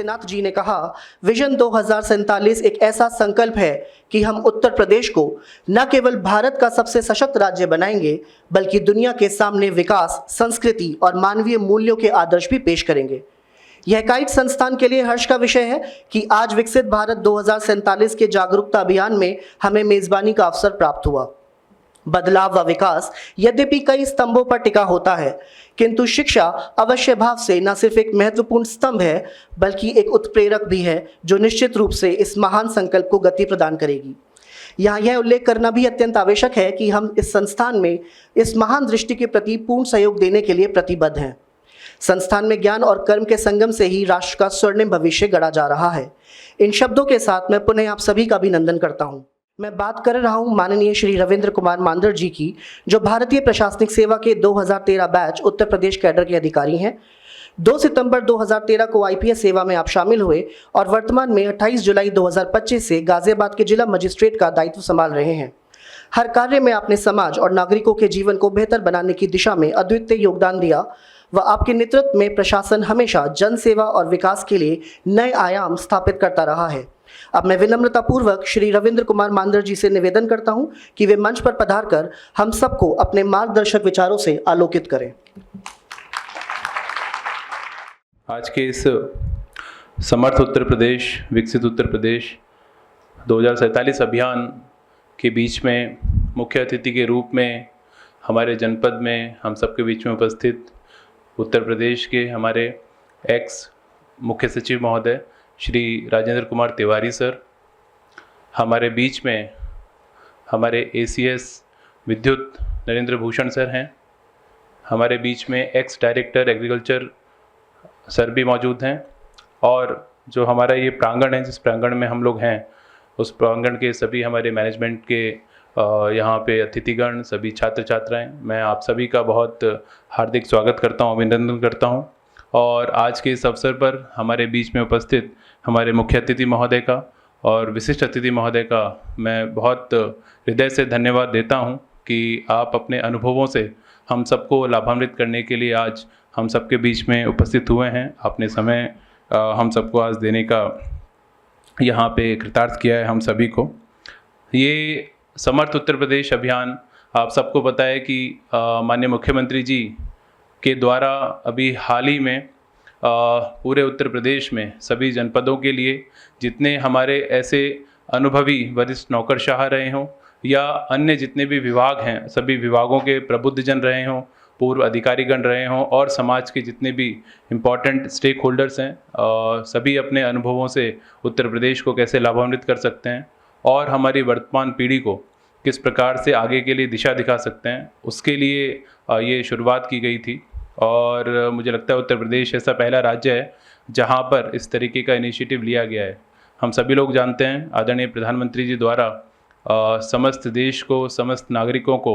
आदित्यनाथ जी ने कहा, विजन 2047 एक ऐसा संकल्प है कि हम उत्तर प्रदेश को न केवल भारत का सबसे सशक्त राज्य बनाएंगे, बल्कि दुनिया के सामने विकास, संस्कृति और मानवीय मूल्यों के आदर्श भी पेश करेंगे। यह काइट संस्थान के लिए हर्ष का विषय है कि आज विकसित भारत 2047 के जागरूकता अभियान में हमें मेजबानी का अवसर प्राप्त हुआ। बदलाव व विकास यद्यपि कई स्तंभों पर टिका होता है, किंतु शिक्षा अवश्य भाव से न सिर्फ एक महत्वपूर्ण स्तंभ है, बल्कि एक उत्प्रेरक भी है, जो निश्चित रूप से इस महान संकल्प को गति प्रदान करेगी। यहाँ यह उल्लेख करना भी अत्यंत आवश्यक है कि हम इस संस्थान में इस महान दृष्टि के प्रति पूर्ण सहयोग देने के लिए प्रतिबद्ध हैं। संस्थान में ज्ञान और कर्म के संगम से ही राष्ट्र का स्वर्णिम भविष्य गढ़ा जा रहा है। इन शब्दों के साथ मैं पुनः आप सभी का अभिनंदन करता हूँ। मैं बात कर रहा हूँ माननीय श्री रविंद्र कुमार मांदर जी की, जो भारतीय प्रशासनिक सेवा के 2013 बैच उत्तर प्रदेश कैडर के अधिकारी हैं। 2 सितंबर 2013 को आईपीएस सेवा में आप शामिल हुए और वर्तमान में 28 जुलाई 2025 से गाजियाबाद के जिला मजिस्ट्रेट का दायित्व संभाल रहे हैं। हर कार्य में आपने समाज और नागरिकों के जीवन को बेहतर बनाने की दिशा में अद्वितीय योगदान दिया व आपके नेतृत्व में प्रशासन हमेशा जन सेवा और विकास के लिए नए आयाम स्थापित करता रहा है। अब मैं विनम्रता पूर्वक श्री रविंद्र कुमार मांदर जी से निवेदन करता हूं कि वे मंच पर पधार कर हम सबको अपने मार्गदर्शक विचारों से आलोकित करें। आज के इस समर्थ उत्तर प्रदेश, विकसित उत्तर प्रदेश 2047 अभियान के बीच में मुख्य अतिथि के रूप में हमारे जनपद में हम सबके बीच में उपस्थित उत्तर प्रदेश के हमारे एक्स मुख्य सचिव महोदय श्री राजेंद्र कुमार तिवारी सर, हमारे बीच में हमारे एसीएस विद्युत नरेंद्र भूषण सर हैं, हमारे बीच में एक्स डायरेक्टर एग्रीकल्चर सर भी मौजूद हैं, और जो हमारा ये प्रांगण है, जिस प्रांगण में हम लोग हैं, उस प्रांगण के सभी हमारे मैनेजमेंट के यहाँ पे अतिथिगण, सभी छात्र छात्राएं, मैं आप सभी का बहुत हार्दिक स्वागत करता हूँ, अभिनंदन करता हूँ। और आज के इस अवसर पर हमारे बीच में उपस्थित हमारे मुख्य अतिथि महोदय का और विशिष्ट अतिथि महोदय का मैं बहुत हृदय से धन्यवाद देता हूँ कि आप अपने अनुभवों से हम सबको लाभान्वित करने के लिए आज हम सबके बीच में उपस्थित हुए हैं। आपने समय हम सबको आज देने का यहाँ पे कृतार्थ किया है हम सभी को। ये समर्थ उत्तर प्रदेश अभियान आप सबको पता है कि माननीय मुख्यमंत्री जी के द्वारा अभी हाल ही में पूरे उत्तर प्रदेश में सभी जनपदों के लिए जितने हमारे ऐसे अनुभवी वरिष्ठ नौकरशाह रहे हों या अन्य जितने भी विभाग हैं, सभी विभागों के प्रबुद्धजन रहे हों, पूर्व अधिकारीगण रहे हों और समाज के जितने भी इम्पॉर्टेंट स्टेक होल्डर्स हैं, सभी अपने अनुभवों से उत्तर प्रदेश को कैसे लाभान्वित कर सकते हैं और हमारी वर्तमान पीढ़ी को किस प्रकार से आगे के लिए दिशा दिखा सकते हैं, उसके लिए ये शुरुआत की गई थी। और मुझे लगता है उत्तर प्रदेश ऐसा पहला राज्य है जहाँ पर इस तरीके का इनिशिएटिव लिया गया है। हम सभी लोग जानते हैं आदरणीय प्रधानमंत्री जी द्वारा समस्त देश को, समस्त नागरिकों को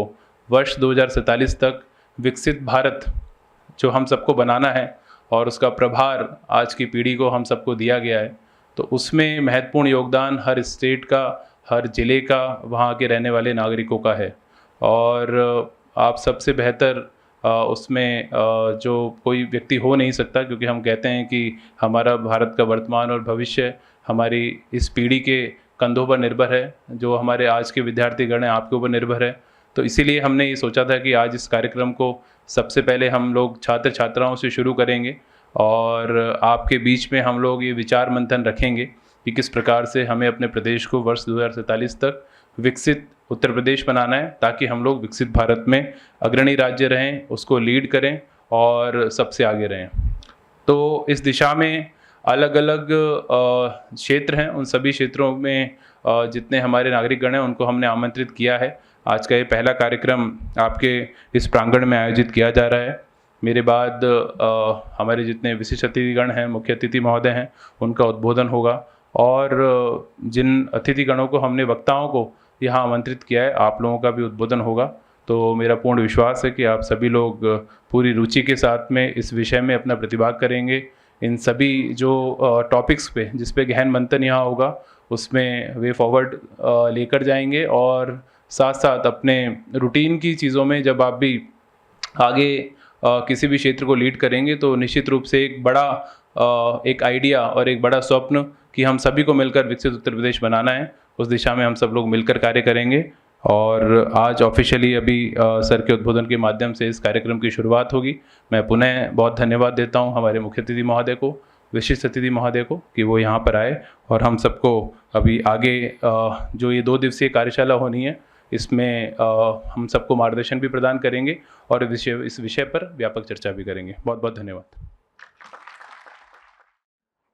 वर्ष 2047 तक विकसित भारत जो हम सबको बनाना है और उसका प्रभार आज की पीढ़ी को हम सबको दिया गया है, तो उसमें महत्वपूर्ण योगदान हर स्टेट का, हर ज़िले का, वहाँ के रहने वाले नागरिकों का है। और आप सबसे बेहतर उसमें जो कोई व्यक्ति हो नहीं सकता, क्योंकि हम कहते हैं कि हमारा भारत का वर्तमान और भविष्य हमारी इस पीढ़ी के कंधों पर निर्भर है, जो हमारे आज के विद्यार्थीगण हैं आपके ऊपर निर्भर है। तो इसीलिए हमने ये सोचा था कि आज इस कार्यक्रम को सबसे पहले हम लोग छात्र छात्राओं से शुरू करेंगे और आपके बीच में हम लोग ये विचार मंथन रखेंगे कि किस प्रकार से हमें अपने प्रदेश को वर्ष 2047 तक विकसित उत्तर प्रदेश बनाना है, ताकि हम लोग विकसित भारत में अग्रणी राज्य रहें, उसको लीड करें और सबसे आगे रहें। तो इस दिशा में अलग अलग क्षेत्र हैं, उन सभी क्षेत्रों में जितने हमारे नागरिकगण हैं उनको हमने आमंत्रित किया है। आज का ये पहला कार्यक्रम आपके इस प्रांगण में आयोजित किया जा रहा है। मेरे बाद हमारे जितने विशिष्ट अतिथिगण हैं, मुख्य अतिथि महोदय हैं, उनका उद्बोधन होगा और जिन अतिथिगणों को हमने वक्ताओं को यहाँ आमंत्रित किया है, आप लोगों का भी उद्बोधन होगा। तो मेरा पूर्ण विश्वास है कि आप सभी लोग पूरी रुचि के साथ में इस विषय में अपना प्रतिभाग करेंगे। इन सभी जो टॉपिक्स पे जिस पे गहन मंथन यहाँ होगा उसमें वे फॉरवर्ड लेकर जाएंगे और साथ साथ अपने रूटीन की चीज़ों में जब आप भी आगे किसी भी क्षेत्र को लीड करेंगे तो निश्चित रूप से एक बड़ा एक आइडिया और एक बड़ा स्वप्न कि हम सभी को मिलकर विकसित उत्तर प्रदेश बनाना है, उस दिशा में हम सब लोग मिलकर कार्य करेंगे। और आज ऑफिशियली अभी सर के उद्बोधन के माध्यम से इस कार्यक्रम की शुरुआत होगी। मैं पुनः बहुत धन्यवाद देता हूं हमारे मुख्य अतिथि महोदय को, विशिष्ट अतिथि महोदय को, कि वो यहाँ पर आए और हम सबको अभी आगे जो ये 2 दिवसीय कार्यशाला होनी है इसमें हम सबको मार्गदर्शन भी प्रदान करेंगे और इस विषय पर व्यापक चर्चा भी करेंगे। बहुत बहुत धन्यवाद।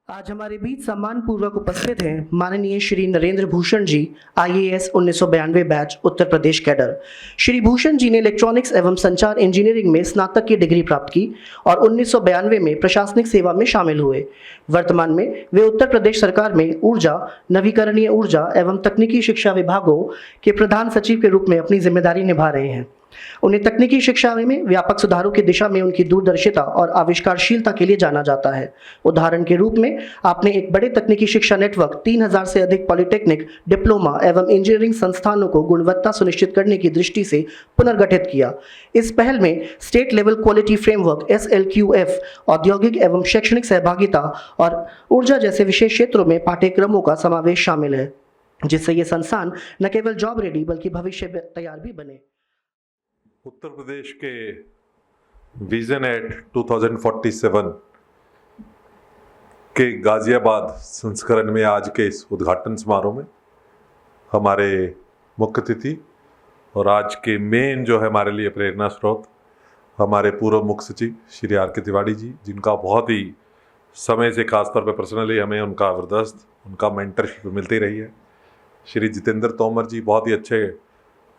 आज हमारे बीच सम्मान पूर्वक उपस्थित हैं माननीय Shri Narendra Bhushan ji, IAS 1992 batch Uttar Pradesh cadre. Shri Bhushan ji ने इलेक्ट्रॉनिक्स एवं संचार इंजीनियरिंग में स्नातक की डिग्री प्राप्त की और 1992 में प्रशासनिक सेवा में शामिल हुए। वर्तमान में वे उत्तर प्रदेश सरकार में ऊर्जा, नवीकरणीय ऊर्जा एवं तकनीकी शिक्षा विभागों के प्रधान सचिव के रूप में अपनी जिम्मेदारी निभा रहे हैं। उन्हें तकनीकी शिक्षा में व्यापक सुधारों की दिशा में उनकी दूरदर्शिता और आविष्कारशीलता के लिए जाना जाता है। उदाहरण के रूप में आपने एक बड़े तकनीकी शिक्षा नेटवर्क 3000 से अधिक पॉलिटेक्निक, डिप्लोमा एवं इंजीनियरिंग संस्थानों को गुणवत्ता सुनिश्चित करने की दृष्टि से पुनर्गठित किया। इस पहल में state level quality framework SLQF, औद्योगिक एवं शैक्षणिक सहभागिता और ऊर्जा जैसे विशेष क्षेत्रों में पाठ्यक्रमों का समावेश शामिल है, जिससे ये संस्थान न केवल जॉब रेडी बल्कि भविष्य में तैयार भी बने। उत्तर प्रदेश के विजन एट 2047 के गाजियाबाद संस्करण में आज के इस उद्घाटन समारोह में हमारे मुख्य अतिथि और आज के मेन जो है हमारे लिए प्रेरणा स्रोत हमारे पूर्व मुख्य सचिव श्री R.K. तिवारी जी, जिनका बहुत ही समय से खासतौर पर पर्सनली हमें उनका जबरदस्त उनका मेंटरशिप मिलती रही है। श्री जितेंद्र तोमर जी बहुत ही अच्छे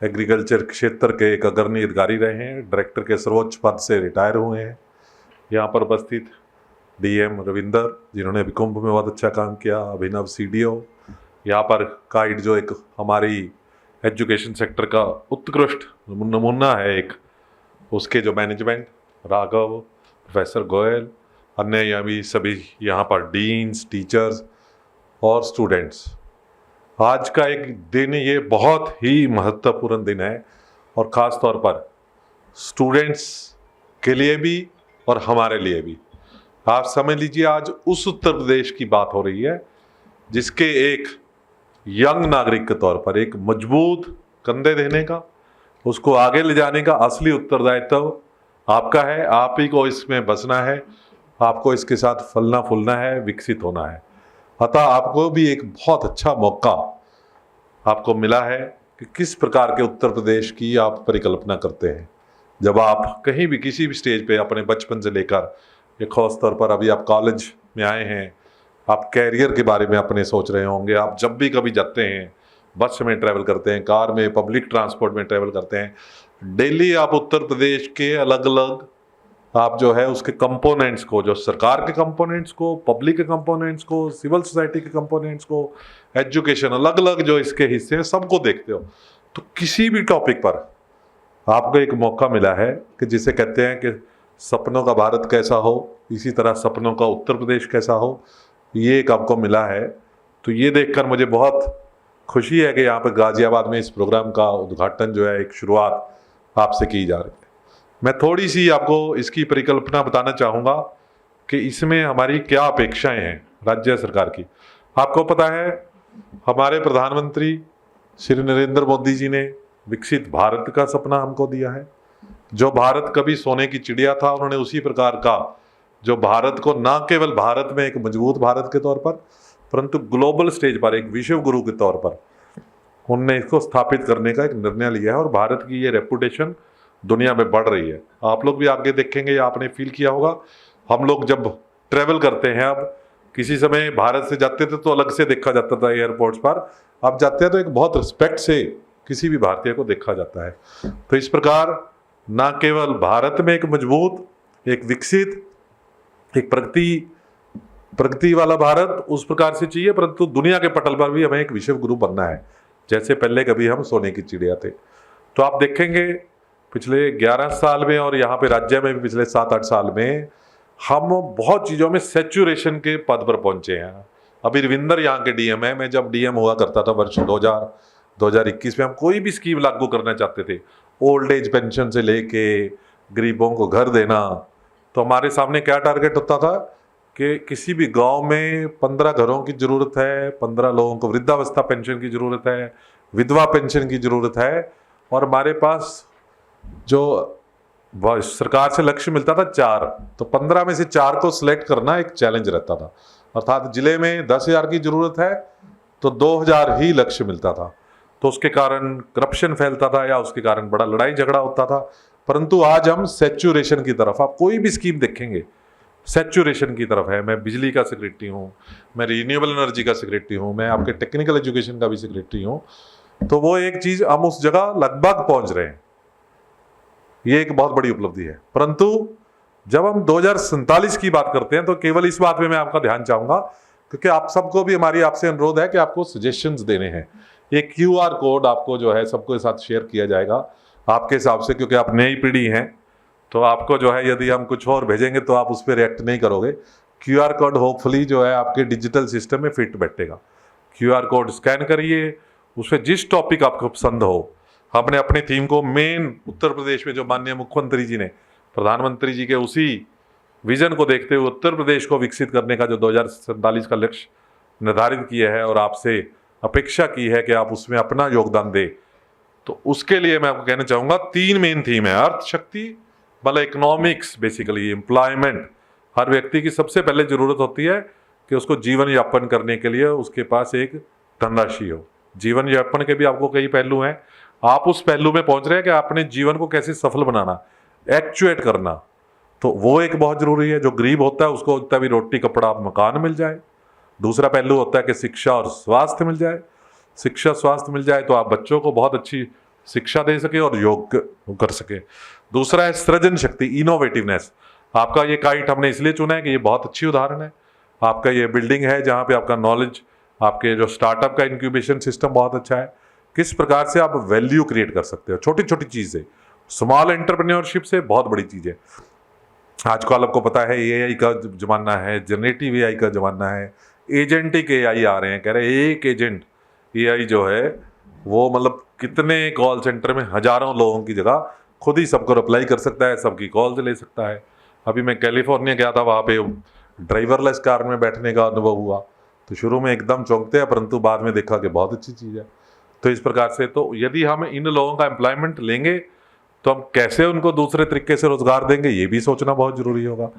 एग्रीकल्चर क्षेत्र के एक अग्रणी अधिकारी रहे हैं, डायरेक्टर के सर्वोच्च पद से रिटायर हुए हैं। यहाँ पर उपस्थित DM रविंदर, जिन्होंने अभी कुंभ में बहुत अच्छा काम किया, अभिनव CDO, यहाँ पर काइड जो एक हमारी एजुकेशन सेक्टर का उत्कृष्ट नमूना है एक, उसके जो मैनेजमेंट राघव, प्रोफेसर गोयल, अन्य यहाँ भी सभी यहाँ पर डीन्स, टीचर्स और स्टूडेंट्स। आज का एक दिन ये बहुत ही महत्वपूर्ण दिन है और ख़ास तौर पर स्टूडेंट्स के लिए भी और हमारे लिए भी। आप समझ लीजिए आज उस उत्तर प्रदेश की बात हो रही है जिसके एक यंग नागरिक के तौर पर एक मजबूत कंधे देने का, उसको आगे ले जाने का असली उत्तरदायित्व आपका है। आप ही को इसमें बसना है, आपको इसके साथ फलना फूलना है, विकसित होना है। अतः आपको भी एक बहुत अच्छा मौका आपको मिला है कि किस प्रकार के उत्तर प्रदेश की आप परिकल्पना करते हैं। जब आप कहीं भी किसी भी स्टेज पे अपने बचपन से लेकर एक खास तौर पर अभी आप कॉलेज में आए हैं, आप कैरियर के बारे में अपने सोच रहे होंगे। आप जब भी कभी जाते हैं, बस में ट्रैवल करते हैं, कार में, पब्लिक ट्रांसपोर्ट में ट्रैवल करते हैं, डेली आप उत्तर प्रदेश के अलग अलग आप जो है उसके कंपोनेंट्स को, जो सरकार के कंपोनेंट्स को, पब्लिक के कंपोनेंट्स को, सिविल सोसाइटी के कंपोनेंट्स को, एजुकेशन, अलग अलग जो इसके हिस्से हैं सबको देखते हो। तो किसी भी टॉपिक पर आपको एक मौका मिला है कि जिसे कहते हैं कि सपनों का भारत कैसा हो, इसी तरह सपनों का उत्तर प्रदेश कैसा हो, ये एक आपको मिला है। तो ये देखकर मुझे बहुत खुशी है कि यहाँ पर गाजियाबाद में इस प्रोग्राम का उद्घाटन जो है एक शुरुआत आपसे की जा रही है। मैं थोड़ी सी आपको इसकी परिकल्पना बताना चाहूँगा कि इसमें हमारी क्या अपेक्षाएं हैं राज्य सरकार की। आपको पता है हमारे प्रधानमंत्री श्री नरेंद्र मोदी जी ने विकसित भारत का सपना हमको दिया है। जो भारत कभी सोने की चिड़िया था, उन्होंने उसी प्रकार का जो भारत को न केवल भारत में एक मजबूत भारत के तौर पर परंतु ग्लोबल स्टेज पर एक विश्व गुरु के तौर पर उनने इसको स्थापित करने का एक निर्णय लिया है और भारत की ये रेपुटेशन दुनिया में बढ़ रही है। आप लोग भी आगे देखेंगे या आपने फील किया होगा, हम लोग जब ट्रैवल करते हैं, अब किसी समय भारत से जाते थे तो अलग से देखा जाता था एयरपोर्ट्स पर, अब जाते हैं तो एक बहुत रिस्पेक्ट से किसी भी भारतीय को देखा जाता है। तो इस प्रकार न केवल भारत में एक मजबूत, एक विकसित, एक प्रगति वाला भारत उस प्रकार से चाहिए, परंतु दुनिया के पटल पर भी हमें एक विश्व गुरु बनना है, जैसे पहले कभी हम सोने की चिड़िया थे। तो आप देखेंगे पिछले 11 साल में और यहाँ पे राज्य में भी पिछले 7-8 साल में हम बहुत चीज़ों में सैचुरेशन के पद पर पहुँचे हैं। अभी रविंदर यहाँ के DM है। मैं जब DM हुआ करता था वर्ष 2021 में, हम कोई भी स्कीम लागू करना चाहते थे, ओल्ड एज पेंशन से लेके गरीबों को घर देना, तो हमारे सामने क्या टारगेट होता था कि किसी भी गांव में 15 घरों की ज़रूरत है, 15 लोगों को वृद्धावस्था पेंशन की ज़रूरत है, विधवा पेंशन की ज़रूरत है, और हमारे पास जो सरकार से लक्ष्य मिलता था 4, तो 15 में से 4 को सिलेक्ट करना एक चैलेंज रहता था। अर्थात जिले में 10,000 की ज़रूरत है तो 2,000 ही लक्ष्य मिलता था, तो उसके कारण करप्शन फैलता था या उसके कारण बड़ा लड़ाई झगड़ा होता था। परंतु आज हम सैचुरेशन की तरफ, आप कोई भी स्कीम देखेंगे सैचुरेशन की तरफ है। मैं बिजली का सेक्रेटरी हूँ, मैं रिन्यूएबल एनर्जी का सेक्रेटरी हूँ, मैं आपके टेक्निकल एजुकेशन का भी सेक्रेटरी हूँ, तो वो एक चीज़ हम उस जगह लगभग पहुँच रहे हैं, ये एक बहुत बड़ी उपलब्धि है। परंतु जब हम 2047 की बात करते हैं तो केवल इस बात में मैं आपका ध्यान चाहूँगा, क्योंकि आप सबको भी हमारी आपसे अनुरोध है कि आपको सजेशंस देने हैं। एक QR कोड आपको जो है सबके साथ शेयर किया जाएगा आपके हिसाब से, क्योंकि आप नई पीढ़ी हैं तो आपको जो है यदि हम कुछ और भेजेंगे तो आप उस पर रिएक्ट नहीं करोगे। QR कोड होपफुली जो है आपके डिजिटल सिस्टम में फिट बैठेगा। QR कोड स्कैन करिए, उसमें जिस टॉपिक आपको पसंद हो, हमने अपनी थीम को मेन उत्तर प्रदेश में जो माननीय मुख्यमंत्री जी ने प्रधानमंत्री जी के उसी विजन को देखते हुए उत्तर प्रदेश को विकसित करने का जो 2047 का लक्ष्य निर्धारित किया है और आपसे अपेक्षा की है कि आप उसमें अपना योगदान दें, तो उसके लिए मैं आपको कहना चाहूँगा 3 मेन थीम है। अर्थ शक्ति, मतलब इकोनॉमिक्स, बेसिकली एम्प्लॉयमेंट। हर व्यक्ति की सबसे पहले ज़रूरत होती है कि उसको जीवन यापन करने के लिए उसके पास एक धनराशि हो। जीवन यापन के भी आपको कई पहलू हैं, आप उस पहलू में पहुंच रहे हैं कि अपने जीवन को कैसे सफल बनाना, एक्चुएट करना, तो वो एक बहुत ज़रूरी है। जो गरीब होता है उसको होता है भी रोटी कपड़ा मकान मिल जाए। दूसरा पहलू होता है कि शिक्षा और स्वास्थ्य मिल जाए। शिक्षा स्वास्थ्य मिल जाए तो आप बच्चों को बहुत अच्छी शिक्षा दे सके और योग कर सके। दूसरा है सृजन शक्ति, इनोवेटिवनेस। आपका ये काइट हमने इसलिए चुना है कि ये बहुत अच्छी उदाहरण है। आपका ये बिल्डिंग है जहाँ पे आपका नॉलेज, आपके जो स्टार्टअप का इंक्यूबेशन सिस्टम बहुत अच्छा है। किस प्रकार से आप वैल्यू क्रिएट कर सकते हो छोटी छोटी चीज़ से, स्मॉल एंटरप्रेन्योरशिप से बहुत बड़ी चीज़ है। आजकल आपको पता है AI का ज़माना है, जनरेटिव AI का ज़माना है, एजेंटिक AI आ रहे हैं। कह रहे हैं एक एजेंट AI जो है वो मतलब कितने कॉल सेंटर में हज़ारों लोगों की जगह खुद ही सबको रिप्लाई कर सकता है, सबकी कॉल ले सकता है। अभी मैं कैलिफोर्निया गया था, वहाँ पे ड्राइवरलेस कार में बैठने का अनुभव हुआ, तो शुरू में एकदम चौंकते हैं, परंतु बाद में देखा कि बहुत अच्छी चीज़ है। तो इस प्रकार से तो यदि हम इन लोगों का एम्प्लॉयमेंट लेंगे तो हम कैसे उनको दूसरे तरीके से रोजगार देंगे, ये भी सोचना बहुत जरूरी होगा।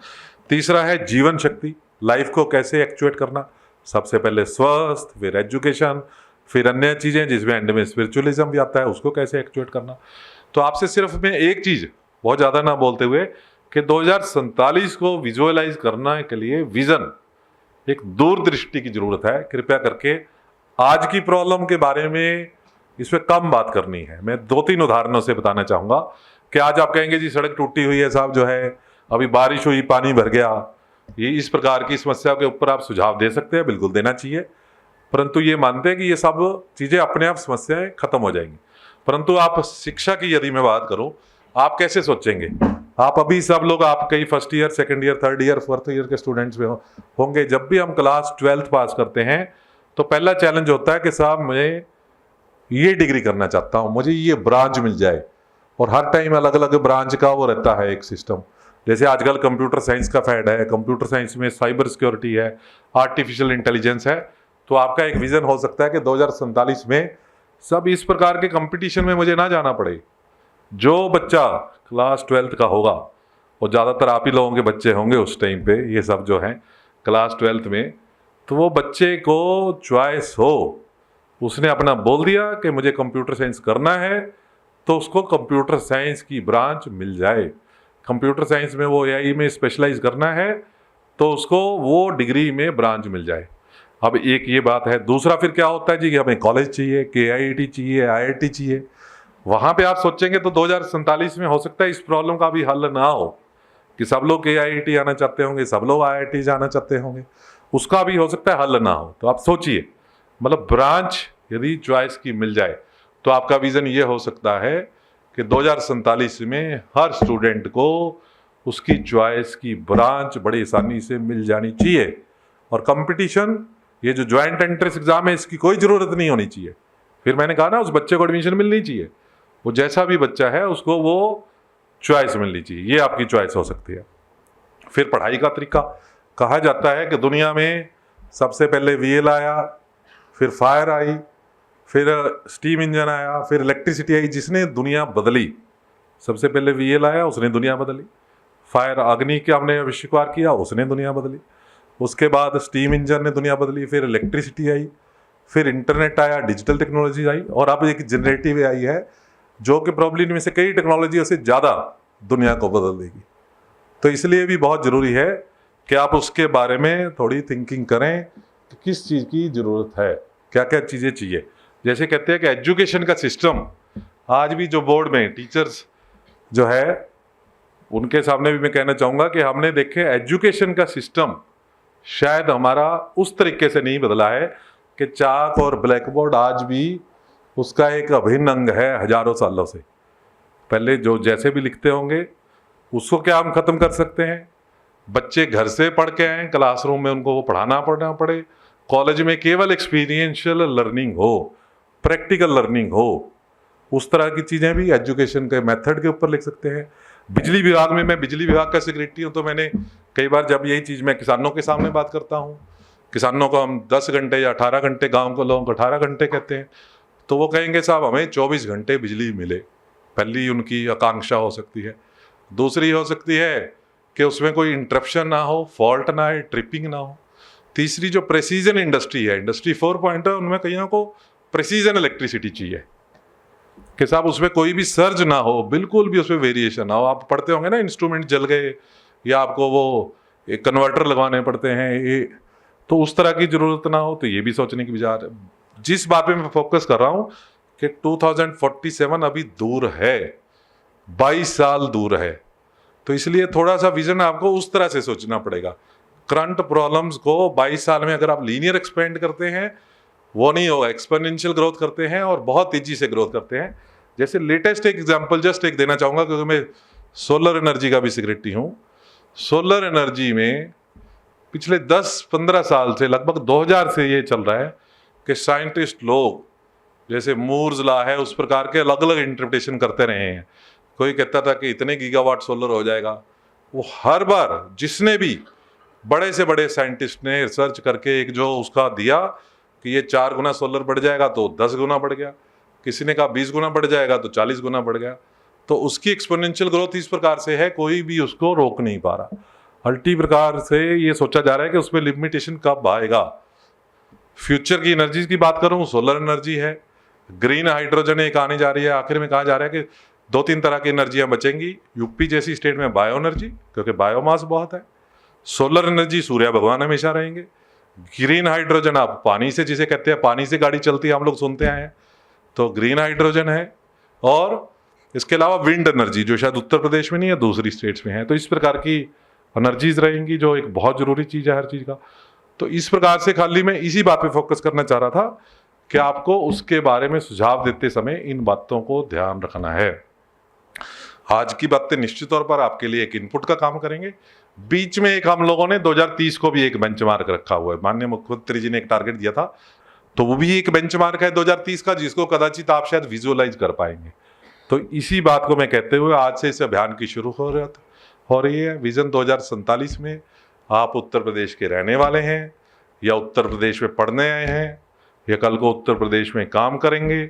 तीसरा है जीवन शक्ति, लाइफ को कैसे एक्चुएट करना। सबसे पहले स्वास्थ्य, फिर एजुकेशन, फिर अन्य चीज़ें जिसमें एंड में स्पिरिचुअलिज्म भी आता है, उसको कैसे एक्चुएट करना। तो आपसे सिर्फ मैं एक चीज़, बहुत ज़्यादा ना बोलते हुए, कि 2047 को विजुअलाइज करने के लिए विजन, एक दूरदृष्टि की जरूरत है। कृपया करके आज की प्रॉब्लम के बारे में इसमें कम बात करनी है। मैं 2-3 उदाहरणों से बताना चाहूँगा कि आज आप कहेंगे जी सड़क टूटी हुई है साहब, जो है अभी बारिश हुई पानी भर गया, ये इस प्रकार की समस्या के ऊपर आप सुझाव दे सकते हैं, बिल्कुल देना चाहिए। परंतु ये मानते हैं कि ये सब चीज़ें अपने आप समस्याएं खत्म हो जाएंगी। परंतु आप शिक्षा की यदि मैं बात करूँ, आप कैसे सोचेंगे? आप अभी सब लोग, आप कई first year, second year, third year, fourth year के स्टूडेंट्स में होंगे। जब भी हम क्लास 12th पास करते हैं तो पहला चैलेंज होता है कि साहब मैं ये डिग्री करना चाहता हूँ, मुझे ये ब्रांच मिल जाए। और हर टाइम अलग अलग ब्रांच का वो रहता है एक सिस्टम। जैसे आजकल कंप्यूटर साइंस का फैड है, कंप्यूटर साइंस में साइबर सिक्योरिटी है, आर्टिफिशियल इंटेलिजेंस है। तो आपका एक विजन हो सकता है कि 2047 में सब इस प्रकार के कंपटीशन में मुझे ना जाना पड़े। जो बच्चा क्लास 12th का होगा, और ज़्यादातर आप ही लोगों के बच्चे होंगे उस टाइम पे, ये सब जो हैं क्लास 12th में, तो वो बच्चे को चॉइस हो, उसने अपना बोल दिया कि मुझे कंप्यूटर साइंस करना है, तो उसको कंप्यूटर साइंस की ब्रांच मिल जाए। कंप्यूटर साइंस में वो AI में स्पेशलाइज करना है तो उसको वो डिग्री में ब्रांच मिल जाए। अब एक ये बात है। दूसरा फिर क्या होता है जी कि हमें कॉलेज चाहिए, KIIT चाहिए, IIT चाहिए। वहाँ पे आप सोचेंगे तो 2047 में हो सकता है इस प्रॉब्लम का भी हल ना हो कि सब लोग KIIT आना चाहते होंगे, सब लोग IIT जाना चाहते होंगे, उसका भी हो सकता है हल ना हो। तो आप सोचिए, मतलब ब्रांच यदि चॉइस की मिल जाए तो आपका विजन ये हो सकता है कि 2047 में हर स्टूडेंट को उसकी चॉइस की ब्रांच बड़ी आसानी से मिल जानी चाहिए। और कंपटीशन, ये जो ज्वाइंट एंट्रेंस एग्जाम है, इसकी कोई ज़रूरत नहीं होनी चाहिए। फिर मैंने कहा ना, उस बच्चे को एडमिशन मिलनी चाहिए, वो जैसा भी बच्चा है उसको वो चॉइस मिलनी चाहिए। ये आपकी चॉइस हो सकती है। फिर पढ़ाई का तरीका, कहा जाता है कि दुनिया में सबसे पहले VL आया, फिर फायर आई, फिर स्टीम इंजन आया, फिर इलेक्ट्रिसिटी आई, जिसने दुनिया बदली। सबसे पहले VL आया, उसने दुनिया बदली। फायर अग्नि के हमने आविष्कार किया, उसने दुनिया बदली। उसके बाद स्टीम इंजन ने दुनिया बदली, फिर इलेक्ट्रिसिटी आई, फिर इंटरनेट आया, डिजिटल टेक्नोलॉजी आई, और अब एक जनरेटिव AI है जो कि प्रॉब्ली इनमें से कई टेक्नोलॉजियों से ज़्यादा दुनिया को बदल देगी। तो इसलिए भी बहुत ज़रूरी है कि आप उसके बारे में थोड़ी थिंकिंग करें कि किस चीज़ की ज़रूरत है, क्या क्या चीज़ें चाहिए। जैसे कहते हैं कि एजुकेशन का सिस्टम आज भी जो बोर्ड में टीचर्स जो है उनके सामने भी मैं कहना चाहूँगा कि हमने देखे एजुकेशन का सिस्टम शायद हमारा उस तरीके से नहीं बदला है कि चाक और ब्लैक बोर्ड आज भी उसका एक अभिन्न अंग है हजारों सालों से। पहले जो जैसे भी लिखते होंगे उसको क्या हम ख़त्म कर सकते हैं? बच्चे घर से पढ़ के आए, क्लासरूम में उनको वो पढ़ना पड़े, कॉलेज में केवल एक्सपीरियंशियल लर्निंग हो, प्रैक्टिकल लर्निंग हो, उस तरह की चीज़ें भी एजुकेशन के मेथड के ऊपर लिख सकते हैं। बिजली विभाग में, मैं बिजली विभाग का सेक्रेटरी हूँ, तो मैंने कई बार जब यही चीज़ मैं किसानों के सामने बात करता हूँ, किसानों को हम 10 घंटे या 18 घंटे, गाँव के लोगों को 18 घंटे कहते हैं, तो वो कहेंगे साहब हमें 24 घंटे बिजली मिले। पहली उनकी आकांक्षा हो सकती है। दूसरी हो सकती है कि उसमें कोई इंटरप्शन ना हो, फॉल्ट ना आए, ट्रिपिंग ना हो। तीसरी जो प्रेसीजन इंडस्ट्री है, इंडस्ट्री 4.0, उनमें कईयों को प्रेसीजन इलेक्ट्रिसिटी चाहिए कि साहब उसमें कोई भी सर्ज ना हो, बिल्कुल भी उसमें वेरिएशन ना हो। आप पढ़ते होंगे ना, इंस्ट्रूमेंट जल गए या आपको वो एक कन्वर्टर लगवाने पड़ते हैं, ये तो उस तरह की ज़रूरत ना हो। तो ये भी सोचने की विचार है। जिस बात पे मैं फोकस कर रहा हूँ कि 2047 अभी दूर है, 22 साल दूर है, तो इसलिए थोड़ा सा विजन आपको उस तरह से सोचना पड़ेगा। करंट प्रॉब्लम्स को 22 साल में अगर आप लीनियर एक्सपेंड करते हैं वो नहीं होगा, एक्सपोनेंशियल ग्रोथ करते हैं और बहुत तेजी से ग्रोथ करते हैं। जैसे लेटेस्ट एक एग्जांपल जस्ट एक देना चाहूँगा, क्योंकि मैं सोलर एनर्जी का भी सेक्रेटरी हूँ। सोलर एनर्जी में पिछले 10-15 साल से, लगभग 2000 से ये चल रहा है कि साइंटिस्ट लोग जैसे मूर्स लॉ है उस प्रकार के अलग अलग इंटरप्रिटेशन करते रहे हैं। कोई कहता था कि इतने गीगावाट सोलर हो जाएगा, वो हर बार जिसने भी बड़े से बड़े साइंटिस्ट ने रिसर्च करके एक जो उसका दिया कि ये 4 गुना सोलर बढ़ जाएगा तो 10 गुना बढ़ गया, किसी ने कहा 20 गुना बढ़ जाएगा तो 40 गुना बढ़ गया। तो उसकी एक्सपोनेंशियल ग्रोथ इस प्रकार से है, कोई भी उसको रोक नहीं पा रहा। अल्टी प्रकार से ये सोचा जा रहा है कि उसमें लिमिटेशन कब आएगा। फ्यूचर की एनर्जी की बात करूं, सोलर एनर्जी है, ग्रीन हाइड्रोजन एक आने जा रही है। आखिर में कहा जा रहा है कि 2-3 तरह की एनर्जियां बचेंगी। यूपी जैसी स्टेट में बायो एनर्जी, क्योंकि बायोमास बहुत है। सोलर एनर्जी, सूर्य भगवान हमेशा रहेंगे। ग्रीन हाइड्रोजन आप पानी से, जिसे कहते हैं पानी से गाड़ी चलती है, हम लोग सुनते आए हैं, तो ग्रीन हाइड्रोजन है। और इसके अलावा विंड एनर्जी, जो शायद उत्तर प्रदेश में नहीं है, दूसरी स्टेट्स में है। तो इस प्रकार की एनर्जीज रहेंगी, जो एक बहुत जरूरी चीज़ है हर चीज़ का। तो इस प्रकार से खाली मैं इसी बात पे फोकस करना चाह रहा था कि आपको उसके बारे में सुझाव देते समय इन बातों को ध्यान रखना है। आज की बातें निश्चित तौर पर आपके लिए एक इनपुट का काम करेंगे। बीच में एक हम लोगों ने 2030 को भी एक बेंचमार्क रखा हुआ है। माननीय मुख्यमंत्री जी ने एक टारगेट दिया था, तो वो भी एक बेंचमार्क है 2030 का, जिसको कदाचित आप शायद विजुअलाइज कर पाएंगे। तो इसी बात को मैं कहते हुए आज से इस अभियान की शुरू हो रही है। विजन 2047 में आप उत्तर प्रदेश के रहने वाले हैं या उत्तर प्रदेश में पढ़ने आए हैं या कल को उत्तर प्रदेश में काम करेंगे,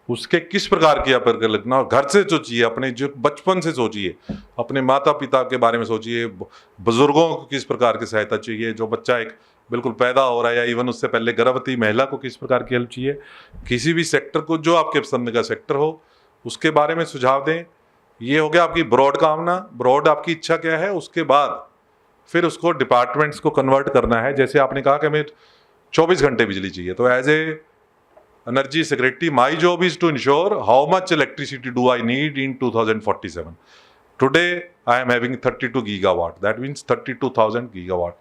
उसके किस प्रकार की आप लिखना। और घर से सोचिए, अपने जो बचपन से सोचिए, अपने माता पिता के बारे में सोचिए, बुजुर्गों को किस प्रकार की सहायता चाहिए, जो बच्चा एक बिल्कुल पैदा हो रहा है या इवन उससे पहले गर्भवती महिला को किस प्रकार की हेल्प चाहिए। किसी भी सेक्टर को, जो आपके पसंद का सेक्टर हो, उसके बारे में सुझाव दें। ये हो गया आपकी ब्रॉड कामना, ब्रॉड आपकी इच्छा क्या है। उसके बाद फिर उसको डिपार्टमेंट्स को कन्वर्ट करना है। जैसे आपने कहा कि हमें 24 घंटे बिजली चाहिए, तो as a energy secretary my job is to ensure how much electricity do I need in 2047. Today I am having 32 gigawatt, that means 32,000 gigawatt.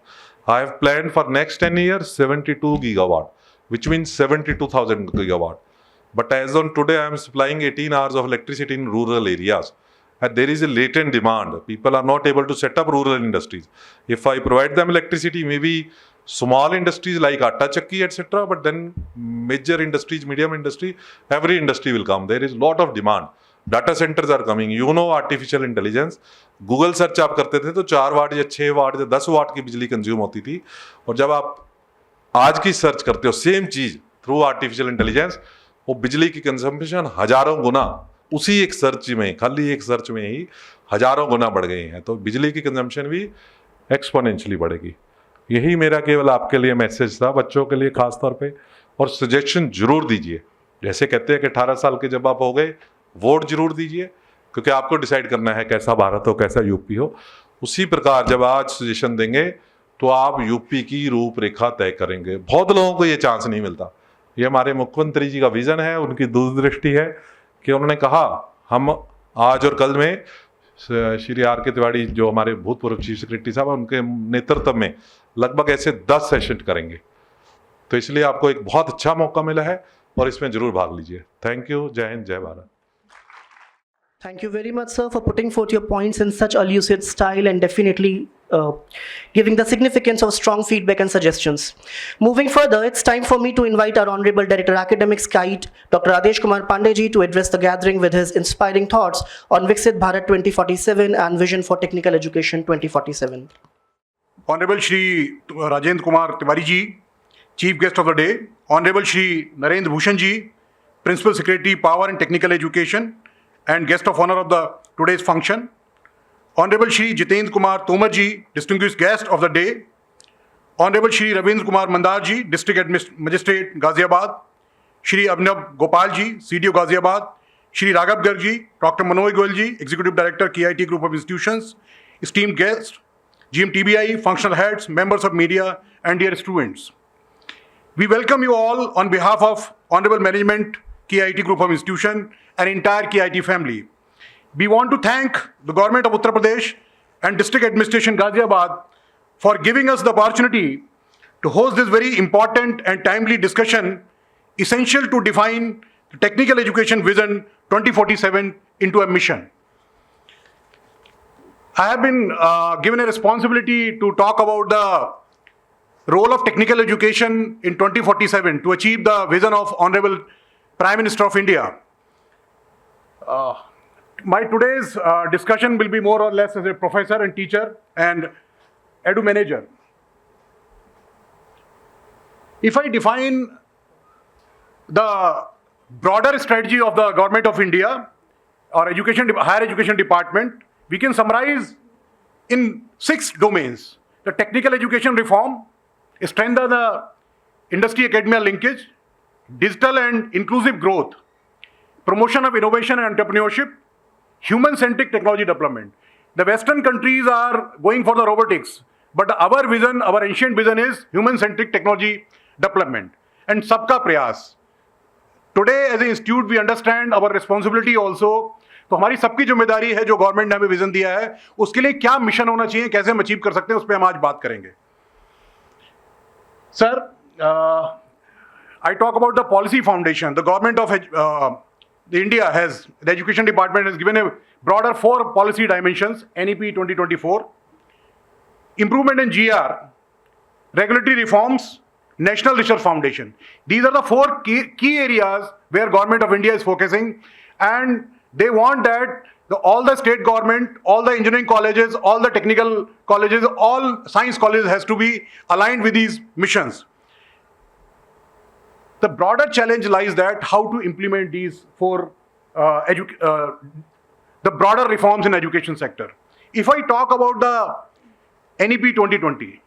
I have planned for next 10 years 72 gigawatt, which means 72,000 gigawatt. But as on today I am supplying 18 hours of electricity in rural areas. And there is a latent demand. People are not able to set up rural industries. If I provide them electricity, maybe small industries like atta chakki, etc., but then major industries, medium industry, every industry will come. There is lot of demand. Data centres are coming, you know artificial intelligence. Google search आप करते थे तो 4 वाट या 6 वाट या 10 वाट की बिजली consume होती थी, और जब आप आज की सर्च करते हो सेम चीज थ्रू आर्टिफिशियल इंटेलिजेंस, वो बिजली की कंजम्पशन हजारों गुना उसी एक सर्च में, खाली एक सर्च में ही हजारों गुना बढ़ गई हैं। तो बिजली की कंजम्पशन भी एक्सपोनेंशियली बढ़ेगी। यही मेरा केवल आपके लिए मैसेज था, बच्चों के लिए खास तौर पे। और सजेशन जरूर दीजिए, जैसे कहते हैं कि 18 साल के जब आप हो गए वोट जरूर दीजिए, क्योंकि आपको डिसाइड करना है कैसा भारत हो, कैसा यूपी हो। उसी प्रकार जब आज सजेशन देंगे तो आप यूपी की रूपरेखा तय करेंगे। बहुत लोगों को ये चांस नहीं मिलता। ये हमारे मुख्यमंत्री जी का विजन है, उनकी दूरदृष्टि है कि उन्होंने कहा हम आज और कल में श्री आर के तिवारी जो हमारे भूतपूर्व चीफ सेक्रेटरी साहब, उनके नेतृत्व में लगभग ऐसे 10 सेशन करेंगे। तो इसलिए आपको एक बहुत अच्छा मौका मिला है और इसमें जरूर भाग लीजिए। Thank you. जय हिंद, जय Bharat. Thank you very much, sir, for putting forth your points in such a lucid style and definitely giving the significance of strong feedback and suggestions. Moving further, it's time for me to invite our Honorable Director Academics KIET, Dr. Adesh Kumar Pandey ji, to address the gathering with his inspiring thoughts on Viksit Bharat 2047 and Vision for Technical Education 2047. Honorable Shri Rajendra Kumar Tiwari ji, Chief Guest of the Day, Honorable Shri Narendra Bhushan ji, Principal Secretary Power and Technical Education and Guest of Honor of the today's function, Honorable Shri Jitendra Kumar Tomar ji, Distinguished Guest of the Day, Honorable Shri Ravindra Kumar Mandar ji, District Magistrate Ghaziabad, Shri Abhinav Gopal ji, CDO Ghaziabad, Shri Raghav Garg ji, Dr. Manoj Goyal ji, Executive Director KIT Group of Institutions, esteemed guests, GMTBI, functional heads, members of media, and dear students. We welcome you all on behalf of Honorable Management, KIT Group of Institution, and entire KIT family. We want to thank the Government of Uttar Pradesh and District Administration Ghaziabad for giving us the opportunity to host this very important and timely discussion essential to define the Technical Education Vision 2047 into a mission. I have been given a responsibility to talk about the role of technical education in 2047 to achieve the vision of Honorable Prime Minister of India. My today's discussion will be more or less as a professor and teacher and edu manager. If I define the broader strategy of the Government of India or higher education department, we can summarize in 6 domains. The technical education reform, strengthen the industry-academia linkage, digital and inclusive growth, promotion of innovation and entrepreneurship, human-centric technology development. The Western countries are going for the robotics, but our vision, our ancient vision is human-centric technology development and sabka prayas. Today as an institute we understand our responsibility also. तो हमारी सबकी जिम्मेदारी है जो government ने हमें vision दिया है उसके लिए क्या मिशन होना चाहिए, कैसे हम अचीव कर सकते हैं, उस पर हम आज बात करेंगे. Sir, I talk about the policy foundation. The government of India has, the education department has given a broader 4 policy dimensions, NEP 2024, improvement in GR, regulatory reforms, National Research Foundation. These are the 4 key areas where government of India is focusing, and they want that all the state government, all the engineering colleges, all the technical colleges, all science colleges has to be aligned with these missions. The broader challenge lies that how to implement these 4 the broader reforms in education sector. If I talk about the NEP 2020,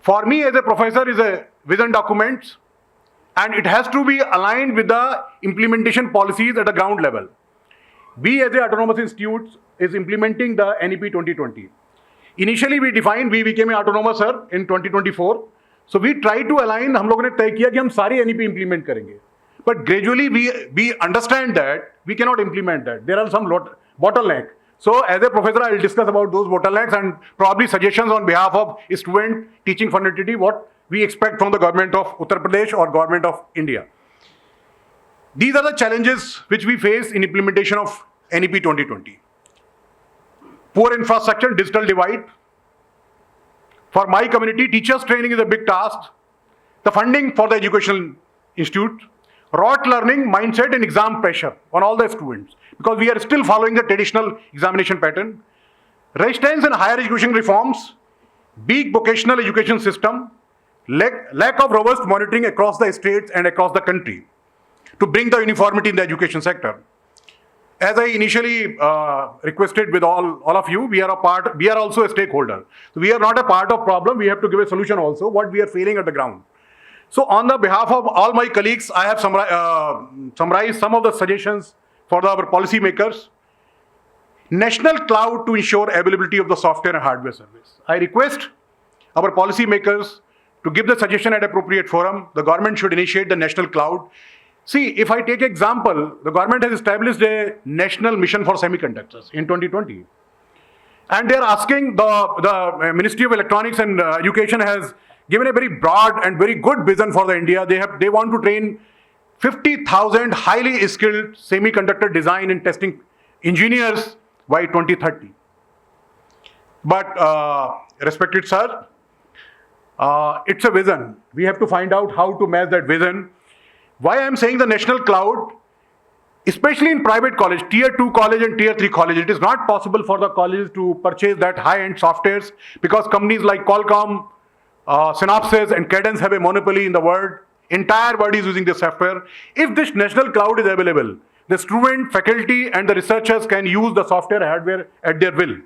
for me as a professor is a vision document, and it has to be aligned with the implementation policies at the ground level. We as a autonomous institute is implementing the NEP 2020. Initially we defined, we became an autonomous sir in 2024. So we try to align, हम लोगों ने तय किया कि हम सारी NEP implement करेंगे. But gradually we understand that we cannot implement that. There are some bottlenecks. So as a professor, I will discuss about those bottlenecks and probably suggestions on behalf of student teaching fraternity, what we expect from the government of Uttar Pradesh or government of India. These are the challenges which we face in implementation of NEP 2020. Poor infrastructure, digital divide. For my community, teachers training is a big task. The funding for the educational institute. rote learning mindset and exam pressure on all the students, because we are still following the traditional examination pattern. Resistance in higher education reforms, weak vocational education system, lack of robust monitoring across the states and across the country to bring the uniformity in the education sector. As I initially requested with all of you, we are also a stakeholder. So we are not a part of problem, we have to give a solution also, what we are feeling at the ground. So on the behalf of all my colleagues, I have summarized some of the suggestions for our policy makers. National cloud to ensure availability of the software and hardware service. I request our policy makers to give the suggestion at appropriate forum. The government should initiate the national cloud. See, if I take example, the government has established a national mission for semiconductors in 2020. And they are asking, the Ministry of Electronics and Education has given a very broad and very good vision for the India. They want to train 50,000 highly skilled semiconductor design and testing engineers by 2030. But respected sir, it's a vision. We have to find out how to match that vision. Why I am saying the national cloud, especially in private college, tier 2 college and tier 3 college, it is not possible for the colleges to purchase that high-end softwares because companies like Qualcomm, Synopsys and Cadence have a monopoly in the world. Entire world is using this software. If this national cloud is available, the student, faculty and the researchers can use the software hardware at their will.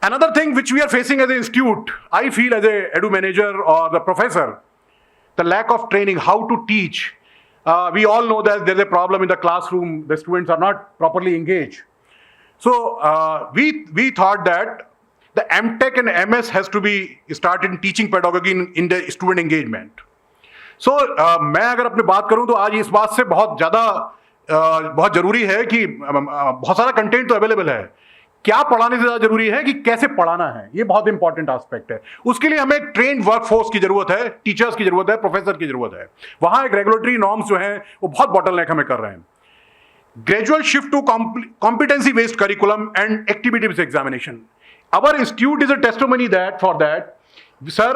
Another thing which we are facing as an institute, I feel as a edu manager or the professor, the lack of training, how to teach. We all know that there's a problem in the classroom, the students are not properly engaged. So we thought that the MTech and MS has to be started in teaching pedagogy in the student engagement. So मैं अगर अपनी बात करूं तो आज इस बात से बहुत जरूरी है कि बहुत सारा कंटेंट तो अवेलेबल है, क्या पढ़ाने से ज्यादा जरूरी है कि कैसे पढ़ाना है, ये बहुत इंपॉर्टेंट एस्पेक्ट है. उसके लिए हमें एक ट्रेन्ड वर्कफोर्स की जरूरत है, टीचर्स की जरूरत है, प्रोफेसर की जरूरत है. वहां एक रेगुलेटरी नॉर्म्स जो हैं वो बहुत बॉटलनेक हमें कर रहे हैं. Gradual shift to competency based curriculum and activity based examination. Our institute is a testimony that for that, sir,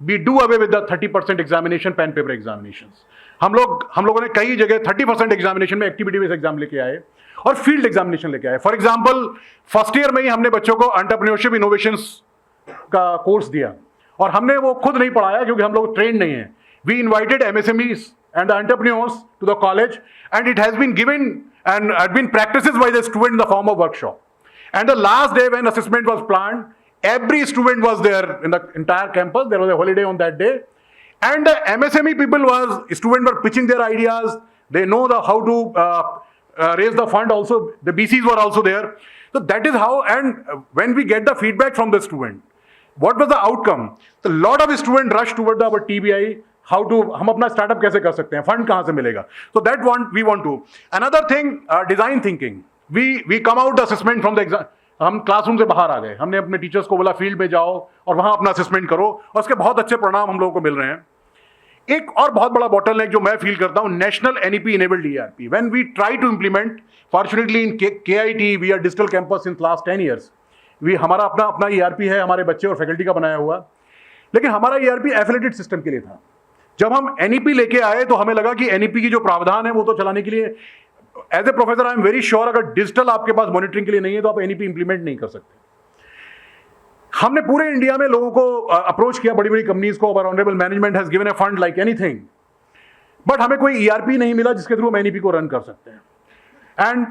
we do away with the 30% examination, pen paper examinations. हम लोगों ने कई जगह 30% एग्जामिनेशन में एक्टिविटी बेस्ड एग्जाम लेके आए और field examination लेके आए. फॉर एग्जांपल फर्स्ट ईयर में ही हमने बच्चों को एंटरप्रेन्योरशिप इनोवेशंस का कोर्स दिया और हमने वो खुद नहीं पढ़ाया क्योंकि हम लोग ट्रेंड नहीं है. We invited MSMEs and the entrepreneurs to the college and it has been given and had been practices by the student in the form of workshop. And the last day when assessment was planned, every student was there in the entire campus. There was a holiday on that day. And the MSME students were pitching their ideas. They know how to raise the fund also. The BCs were also there. So that is how, and when we get the feedback from the student, what was the outcome? A lot of students rushed toward our TBI. हम अपना startup कैसे कर सकते हैं, fund कहाँ से मिलेगा. So that we want to. Another thing, design thinking. We come out the assessment from the exam. हम क्लासरूम से बाहर आ गए, हमने अपने टीचर्स को बोला फील्ड में जाओ और वहां अपना असेसमेंट करो और उसके बहुत अच्छे परिणाम हम लोगों को मिल रहे हैं. एक और बहुत बड़ा बॉटलनेक जो मैं फील करता हूं, national NEP enabled ERP. When we try to implement, fortunately in KIT we are digital campus since last 10 years. हमारा अपना ERP है, हमारे बच्चे और फैकल्टी का बनाया हुआ, लेकिन हमारा ERP एफिलिएटेड सिस्टम के लिए था. जब हम NEP लेके आए तो हमें लगा कि NEP की जो प्रावधान है वो तो चलाने के लिए, as a professor I am very sure, अगर डिजिटल आपके पास मॉनिटरिंग के लिए नहीं है तो आप NEP इंप्लीमेंट नहीं कर सकते. हमने पूरे इंडिया में लोगों को अप्रोच किया, बड़ी बड़ी कंपनीज को. Our honourable management has given a fund like anything, but हमें कोई ERP नहीं मिला जिसके थ्रू हम NEP को रन कर सकते हैं. And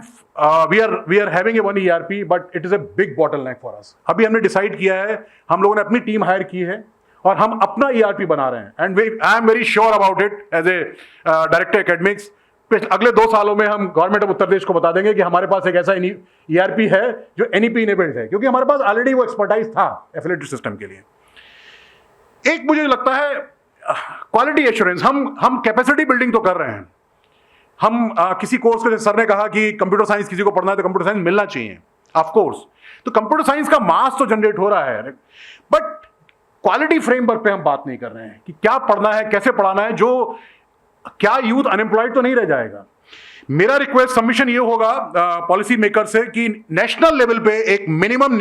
we are having a one ERP, but it is a big bottleneck for us. अभी हमने डिसाइड किया है, हम लोगों ने अपनी टीम हायर की है और हम अपना ERP बना रहे हैं. And I am very sure about it as a director academics. अगले 2 सालों में हम गवर्नमेंट ऑफ उत्तर प्रदेश को बता देंगे कि हमारे पास एक ऐसा ERP है जो NEP इनेबल्ड है, क्योंकि हमारे पास ऑलरेडी वो एक्सपर्टाइज था एफिलिएटेड सिस्टम के लिए. एक मुझे लगता है क्वालिटी एश्योरेंस, हम कैपेसिटी बिल्डिंग तो कर रहे हैं. हम किसी कोर्स को, सर ने कहा कि कंप्यूटर साइंस किसी को पढ़ना है तो कंप्यूटर साइंस मिलना चाहिए, ऑफ कोर्स. तो कंप्यूटर साइंस का मास तो जनरेट हो रहा है, बट क्वालिटी फ्रेमवर्क पे हम बात नहीं कर रहे हैं कि क्या पढ़ना है, कैसे पढ़ाना है, जो क्या यूथ अनएम्प्लॉयड तो नहीं रह जाएगा. मेरा रिक्वेस्ट सबमिशन ये होगा पॉलिसी मेकर से कि नेशनल लेवल पे एक minimum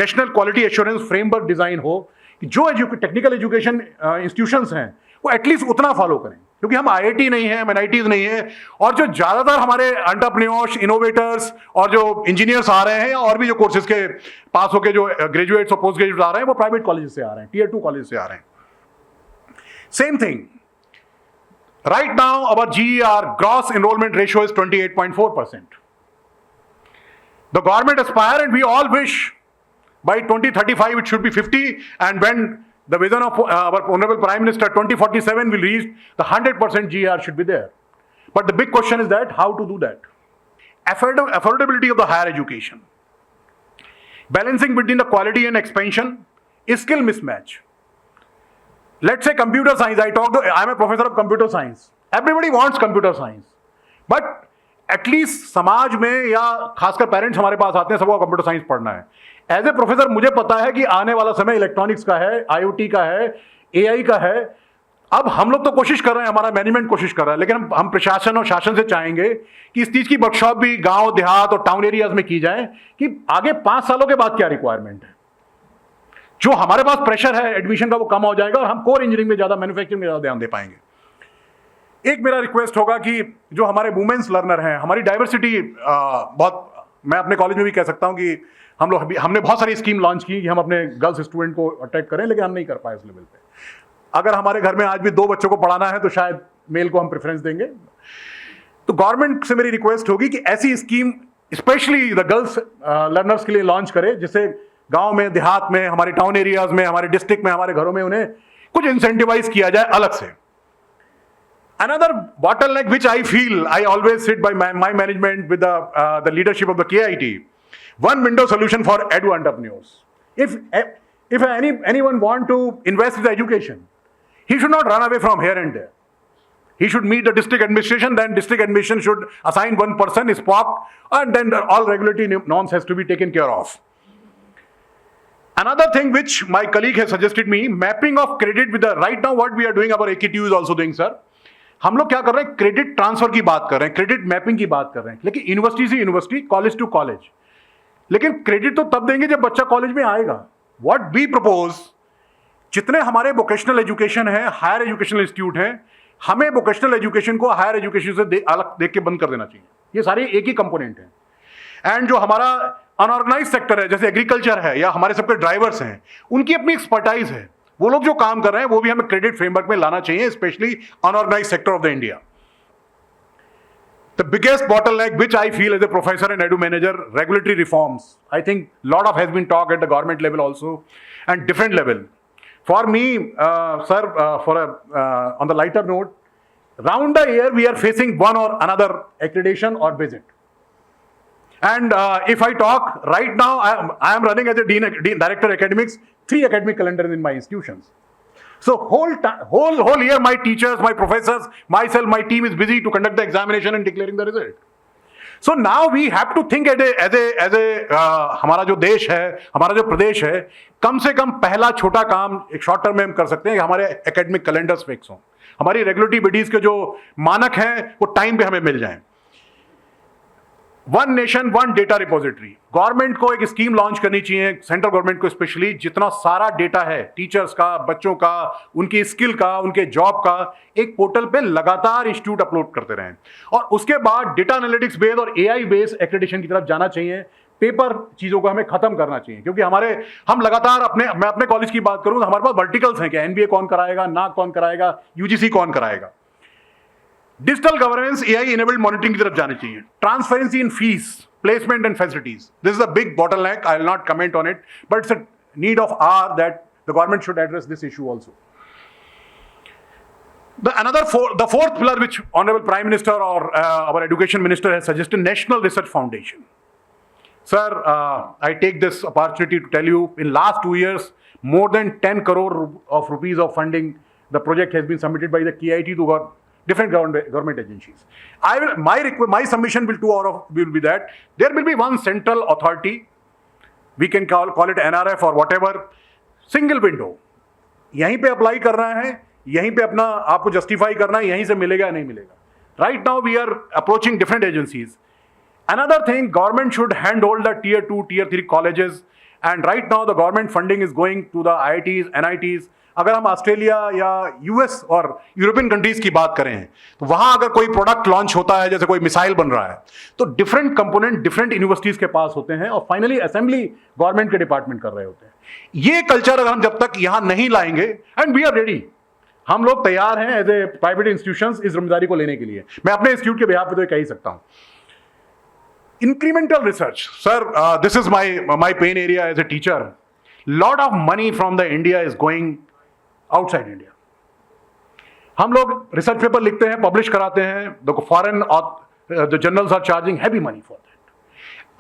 national quality assurance framework design हो कि जो टेक्निकल एजुकेशन इंस्टीट्यूशंस हैं वो एटलीस्ट उतना फॉलो करें. क्योंकि हम IIT नहीं है, हम NITs नहीं है, और जो ज्यादातर हमारे एंटरप्रेन्योर्स, इनोवेटर्स और जो इंजीनियर्स आ रहे हैं या और भी जो कोर्सेज के पास होकर जो ग्रेजुएट्स और पोस्ट ग्रेजुएट्स आ रहे हैं वो प्राइवेट कॉलेज से आ रहे हैं, Tier 2 कॉलेज से आ रहे हैं. Same thing, right now our GER gross enrollment ratio is 28.4%. The government aspire and we all wish by 2035 it should be 50, and when the vision of our honorable Prime Minister 2047 will reach, the 100% GER should be there. But the big question is that how to do that? Affordability of the higher education, balancing between the quality and expansion is skill mismatch. Let's say computer science, I'm a professor of computer science. Everybody wants computer science. But at least समाज में या खासकर parents हमारे पास आते हैं, सबको computer science पढ़ना है. एज ए प्रोफेसर मुझे पता है कि आने वाला समय इलेक्ट्रॉनिक्स का है, IoT का है, AI का है. अब हम लोग तो कोशिश कर रहे हैं, हमारा मैनेजमेंट कोशिश कर रहा है, लेकिन हम प्रशासन और शासन से चाहेंगे कि इस चीज की वर्कशॉप भी गांव देहात और टाउन एरियाज में की जाए कि आगे 5 सालों के बाद क्या रिक्वायरमेंट है. जो हमारे पास प्रेशर है एडमिशन का वो कम हो जाएगा और हम कोर इंजीनियरिंग में ज्यादा, मैन्युफैक्चरिंग में ज्यादा ध्यान दे पाएंगे. एक मेरा रिक्वेस्ट होगा कि जो हमारे वुमेन्स लर्नर हैं, हमारी डाइवर्सिटी बहुत, मैं अपने कॉलेज में भी कह सकता हूं कि हमने बहुत सारी स्कीम लॉन्च की कि हम अपने गर्ल्स स्टूडेंट को अट्रैक्ट करें, लेकिन हम नहीं कर पाए उस लेवल पे. अगर हमारे घर में आज भी 2 बच्चों को पढ़ाना है तो शायद मेल को हम प्रेफरेंस देंगे. तो गवर्नमेंट से मेरी रिक्वेस्ट होगी कि ऐसी scheme specially the girls learners के लिए लॉन्च करे, जिससे गांव में, देहात में, हमारे टाउन एरियाज में, हमारे डिस्ट्रिक्ट में, हमारे घरों में उन्हें कुछ इंसेंटिवाइज किया जाए अलग से. Another bottleneck which I feel, I always sit by my management with the leadership of the KIT, one window solution for edu entrepreneurs. If anyone want to invest in the education, he should not run away from here and there. He should meet the district administration, then district administration should assign one person, SPOC, and then all regulatory norms has to be taken care of. Another thing which my colleague has suggested me, mapping of credit with the, right now what we are doing, our AKTU is also doing, sir. हम लोग क्या कर रहे हैं, credit transfer की बात कर रहे हैं, क्रेडिट मैपिंग की बात कर रहे हैं, लेकिन यूनिवर्सिटी से यूनिवर्सिटी, कॉलेज टू कॉलेज. लेकिन क्रेडिट तो तब देंगे जब बच्चा कॉलेज में आएगा. व्हाट वी प्रपोज, जितने हमारे वोकेशनल एजुकेशन है, हायर एजुकेशनल इंस्टीट्यूट हैं, हमें वोकेशनल एजुकेशन को हायर एजुकेशन से अलग देख के बंद कर देना चाहिए. ये सारे एक ही कंपोनेंट हैं. एंड जो हमारा अनऑर्गेनाइज सेक्टर है, जैसे एग्रीकल्चर है या हमारे सबके ड्राइवर्स हैं, उनकी अपनी एक्सपर्टाइज है, वो लोग जो काम कर रहे हैं वो भी हमें क्रेडिट फ्रेमवर्क में लाना चाहिए, specially unorganise sector of the India. The biggest bottleneck which I feel as a professor and edu manager, regulatory reforms. I think lot of has been talked at the government level also and different level. For me, sir, on the lighter note, round the year we are facing one or another accreditation or visit. And if I talk right now, I am running as a director academics, 3 academic calendars in my institutions. So whole year my teachers, my professors, myself, my team is busy to conduct the examination and declaring the result. So now we have to think as a हमारा जो देश है, हमारा जो प्रदेश है, कम से कम पहला छोटा काम एक शॉर्ट टर्म में हम कर सकते हैं कि हमारे एकेडमिक कैलेंडर्स फिक्स हों, हमारी रेगुलेटरी बॉडीज के जो मानक हैं वो टाइम पे हमें मिल जाएं. One nation one data repository, government को एक स्कीम लॉन्च करनी चाहिए, सेंट्रल गवर्नमेंट को स्पेशली, जितना सारा डेटा है टीचर्स का, बच्चों का, उनकी स्किल का, उनके जॉब का, एक पोर्टल पे लगातार इंस्टीट्यूट अपलोड करते रहें. और उसके बाद डेटा एनालिटिक्स बेस्ड और AI बेस्ड एक्रेडिटेशन की तरफ जाना चाहिए. पेपर चीज़ों को हमें खत्म करना चाहिए, क्योंकि हम लगातार मैं अपने कॉलेज की बात करूँ तो हमारे पास वर्टिकल्स हैं कि NBA कौन कराएगा, NAAC कौन कराएगा, UGC कौन कराएगा. Digital governance, AI enabled monitoring की तरफ जानी चाहिए. Transparency in fees, placement and facilities, this is a big bottleneck. I will not comment on it, but it's a need of hour that the government should address this issue also. The fourth pillar which Honorable Prime Minister or our Education Minister has suggested, National Research Foundation. Sir, I take this opportunity to tell you, in last 2 years, more than 10 crore of rupees of funding, the project has been submitted by the KIT to different government agencies. My submission will be that there will be one central authority, we can call it NRF or whatever, single window. यहीं पे apply करना है, यहीं पे अपना आपको justify करना है, यहीं से मिलेगा नहीं मिलेगा. Right now we are approaching different agencies. Another thing, government should handhold the Tier 2, Tier 3 colleges, and right now the government funding is going to the IITs, NITs, अगर हम ऑस्ट्रेलिया या यूएस और यूरोपियन कंट्रीज की बात करें तो वहां अगर कोई प्रोडक्ट लॉन्च होता है, जैसे कोई मिसाइल बन रहा है, तो डिफरेंट कंपोनेंट डिफरेंट यूनिवर्सिटीज के पास होते हैं और फाइनली असेंबली गवर्नमेंट के डिपार्टमेंट कर रहे होते हैं। ये कल्चर अगर हम जब तक यहां नहीं लाएंगे, एंड वी आर रेडी, हम लोग तैयार हैं एज ए प्राइवेट इंस्टीट्यूशंस इस जिम्मेदारी को लेने के लिए। मैं अपने इंस्टीट्यूट के बिहाफ पे तो ये कह ही सकता हूं। Incremental research, sir, this is my pain area as a teacher. Lot of money from the India is going outside India. हम लोग रिसर्च पेपर लिखते हैं, पब्लिश कराते हैं, the foreign the journals are charging heavy money for that.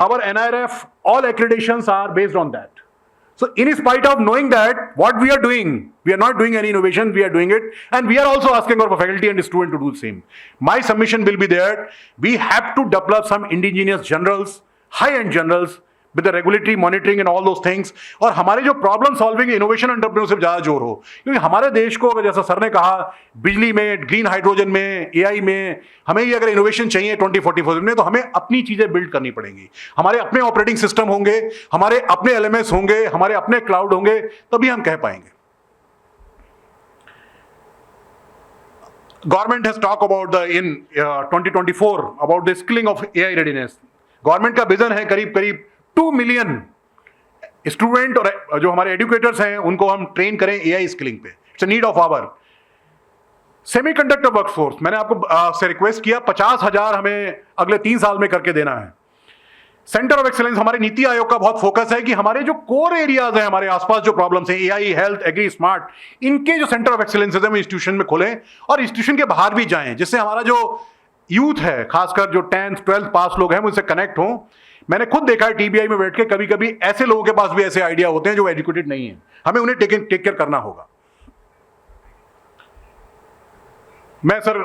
Our NIRF, all accreditations are based on that. So in spite of knowing that, what we are doing, we are not doing any innovation, we are doing it, and we are also asking our faculty and student to do the same. My submission will be there. We have to develop some indigenous journals, high-end journals, with the regulatory monitoring and all those things. और हमारे जो problem solving innovation entrepreneurship ज़्यादा जोर हो, क्योंकि हमारे देश को, जैसा सर ने कहा, बिजली में, ग्रीन हाइड्रोजन में, एआई में, हमें ये अगर इनोवेशन चाहिए 2044 में, तो हमें अपनी चीज़ें बिल्ड करनी पड़ेंगी। हमारे अपने ऑपरेटिंग सिस्टम होंगे, हमारे अपने एलएमएस होंगे, हमारे अपने क्लाउड होंगे, तभी हम कह पाएंगे। Government has talked about in 2024 about the skilling of AI readiness. Government का विजन है करीब 2 मिलियन स्टूडेंट और जो हमारे एजुकेटर्स हैं उनको हम ट्रेन करें एआई स्किलिंग पे। It's a need of our semiconductor workforce. मैंने आपको से रिक्वेस्ट किया 50,000 हमें अगले 3 साल में करके देना है। सेंटर ऑफ एक्सेलेंस, हमारे नीति आयोग का बहुत फोकस है कि हमारे जो कोर एरियाज हैं, हमारे आसपास जो प्रॉब्लम्स हैं, एआई, हेल्थ, एग्री, स्मार्ट, इनके जो सेंटर ऑफ एक्सेलेंस है हम इंस्टीट्यूशन में खोलें और इंस्टीट्यूशन के बाहर भी जाएं, जिससे हमारा जो यूथ है, खासकर जो 10th 12th पास लोग हैं, उनसे कनेक्ट हों। मैंने खुद देखा है टीबीआई में बैठ के, कभी कभी ऐसे लोगों के पास भी ऐसे आइडिया होते हैं जो एजुकेटेड नहीं है, हमें उन्हें टेक केयर करना होगा। मैं sir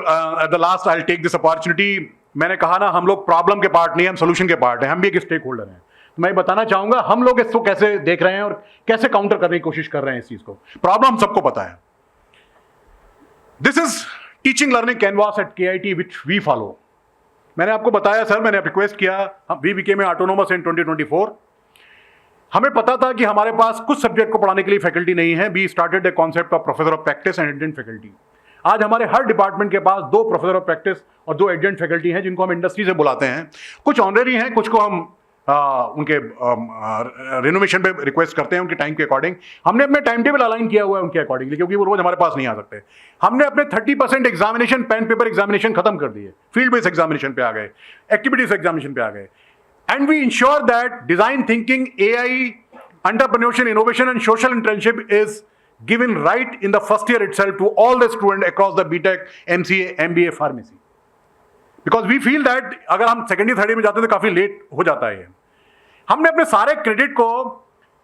at the last I will take this opportunity, मैंने कहा ना, हम लोग प्रॉब्लम के पार्ट नहीं, हम सोल्यूशन के पार्ट हैं, हम भी एक स्टेक होल्डर हैं। तो मैं बताना चाहूंगा हम लोग इसको कैसे देख रहे हैं और कैसे काउंटर करने की कोशिश कर रहे हैं इस चीज को। प्रॉब्लम सबको पता है। This is teaching learning canvas at KIT which we follow. मैंने आपको बताया सर, मैंने रिक्वेस्ट किया, वी बिकेम ऑटोनोमस इन 2024। हमें पता था कि हमारे पास कुछ सब्जेक्ट को पढ़ाने के लिए फैकल्टी नहीं है। We started the concept of professor of practice and adjunct faculty. आज हमारे हर डिपार्टमेंट के पास 2 प्रोफेसर ऑफ प्रैक्टिस और 2 एडजंक्ट फैकल्टी हैं, जिनको हम इंडस्ट्री से बुलाते हैं। कुछ ऑनररी हैं, कुछ को हम उनके रिनोवेशन पे रिक्वेस्ट करते हैं उनके टाइम के अकॉर्डिंग। हमने अपने टाइम टेबल अलाइन किया हुआ है उनके अकॉर्डिंगली, क्योंकि वो रोज हमारे पास नहीं आ सकते। हमने अपने 30% एग्जामिनेशन, पेन पेपर एग्जामिनेशन खत्म कर दिए, फील्ड बेस्ड एग्जामिनेशन पे आ गए, एक्टिविटीज एग्जामिनेशन पे आ गए। And we ensure that design thinking, AI, entrepreneurship, innovation and social internship is given right in the first year itself to all the students across the BTech, MCA, MBA, pharmacy. Because we feel that अगर हम second year, third year में जाते हैं तो काफ़ी late हो जाता है। हमने अपने सारे क्रेडिट को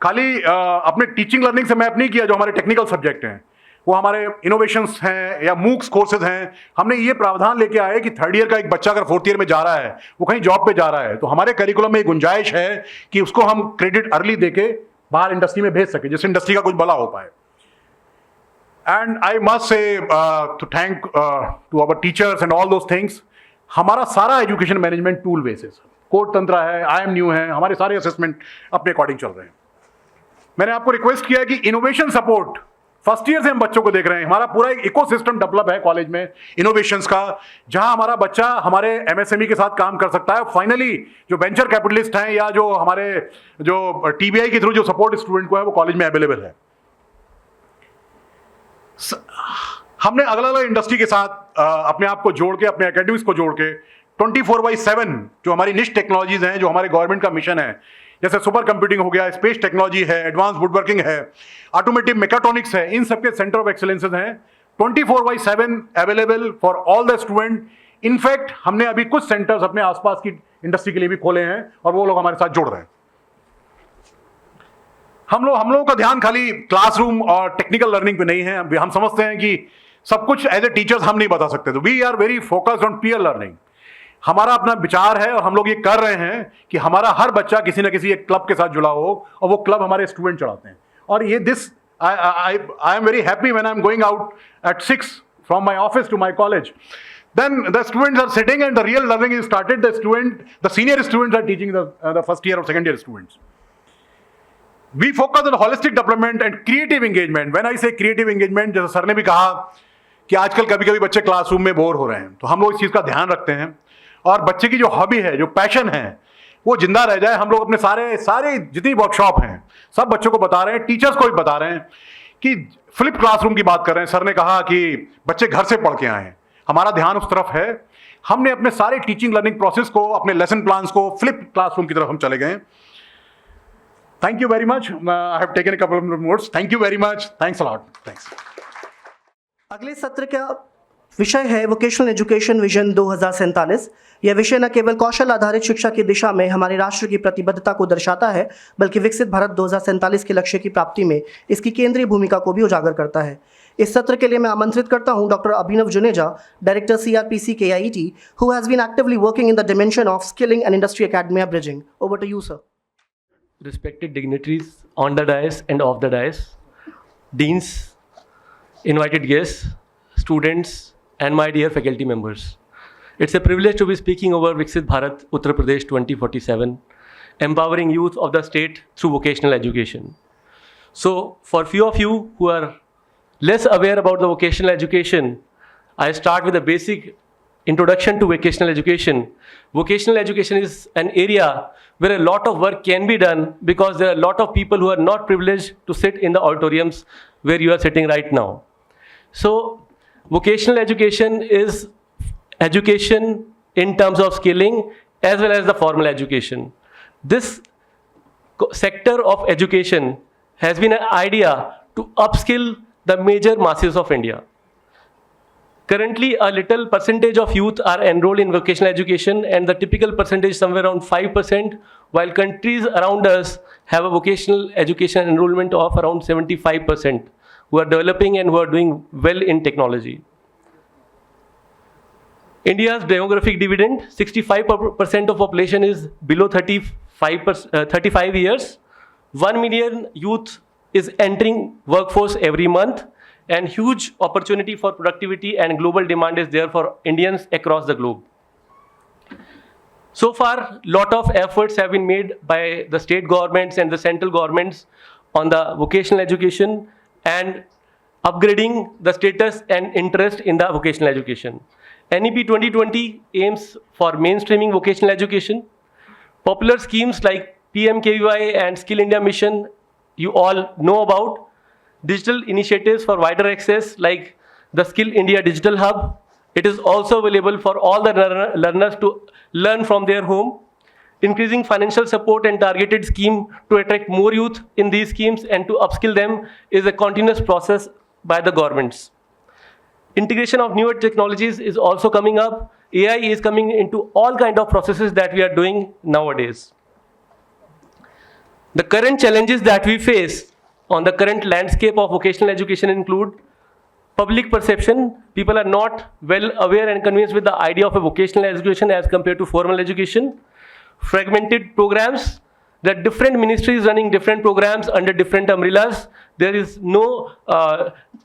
खाली अपने टीचिंग लर्निंग से मैप नहीं किया, जो हमारे टेक्निकल सब्जेक्ट हैं, वो हमारे इनोवेशंस हैं या मूक्स कोर्सेज हैं। हमने ये प्रावधान लेके आए कि थर्ड ईयर का एक बच्चा अगर फोर्थ ईयर में जा रहा है, वो कहीं जॉब पे जा रहा है, तो हमारे करिकुलम में गुंजाइश है कि उसको हम क्रेडिट अर्ली देके बाहर इंडस्ट्री में भेज सके, जिससे इंडस्ट्री का कुछ भला हो पाए। And I must say to thank to our teachers and all those things. हमारा सारा education management tool basis, code तंत्र है, IMNU है, हमारे सारे असेसमेंट अपने अकॉर्डिंग चल रहे हैं। मैंने आपको रिक्वेस्ट किया कि इनोवेशन सपोर्ट फर्स्ट ईयर से हम बच्चों को देख रहे हैं। हमारा पूरा एक इकोसिस्टम डेवलप है कॉलेज में इनोवेशंस का, जहां हमारा बच्चा हमारे MSME के साथ काम कर सकता है। फाइनली जो वेंचर कैपिटलिस्ट हैं या जो हमारे जो TBI के थ्रू जो सपोर्ट स्टूडेंट को है, वो कॉलेज में अवेलेबल है। हमने अलग अलग इंडस्ट्री के साथ अपने आप को जोड़ के, अपने एकेडमिक्स को जोड़ के 24/7 जो हमारी निश टेक्नोलॉजीज हैं, जो हमारे गवर्नमेंट का मिशन है, जैसे सुपर कंप्यूटिंग हो गया, स्पेस टेक्नोलॉजी है, एडवांस वुडवर्किंग है, ऑटोमेटिव मैकेट्रॉनिक्स है, इन सबके सेंटर ऑफ एक्सेलेंसेज हैं 24/7 available for all the student. In fact हमने अभी कुछ सेंटर्स अपने आसपास की इंडस्ट्री के लिए भी खोले हैं और वो लोग हमारे साथ जुड़ रहे हैं। हम लोगों का ध्यान खाली क्लासरूम और टेक्निकल लर्निंग पे नहीं है। हम समझते हैं कि सब कुछ एज ए टीचर्स हम नहीं बता सकते, तो we are very focused on peer learning. हमारा अपना विचार है और हम लोग ये कर रहे हैं कि हमारा हर बच्चा किसी ना किसी एक क्लब के साथ जुड़ा हो और वो क्लब हमारे स्टूडेंट चलाते हैं। और ये this I am very happy when I am going out at 6 from my office to my college, then the students are sitting and the real learning is started. The senior students are teaching the first year or second year students. We focus on holistic development and creative engagement. When I say creative engagement, जैसे sir ने भी कहा कि आजकल कभी कभी बच्चे classroom में बोर हो रहे हैं, तो हम लोग इस चीज़ का ध्यान रखते हैं और बच्चे की जो हॉबी है, जो पैशन है, वो जिंदा रह जाए। हम लोग अपने सारे जितनी वर्कशॉप हैं सब बच्चों को बता रहे हैं, टीचर्स को भी बता रहे हैं कि फ्लिप क्लासरूम की बात कर रहे हैं। सर ने कहा कि बच्चे घर से पढ़ के आए हैं, हमारा ध्यान उस तरफ है। हमने अपने सारे टीचिंग लर्निंग प्रोसेस को, अपने लेसन प्लान्स को फ्लिप क्लासरूम की तरफ हम चले गए। Thank you very much. I have taken a couple of notes. Thank you very much. Thanks a lot. Thanks. अगले सत्र का विषय है वोकेशनल एजुकेशन विजन 2047। यह विषय न केवल कौशल आधारित शिक्षा की दिशा में हमारे राष्ट्र की प्रतिबद्धता को दर्शाता है, बल्कि विकसित भारत 2047 के लक्ष्य की प्राप्ति में इसकी केंद्रीय भूमिका को भी उजागर करता है। इस सत्र के लिए मैं आमंत्रित करता हूं doctor Abhinav Juneja, director CRPC KIET, who has been actively working in the dimension of skilling and industry academia bridging. Over to you, sir. Respected dignitaries on the dais and off the dais, deans, invited guests, students, and my dear faculty members. It's a privilege to be speaking over Viksit Bharat Uttar Pradesh 2047, empowering youth of the state through vocational education. So, for few of you who are less aware about the vocational education, I start with a basic introduction to vocational education. Vocational education is an area where a lot of work can be done because there are a lot of people who are not privileged to sit in the auditoriums where you are sitting right now. So, vocational education is education in terms of skilling as well as the formal education. This sector of education has been an idea to upskill the major masses of India. Currently, a little percentage of youth are enrolled in vocational education, and the typical percentage is somewhere around 5%, while countries around us have a vocational education enrollment of around 75%, who are developing and who are doing well in technology. India's demographic dividend, 65% of population is below 35 years. 1 million youth is entering workforce every month, and huge opportunity for productivity and global demand is there for Indians across the globe. So far, lot of efforts have been made by the state governments and the central governments on the vocational education and upgrading the status and interest in the vocational education. NEP 2020 aims for mainstreaming vocational education. Popular schemes like PMKVY and Skill India Mission, you all know about. Digital initiatives for wider access like the Skill India Digital Hub. It is also available for all the learners to learn from their home. Increasing financial support and targeted scheme to attract more youth in these schemes and to upskill them is a continuous process by the governments. Integration of newer technologies is also coming up. AI is coming into all kind of processes that we are doing nowadays. The current challenges that we face on the current landscape of vocational education include public perception. People are not well aware and convinced with the idea of a vocational education as compared to formal education. Fragmented programs. There are different ministries running different programs under different umbrellas. There is no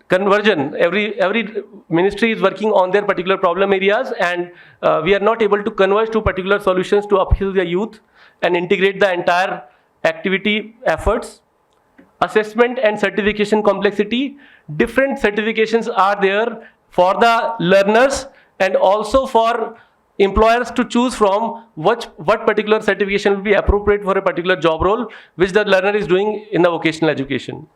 conversion. Every ministry is working on their particular problem areas, and we are not able to converge to particular solutions to upskill the youth and integrate the entire activity efforts. Assessment and certification complexity. Different certifications are there for the learners and also for employers to choose from what particular certification will be appropriate for a particular job role which the learner is doing in the vocational education.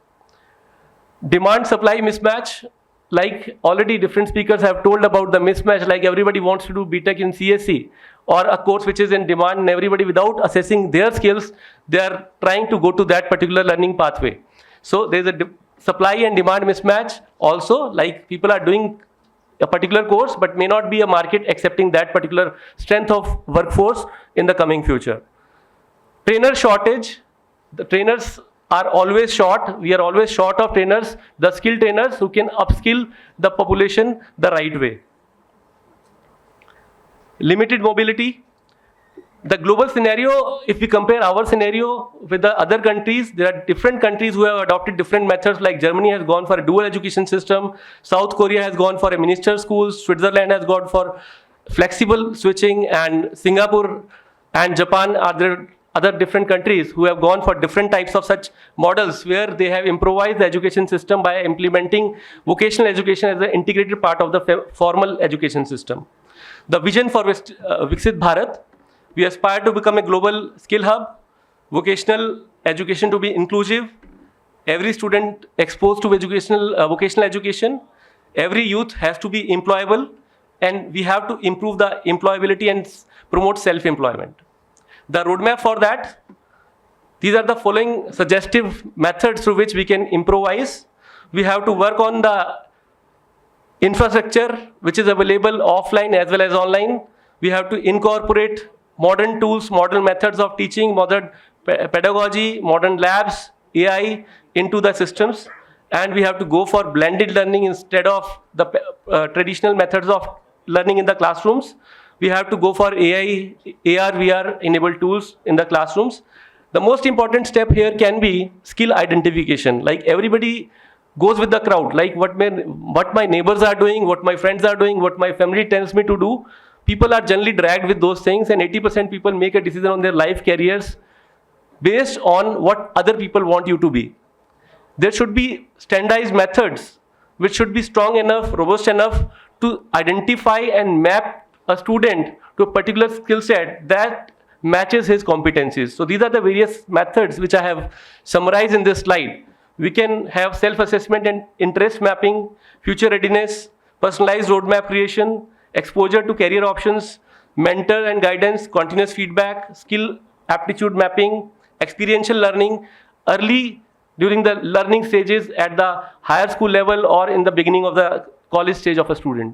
Demand supply mismatch, like already different speakers have told about the mismatch, like everybody wants to do BTech in CSE or a course which is in demand, and everybody without assessing their skills, they are trying to go to that particular learning pathway. So there is a supply and demand mismatch also, like people are doing a particular course but may not be a market accepting that particular strength of workforce in the coming future. Trainer shortage. The trainers are always short. We are always short of trainers, the skilled trainers who can upskill the population the right way. Limited mobility. The global scenario, if we compare our scenario with the other countries, there are different countries who have adopted different methods, like Germany has gone for a dual education system, South Korea has gone for a minister schools, Switzerland has gone for flexible switching, and Singapore and Japan are other different countries who have gone for different types of such models where they have improvised the education system by implementing vocational education as an integrated part of the formal education system. The vision for Viksit Bharat, we aspire to become a global skill hub, vocational education to be inclusive, every student exposed to vocational education, every youth has to be employable, and we have to improve the employability and promote self-employment. The roadmap for that, these are the following suggestive methods through which we can improvise. We have to work on the infrastructure which is available offline as well as online. We have to incorporate modern tools, modern methods of teaching, modern pedagogy, modern labs, AI into the systems, and we have to go for blended learning instead of the traditional methods of learning in the classrooms. We have to go for AI, AR, VR enabled tools in the classrooms. The most important step here can be skill identification. Like everybody goes with the crowd, like what my neighbors are doing, what my friends are doing, what my family tells me to do. People are generally dragged with those things, and 80% people make a decision on their life careers based on what other people want you to be. There should be standardized methods which should be strong enough, robust enough to identify and map a student to a particular skill set that matches his competencies. So these are the various methods which I have summarized in this slide. We can have self-assessment and interest mapping, future readiness, personalized roadmap creation, exposure to career options, mentor and guidance, continuous feedback, skill aptitude mapping, experiential learning, early during the learning stages at the higher school level or in the beginning of the college stage of a student.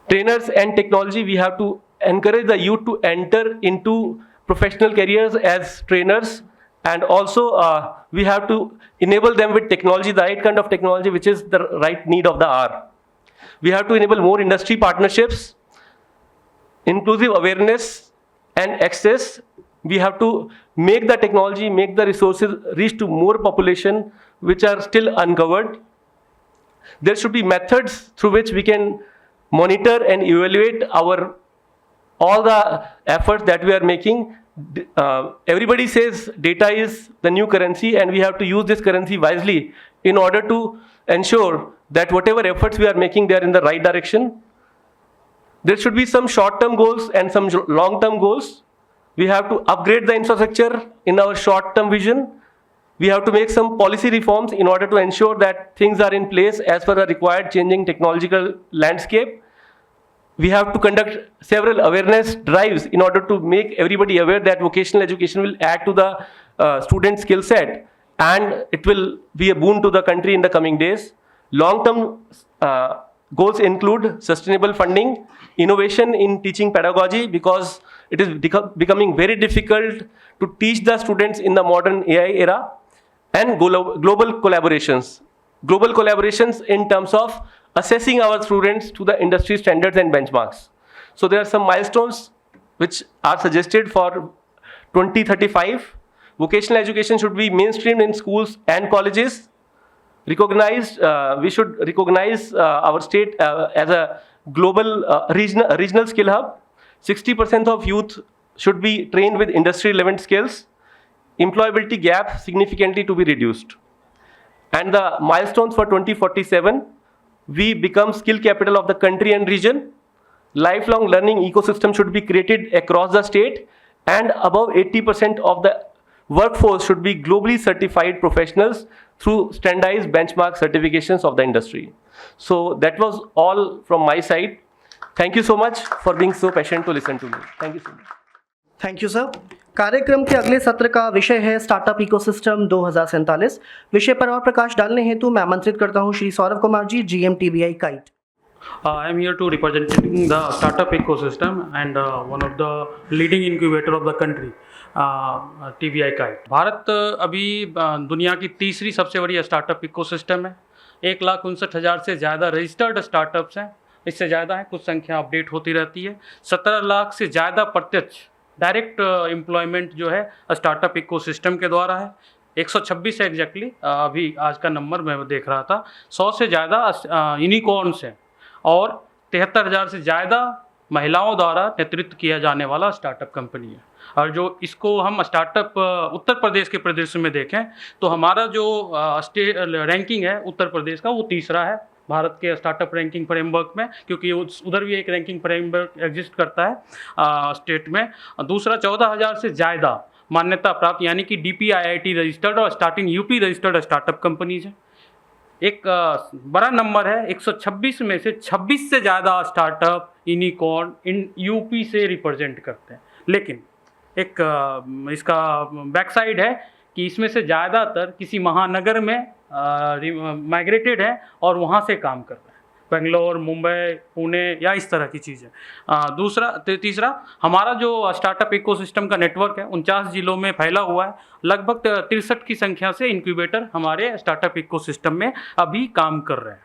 Trainers and technology, we have to encourage the youth to enter into professional careers as trainers, and also we have to enable them with technology, the right kind of technology which is the right need of the hour. We have to enable more industry partnerships, inclusive awareness and access. We have to make the technology, make the resources reach to more population which are still uncovered. There should be methods through which we can monitor and evaluate all the efforts that we are making. Everybody says data is the new currency, and we have to use this currency wisely in order to ensure that whatever efforts we are making, they are in the right direction. There should be some short-term goals and some long-term goals. We have to upgrade the infrastructure in our short-term vision. We have to make some policy reforms in order to ensure that things are in place as per the required changing technological landscape. We have to conduct several awareness drives in order to make everybody aware that vocational education will add to the student skill set, and it will be a boon to the country in the coming days. Long-term goals include sustainable funding, innovation in teaching pedagogy, because it is becoming very difficult to teach the students in the modern AI era, and global collaborations. Global collaborations in terms of assessing our students to the industry standards and benchmarks. So there are some milestones which are suggested for 2035. Vocational education should be mainstreamed in schools and colleges. Recognized, we should recognize our state as a global regional skill hub. 60% of youth should be trained with industry relevant skills. Employability gap significantly to be reduced. And the milestones for 2047, we become skill capital of the country and region. Lifelong learning ecosystem should be created across the state, and above 80% of the workforce should be globally certified professionals through standardized benchmark certifications of the industry. So that was all from my side. Thank you so much for being so patient to listen to me. Thank you so much. Thank you sir. कार्यक्रम के अगले सत्र का विषय है startup ecosystem 2047। विषय पर और प्रकाश डालने हेतु मैं आमंत्रित करता हूं Shri Saurabh Kumar ji, GMTBI kite. I am here to representing the startup ecosystem and one of the leading incubator of the country, TBI kite. Bharat अभी दुनिया की तीसरी सबसे बड़ी स्टार्टअप इकोसिस्टम है। 1,59,000 से ज़्यादा रजिस्टर्ड स्टार्टअप्स हैं, इससे ज़्यादा है, कुछ संख्या अपडेट होती रहती है। 17 लाख से ज़्यादा प्रत्यक्ष डायरेक्ट एम्प्लॉयमेंट जो है स्टार्टअप इकोसिस्टम के द्वारा है। 126 है एग्जैक्टली, अभी आज का नंबर मैं देख रहा था। 100 से ज़्यादा यूनिकॉर्न्स हैं और 73,000 से ज़्यादा महिलाओं द्वारा नेतृत्व किया जाने वाला स्टार्टअप कंपनी है। और जो इसको हम स्टार्टअप उत्तर प्रदेश के परिदृश्य में देखें तो हमारा जो स्टेट रैंकिंग है उत्तर प्रदेश का वो तीसरा है भारत के स्टार्टअप रैंकिंग फ्रेमवर्क में, क्योंकि उधर भी एक रैंकिंग फ्रेमवर्क एग्जिस्ट करता है स्टेट में। दूसरा 14,000 से ज़्यादा मान्यता प्राप्त यानी कि DPIIT रजिस्टर्ड और starting UP registered startup companies है। एक बड़ा नंबर है 126 में से 26 से ज़्यादा स्टार्टअप यूनिकॉर्न इन यूपी से रिप्रेजेंट करते हैं। लेकिन एक इसका बैक साइड है कि इसमें से ज़्यादातर किसी महानगर में माइग्रेटेड है और वहाँ से काम कर रहे हैं, बेंगलोर, मुंबई, पुणे या इस तरह की चीज़ें। तीसरा हमारा जो स्टार्टअप इकोसिस्टम का नेटवर्क है 49 जिलों में फैला हुआ है। लगभग 63 की संख्या से इंक्यूबेटर हमारे स्टार्टअप इकोसिस्टम में अभी काम कर रहे हैं।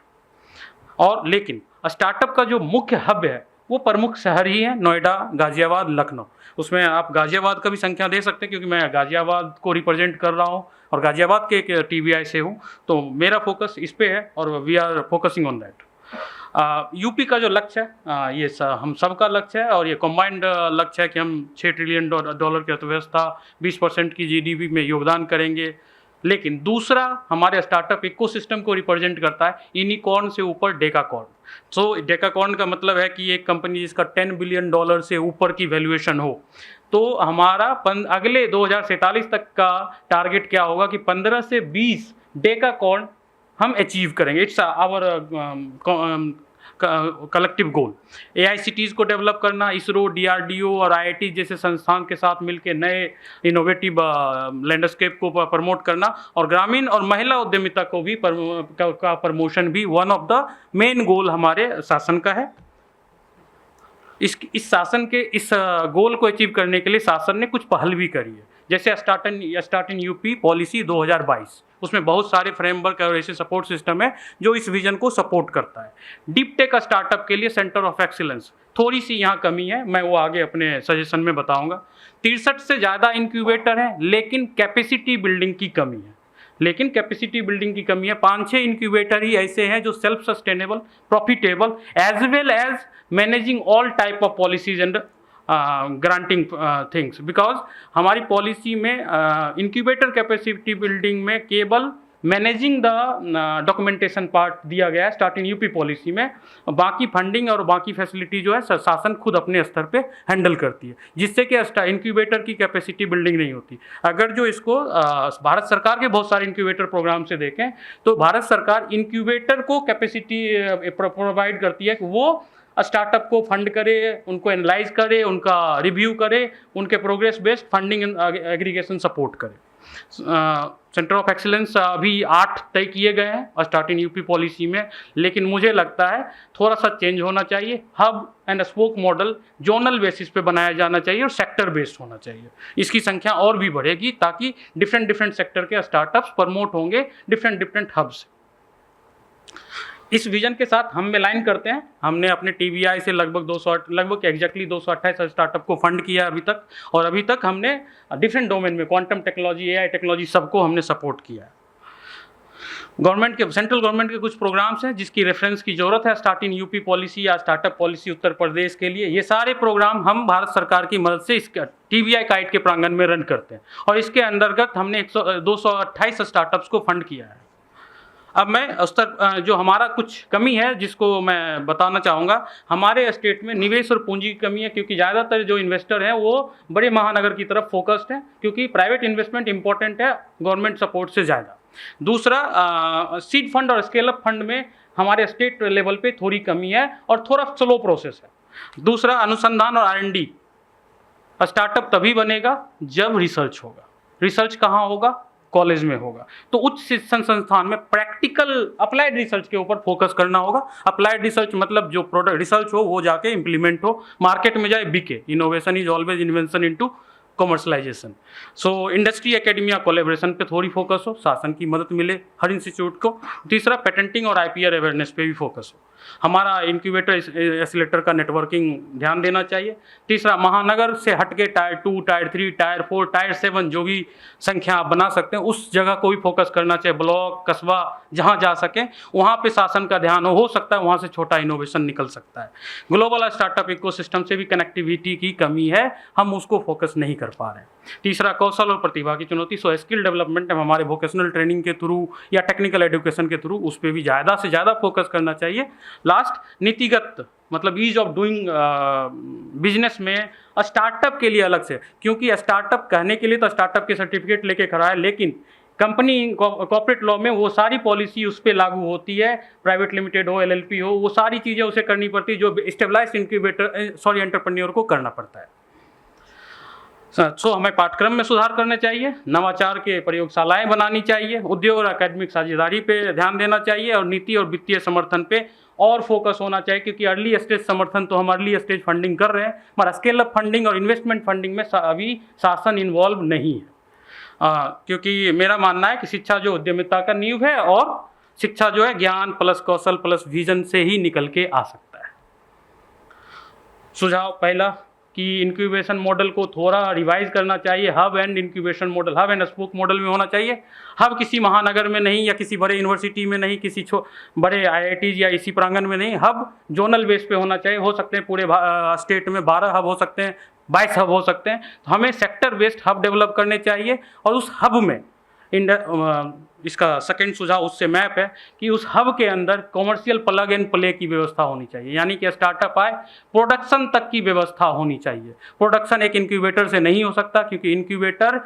और लेकिन स्टार्टअप का जो मुख्य हब है वो प्रमुख शहर ही है, नोएडा, गाजियाबाद, लखनऊ। उसमें आप गाजियाबाद का भी संख्या दे सकते हैं क्योंकि मैं गाजियाबाद को रिप्रेजेंट कर रहा हूँ और गाजियाबाद के एक TBI से हूँ, तो मेरा फोकस इस पे है और we are focusing on that. UP का जो लक्ष्य है ये हम सबका लक्ष्य है और ये कॉम्बाइंड लक्ष्य है कि हम $6 ट्रिलियन की अर्थव्यवस्था 20% की GDP में योगदान करेंगे। लेकिन दूसरा हमारे स्टार्टअप इकोसिस्टम को रिप्रेजेंट करता है यूनिकॉर्न से ऊपर डेकाकॉर्न। सो डेकाकॉर्न का मतलब है कि एक कंपनी जिसका $10 बिलियन से ऊपर की वैल्यूएशन हो, तो हमारा अगले 2047 तक का टारगेट क्या होगा कि 15 से 20 डेकाकॉर्न हम अचीव करेंगे। It's our collective goal. AICTs को डेवलप करना, इसरो, DRDO और IIT जैसे संस्थान के साथ मिलकर नए इनोवेटिव लैंडस्केप को प्रमोट करना और ग्रामीण और महिला उद्यमिता को भी का प्रमोशन भी one of the main goal हमारे शासन का है। इस शासन के इस गोल को अचीव करने के लिए शासन ने कुछ पहल भी करी है, जैसे स्टार्ट इन यूपी पॉलिसी 2022। उसमें बहुत सारे फ्रेमवर्क और ऐसे सपोर्ट सिस्टम है जो इस विजन को सपोर्ट करता है। डीप टेक स्टार्टअप के लिए सेंटर ऑफ एक्सीलेंस थोड़ी सी यहाँ कमी है, मैं वो आगे अपने सजेशन में बताऊंगा। 63 से ज़्यादा इंक्यूबेटर हैं लेकिन कैपेसिटी बिल्डिंग की कमी है। 5-6 इंक्यूबेटर ही ऐसे हैं जो self sustainable, profitable as well as managing all type of policies and granting things. Because हमारी पॉलिसी में इंक्यूबेटर कैपेसिटी बिल्डिंग में केवल मैनेजिंग द डॉक्यूमेंटेशन पार्ट दिया गया है स्टार्ट इन यूपी पॉलिसी में। बाकी फंडिंग और बाकी फैसिलिटी जो है शासन खुद अपने स्तर पे हैंडल करती है, जिससे कि इंक्यूबेटर की कैपेसिटी बिल्डिंग नहीं होती। अगर जो इसको भारत सरकार के बहुत सारे इंक्यूबेटर प्रोग्राम से देखें तो भारत सरकार इंक्यूबेटर को कैपेसिटी प्रोवाइड करती है कि वो स्टार्टअप को फंड करे, उनको एनालाइज करे, उनका रिव्यू करे, उनके progress based funding aggregation support करे। सेंटर ऑफ एक्सीलेंस अभी 8 तय किए गए हैं स्टार्ट इन यूपी पॉलिसी में, लेकिन मुझे लगता है थोड़ा सा चेंज होना चाहिए। Hub and spoke model zonal basis पे बनाया जाना चाहिए और सेक्टर बेस्ड होना चाहिए। इसकी संख्या और भी बढ़ेगी ताकि डिफरेंट सेक्टर के स्टार्टअप्स प्रमोट होंगे डिफरेंट हब्स। इस विजन के साथ हम लाइन करते हैं। हमने अपने TBI से लगभग एग्जैक्टली 228 स्टार्टअप को फंड किया अभी तक, और अभी तक हमने डिफरेंट डोमेन में क्वांटम टेक्नोलॉजी, AI टेक्नोलॉजी सबको हमने सपोर्ट किया है। सेंट्रल गवर्नमेंट के कुछ प्रोग्राम्स हैं जिसकी रेफरेंस की जरूरत है स्टार्ट इन यूपी पॉलिसी या स्टार्टअप पॉलिसी उत्तर प्रदेश के लिए। ये सारे प्रोग्राम हम भारत सरकार की मदद से इसका TBI काइट के प्रांगण में रन करते हैं और इसके अंतर्गत हमने 228 स्टार्टअप्स को फंड किया है। अब मैं उस तक जो हमारा कुछ कमी है जिसको मैं बताना चाहूँगा। हमारे स्टेट में निवेश और पूंजी की कमी है क्योंकि ज़्यादातर जो इन्वेस्टर हैं वो बड़े महानगर की तरफ फोकस्ड हैं, क्योंकि प्राइवेट इन्वेस्टमेंट इंपॉर्टेंट है गवर्नमेंट सपोर्ट से ज़्यादा। दूसरा सीड फंड और स्केल अप फंड में हमारे स्टेट लेवल पे थोड़ी कमी है और थोड़ा स्लो प्रोसेस है। दूसरा अनुसंधान और R&D। स्टार्टअप तभी बनेगा जब रिसर्च होगा। रिसर्च कहाँ होगा? कॉलेज में होगा। तो उच्च शिक्षण संस्थान में प्रैक्टिकल अप्लाइड रिसर्च के ऊपर फोकस करना होगा। अप्लाइड रिसर्च मतलब जो प्रोडक्ट रिसर्च हो वो जाके इम्प्लीमेंट हो, मार्केट में जाए, बिके। Innovation is always invention into commercialisation. So industry academia collaboration पे थोड़ी फोकस हो, शासन की मदद मिले हर इंस्टीट्यूट को। तीसरा पेटेंटिंग और IPR अवेयरनेस पे भी फोकस हो। हमारा इंक्यूबेटर एक्सीलेटर का नेटवर्किंग ध्यान देना चाहिए। तीसरा महानगर से हटके टायर 2, टायर 3, टायर 4, टायर 7 जो भी संख्या आप बना सकते हैं उस जगह को भी फोकस करना चाहिए। ब्लॉक, कस्बा जहाँ जा सके वहाँ पे शासन का ध्यान हो सकता है वहाँ से छोटा इनोवेशन निकल सकता है। ग्लोबल स्टार्टअप इकोसिस्टम से भी कनेक्टिविटी की कमी है, हम उसको फोकस नहीं कर पा रहे हैं। तीसरा, कौशल और प्रतिभा की चुनौती। सो स्किल डेवलपमेंट हम हमारे वोकेशनल ट्रेनिंग के थ्रू या टेक्निकल एजुकेशन के थ्रू उस पर भी ज़्यादा से ज़्यादा फोकस करना चाहिए। लास्ट, नीतिगत मतलब ईज ऑफ डूइंग बिजनेस में स्टार्टअप के लिए अलग से, क्योंकि स्टार्टअप कहने के लिए तो स्टार्टअप के सर्टिफिकेट लेके खड़ा है, लेकिन कंपनी कॉर्पोरेट लॉ में वो सारी पॉलिसी उस पर लागू होती है, प्राइवेट लिमिटेड हो, एलएलपी हो, वो सारी चीज़ें उसे करनी पड़ती है जो स्टेबलाइज्ड एंटरप्रेन्योर को करना पड़ता है। सो हमें पाठ्यक्रम में सुधार करने चाहिए, नवाचार के प्रयोगशालाएं बनानी चाहिए, उद्योग और एकेडमिक साझेदारी पे ध्यान देना चाहिए और नीति और वित्तीय समर्थन पे और फोकस होना चाहिए, क्योंकि अर्ली स्टेज समर्थन तो हम अर्ली स्टेज फंडिंग कर रहे हैं, हमारा स्केल अप फंडिंग और इन्वेस्टमेंट फंडिंग में अभी शासन इन्वॉल्व नहीं है। क्योंकि मेरा मानना है कि शिक्षा जो उद्यमिता का नींव है और शिक्षा जो है ज्ञान प्लस कौशल प्लस विजन से ही निकल के आ सकता है। सुझाव पहला कि इंक्यूबेशन मॉडल को थोड़ा रिवाइज करना चाहिए। Hub and incubation model, hub and spoke model में होना चाहिए। हब किसी महानगर में नहीं या किसी बड़े यूनिवर्सिटी में नहीं, किसी बड़े आईआईटीज या इसी प्रांगण में नहीं, हब जोनल बेस पे होना चाहिए। हो सकते हैं पूरे स्टेट में 12 हब हो सकते हैं, 22 हब हो सकते हैं। तो हमें सेक्टर बेस्ड हब डेवलप करने चाहिए और उस हब में इसका सेकंड सुझाव उससे मैप है कि उस हब के अंदर कॉमर्शियल प्लग एंड प्ले की व्यवस्था होनी चाहिए, यानी कि स्टार्टअप आए प्रोडक्शन तक की व्यवस्था होनी चाहिए। प्रोडक्शन एक इंक्यूबेटर से नहीं हो सकता, क्योंकि इंक्यूबेटर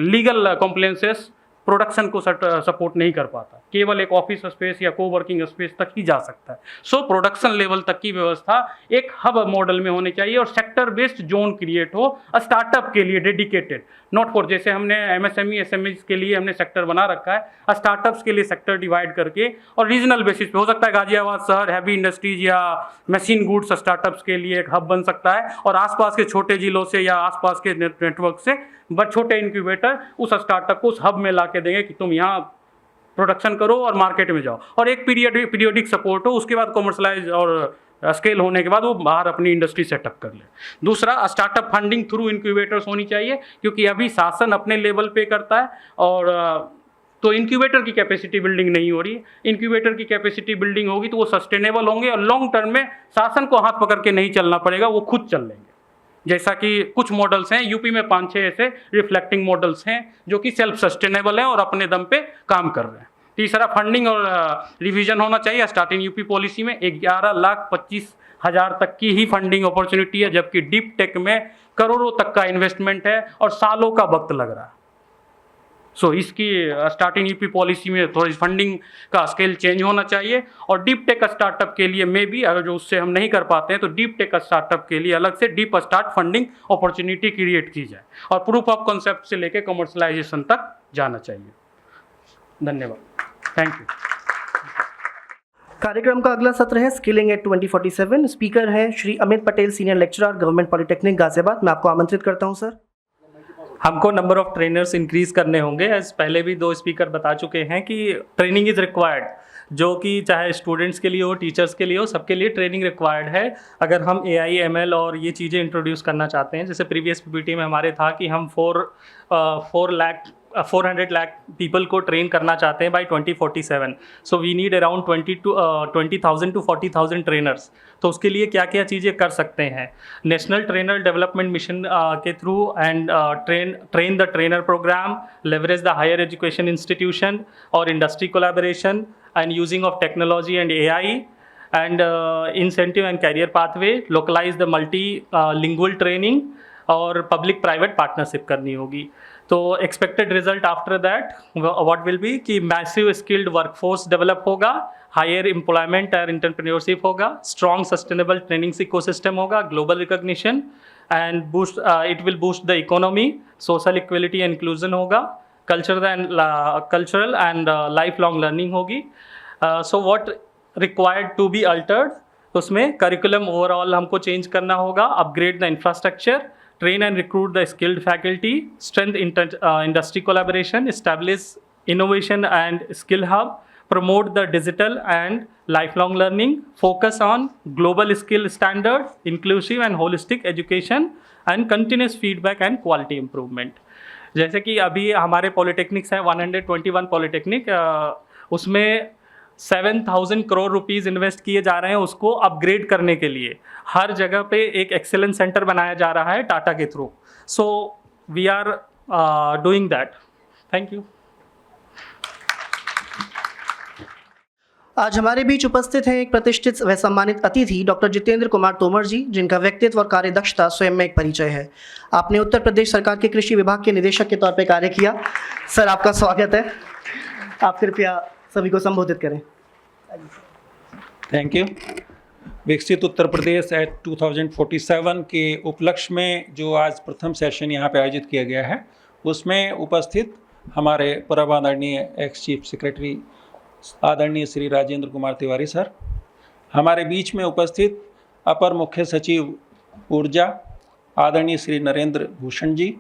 लीगल कॉम्प्लायंसेस प्रोडक्शन को सपोर्ट नहीं कर पाता, केवल एक ऑफिस स्पेस या कोवर्किंग स्पेस तक ही जा सकता है। सो प्रोडक्शन लेवल तक की व्यवस्था एक हब मॉडल में होनी चाहिए और सेक्टर बेस्ड जोन क्रिएट हो स्टार्टअप के लिए डेडिकेटेड, नॉट फॉर, जैसे हमने एमएसएमई एसएमईज के लिए हमने सेक्टर बना रखा है, स्टार्टअप्स के लिए सेक्टर डिवाइड करके और रीजनल बेसिस पे हो सकता है गाजियाबाद शहर हैवी इंडस्ट्रीज या मशीन गुड्स स्टार्टअप्स के लिए एक हब बन सकता है और आसपास के छोटे जिलों से या आसपास के नेटवर्क से छोटे इंक्यूबेटर उस स्टार्टअप को उस हब में ला के देंगे कि तुम यहाँ प्रोडक्शन करो और मार्केट में जाओ, और एक पीरियोडिक सपोर्ट हो, उसके बाद कॉमर्शलाइज और स्केल होने के बाद वो बाहर अपनी इंडस्ट्री सेटअप कर ले। दूसरा, स्टार्टअप फंडिंग थ्रू इंक्यूबेटर्स होनी चाहिए, क्योंकि अभी शासन अपने लेवल पे करता है और तो इंक्यूबेटर की कैपेसिटी बिल्डिंग नहीं हो रही है। इंक्यूबेटर की कैपेसिटी बिल्डिंग होगी तो वो सस्टेनेबल होंगे और लॉन्ग टर्म में शासन को हाथ पकड़ के नहीं चलना पड़ेगा, वो खुद चल लेंगे। जैसा कि कुछ मॉडल्स हैं यूपी में 5-6 ऐसे रिफ्लेक्टिंग मॉडल्स हैं जो कि सेल्फ सस्टेनेबल हैं और अपने दम पे काम कर रहे हैं। तीसरा, फंडिंग और रिवीजन होना चाहिए। स्टार्टिंग यूपी पॉलिसी में 11,25,000 तक की ही फंडिंग अपॉर्चुनिटी है, जबकि डीप टेक में करोड़ों तक का इन्वेस्टमेंट है और सालों का वक्त लग रहा है। सो इसकी स्टार्टिंग यूपी पॉलिसी में थोड़ी फंडिंग का स्केल चेंज होना चाहिए और डीप टेक स्टार्टअप के लिए में भी अगर जो उससे हम नहीं कर पाते हैं तो डीप टेक स्टार्टअप के लिए अलग से deep start funding opportunity create की जाए और प्रूफ ऑफ कॉन्सेप्ट से लेकर कमर्शलाइजेशन तक जाना चाहिए। धन्यवाद, थैंक यू। कार्यक्रम का अगला सत्र है स्किलिंग एट 2047। स्पीकर हैं Shri Amit Patel, senior lecturer, government polytechnic Ghaziabad. मैं आपको आमंत्रित करता हूं सर। हमको नंबर ऑफ ट्रेनर्स इंक्रीज़ करने होंगे। एज पहले भी 2 स्पीकर बता चुके हैं कि ट्रेनिंग इज़ रिक्वायर्ड, जो कि चाहे स्टूडेंट्स के लिए हो, टीचर्स के लिए हो, सबके लिए ट्रेनिंग रिक्वायर्ड है। अगर हम AI ML और ये चीज़ें इंट्रोड्यूस करना चाहते हैं, जैसे प्रीवियस PPT में हमारे था कि हम 400 लाख पीपल को ट्रेन करना चाहते हैं by 2047। So we need around 20,000 to 40,000 trainers. तो उसके लिए क्या क्या चीज़ें कर सकते हैं? नेशनल ट्रेनर डेवलपमेंट मिशन के through and train the trainer programme, leverage the higher education institution और industry collaboration and using of technology and AI and incentive and career pathway, localize the multilingual training और public private partnership करनी होगी। तो expected result after that what will be कि massive skilled workforce develop होगा, higher employment और entrepreneurship होगा, strong sustainable training ecosystem होगा, global recognition and boost it will boost the economy, social equality and inclusion होगा, cultural and life long learning होगी। So what required to be altered, उसमें curriculum overall हमको change करना होगा, upgrade the infrastructure, train and recruit the skilled faculty, strength industry collaboration, establish innovation and skill hub, promote the digital and lifelong learning, focus on global skill standards, inclusive and holistic education and continuous feedback and quality improvement. जैसे कि अभी हमारे polytechnics हैं 121 polytechnic, उसमें 7,000 crore rupees invest किए जा रहे हैं उसको अपग्रेड करने के लिए। हर जगह पे एक एक्सेलेंस सेंटर बनाया जा रहा है टाटा के through. So we are doing that. Thank you. आज हमारे बीच उपस्थित हैं एक प्रतिष्ठित व सम्मानित अतिथि डॉक्टर जितेंद्र कुमार तोमर जी, जिनका व्यक्तित्व और कार्यदक्षता स्वयं में एक परिचय है। आपने उत्तर प्रदेश सरकार के कृषि विभाग के निदेशक के तौर पर कार्य किया। सर, आपका स्वागत है। आप कृपया सभी को संबोधित करें। Thank you. विकसित उत्तर प्रदेश एट 2047 के उपलक्ष्य में जो आज प्रथम सेशन यहाँ पे आयोजित किया गया है, उसमें उपस्थित हमारे परम आदरणीय एक्स चीफ सेक्रेटरी आदरणीय श्री राजेंद्र कुमार तिवारी सर, हमारे बीच में उपस्थित अपर मुख्य सचिव ऊर्जा आदरणीय श्री नरेंद्र भूषण जी,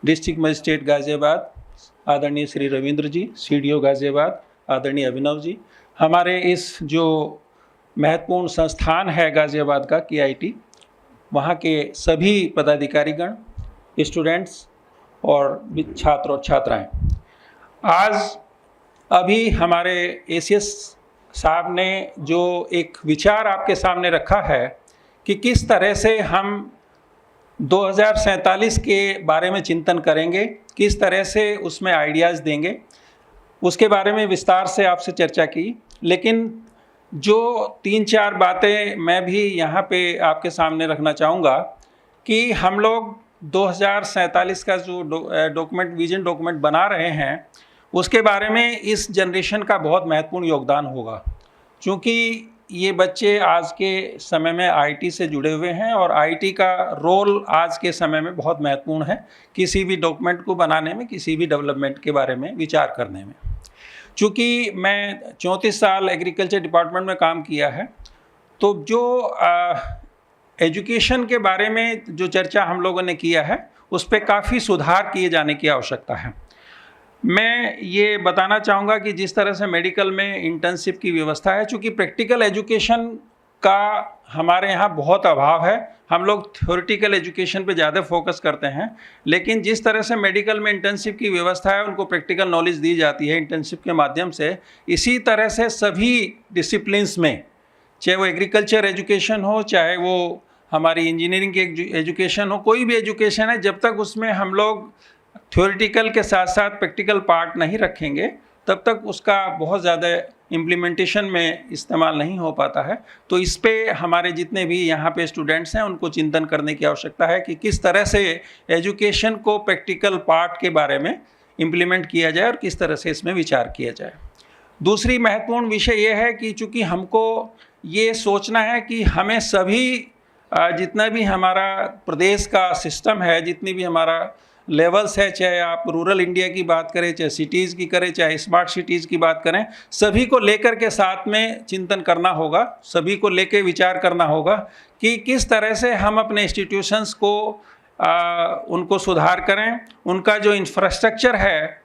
डिस्ट्रिक्ट मजिस्ट्रेट गाजियाबाद आदरणीय श्री रविंद्र जी, सीडीओ गाजियाबाद आदरणीय अभिनव जी, हमारे इस जो महत्वपूर्ण संस्थान है गाजियाबाद का KIT, वहाँ के सभी पदाधिकारीगण, स्टूडेंट्स और छात्र और छात्राएं। आज अभी हमारे ACS साहब ने जो एक विचार आपके सामने रखा है कि किस तरह से हम 2047 के बारे में चिंतन करेंगे, किस तरह से उसमें आइडियाज़ देंगे, उसके बारे में विस्तार से आपसे चर्चा की। लेकिन जो 3-4 बातें मैं भी यहाँ पे आपके सामने रखना चाहूँगा कि हम लोग 2047 का जो डॉक्यूमेंट, विजन डॉक्यूमेंट बना रहे हैं, उसके बारे में इस जनरेशन का बहुत महत्वपूर्ण योगदान होगा, क्योंकि ये बच्चे आज के समय में IT से जुड़े हुए हैं और IT का रोल आज के समय में बहुत महत्वपूर्ण है किसी भी डॉक्यूमेंट को बनाने में, किसी भी डेवलपमेंट के बारे में विचार करने में। चूँकि मैं 34 साल एग्रीकल्चर डिपार्टमेंट में काम किया है, तो जो एजुकेशन के बारे में जो चर्चा हम लोगों ने किया है, उस पर काफ़ी सुधार किए जाने की आवश्यकता है। मैं ये बताना चाहूँगा कि जिस तरह से मेडिकल में इंटर्नशिप की व्यवस्था है, चूँकि प्रैक्टिकल एजुकेशन का हमारे यहाँ बहुत अभाव है, हम लोग थ्योरेटिकल एजुकेशन पे ज़्यादा फोकस करते हैं, लेकिन जिस तरह से मेडिकल में इंटर्नशिप की व्यवस्था है, उनको प्रैक्टिकल नॉलेज दी जाती है इंटर्नशिप के माध्यम से, इसी तरह से सभी डिसिप्लिन्स में, चाहे वो एग्रीकल्चर एजुकेशन हो, चाहे वो हमारी इंजीनियरिंग की एजुकेशन हो, कोई भी एजुकेशन है, जब तक उसमें हम लोग थ्योरेटिकल के साथ साथ प्रैक्टिकल पार्ट नहीं रखेंगे, तब तक उसका बहुत ज़्यादा इम्प्लीमेंटेशन में इस्तेमाल नहीं हो पाता है। तो इस पे हमारे जितने भी यहाँ पे स्टूडेंट्स हैं, उनको चिंतन करने की आवश्यकता है कि किस तरह से एजुकेशन को प्रैक्टिकल पार्ट के बारे में इम्प्लीमेंट किया जाए और किस तरह से इसमें विचार किया जाए। दूसरी महत्वपूर्ण विषय ये है कि चूँकि हमको ये सोचना है कि हमें सभी जितना भी हमारा प्रदेश का सिस्टम है, जितनी भी हमारा लेवल्स है, चाहे आप रूरल इंडिया की बात करें, चाहे सिटीज़ की करें, चाहे स्मार्ट सिटीज़ की बात करें, सभी को लेकर के साथ में चिंतन करना होगा, सभी को लेकर विचार करना होगा कि किस तरह से हम अपने इंस्टीट्यूशंस को उनको सुधार करें। उनका जो इंफ्रास्ट्रक्चर है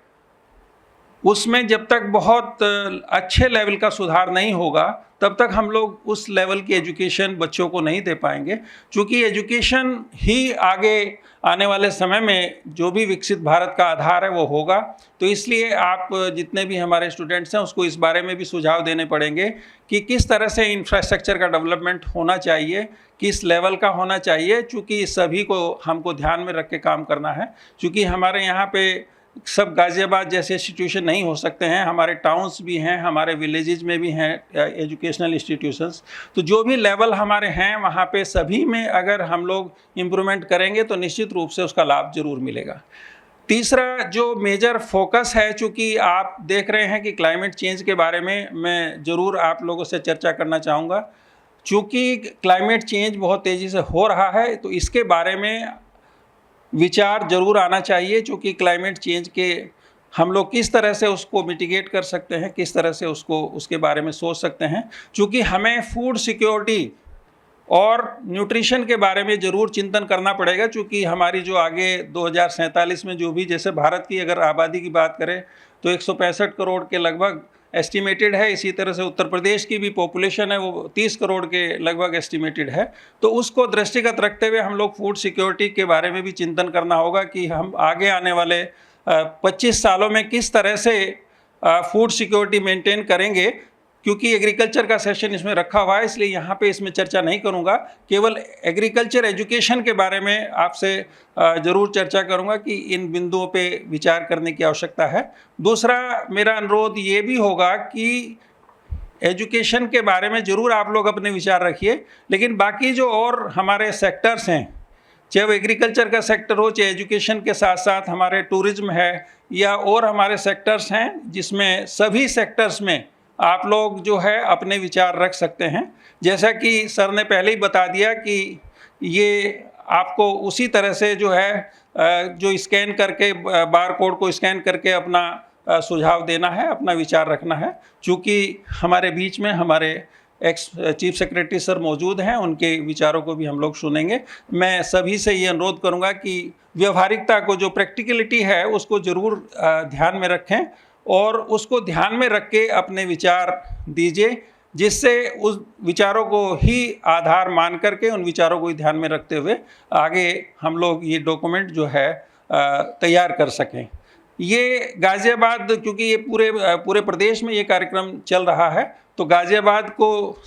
उसमें जब तक बहुत अच्छे लेवल का सुधार नहीं होगा, तब तक हम लोग उस लेवल की एजुकेशन बच्चों को नहीं दे पाएंगे, क्योंकि एजुकेशन ही आगे आने वाले समय में जो भी विकसित भारत का आधार है वो होगा। तो इसलिए आप जितने भी हमारे स्टूडेंट्स हैं, उसको इस बारे में भी सुझाव देने पड़ेंगे कि किस तरह से इंफ्रास्ट्रक्चर का डेवलपमेंट होना चाहिए, किस लेवल का होना चाहिए, चूँकि सभी को हमको ध्यान में रख के काम करना है। चूँकि हमारे यहाँ पे सब गाज़ियाबाद जैसे इंस्टीट्यूशन नहीं हो सकते हैं, हमारे टाउन्स भी हैं, हमारे विलेजेस में भी हैं एजुकेशनल इंस्टीट्यूशंस। तो जो भी लेवल हमारे हैं, वहाँ पे सभी में अगर हम लोग इम्प्रूवमेंट करेंगे तो निश्चित रूप से उसका लाभ ज़रूर मिलेगा। तीसरा जो मेजर फोकस है, चूँकि आप देख रहे हैं कि क्लाइमेट चेंज के बारे में मैं ज़रूर आप लोगों से चर्चा करना चाहूँगा। चूँकि क्लाइमेट चेंज बहुत तेज़ी से हो रहा है, तो इसके बारे में विचार जरूर आना चाहिए, क्योंकि क्लाइमेट चेंज के हम लोग किस तरह से उसको मिटिगेट कर सकते हैं, किस तरह से उसको उसके बारे में सोच सकते हैं। क्योंकि हमें फूड सिक्योरिटी और न्यूट्रिशन के बारे में ज़रूर चिंतन करना पड़ेगा, क्योंकि हमारी जो आगे 2047 में जो भी, जैसे भारत की अगर आबादी की बात करें तो 165 करोड़ के लगभग एस्टिमेटेड है। इसी तरह से उत्तर प्रदेश की भी पॉपुलेशन है, वो 30 करोड़ के लगभग एस्टिमेटेड है। तो उसको दृष्टिगत रखते हुए हम लोग फूड सिक्योरिटी के बारे में भी चिंतन करना होगा कि हम आगे आने वाले 25 सालों में किस तरह से फूड सिक्योरिटी मेंटेन करेंगे, क्योंकि एग्रीकल्चर का सेशन इसमें रखा हुआ है, इसलिए यहाँ पे इसमें चर्चा नहीं करूँगा। केवल एग्रीकल्चर एजुकेशन के बारे में आपसे ज़रूर चर्चा करूँगा कि इन बिंदुओं पे विचार करने की आवश्यकता है। दूसरा मेरा अनुरोध ये भी होगा कि एजुकेशन के बारे में ज़रूर आप लोग अपने विचार रखिए, लेकिन बाकी जो और हमारे सेक्टर्स हैं, चाहे वो एग्रीकल्चर का सेक्टर हो, चाहे एजुकेशन के साथ साथ हमारे टूरिज्म है या और हमारे सेक्टर्स हैं, जिसमें सभी सेक्टर्स में आप लोग जो है अपने विचार रख सकते हैं। जैसा कि सर ने पहले ही बता दिया कि ये आपको उसी तरह से जो है जो स्कैन करके बार कोड को स्कैन करके अपना सुझाव देना है, अपना विचार रखना है। चूँकि हमारे बीच में हमारे एक्स चीफ सेक्रेटरी सर मौजूद हैं, उनके विचारों को भी हम लोग सुनेंगे। मैं सभी से ये अनुरोध करूंगा कि व्यवहारिकता को, जो प्रैक्टिकलिटी है, उसको ज़रूर ध्यान में रखें और उसको ध्यान में रख के अपने विचार दीजिए, जिससे उस विचारों को ही आधार मान करके, उन विचारों को ही ध्यान में रखते हुए आगे हम लोग ये डॉक्यूमेंट जो है तैयार कर सकें। ये गाज़ियाबाद, क्योंकि ये पूरे प्रदेश में ये कार्यक्रम चल रहा है, तो गाज़ियाबाद को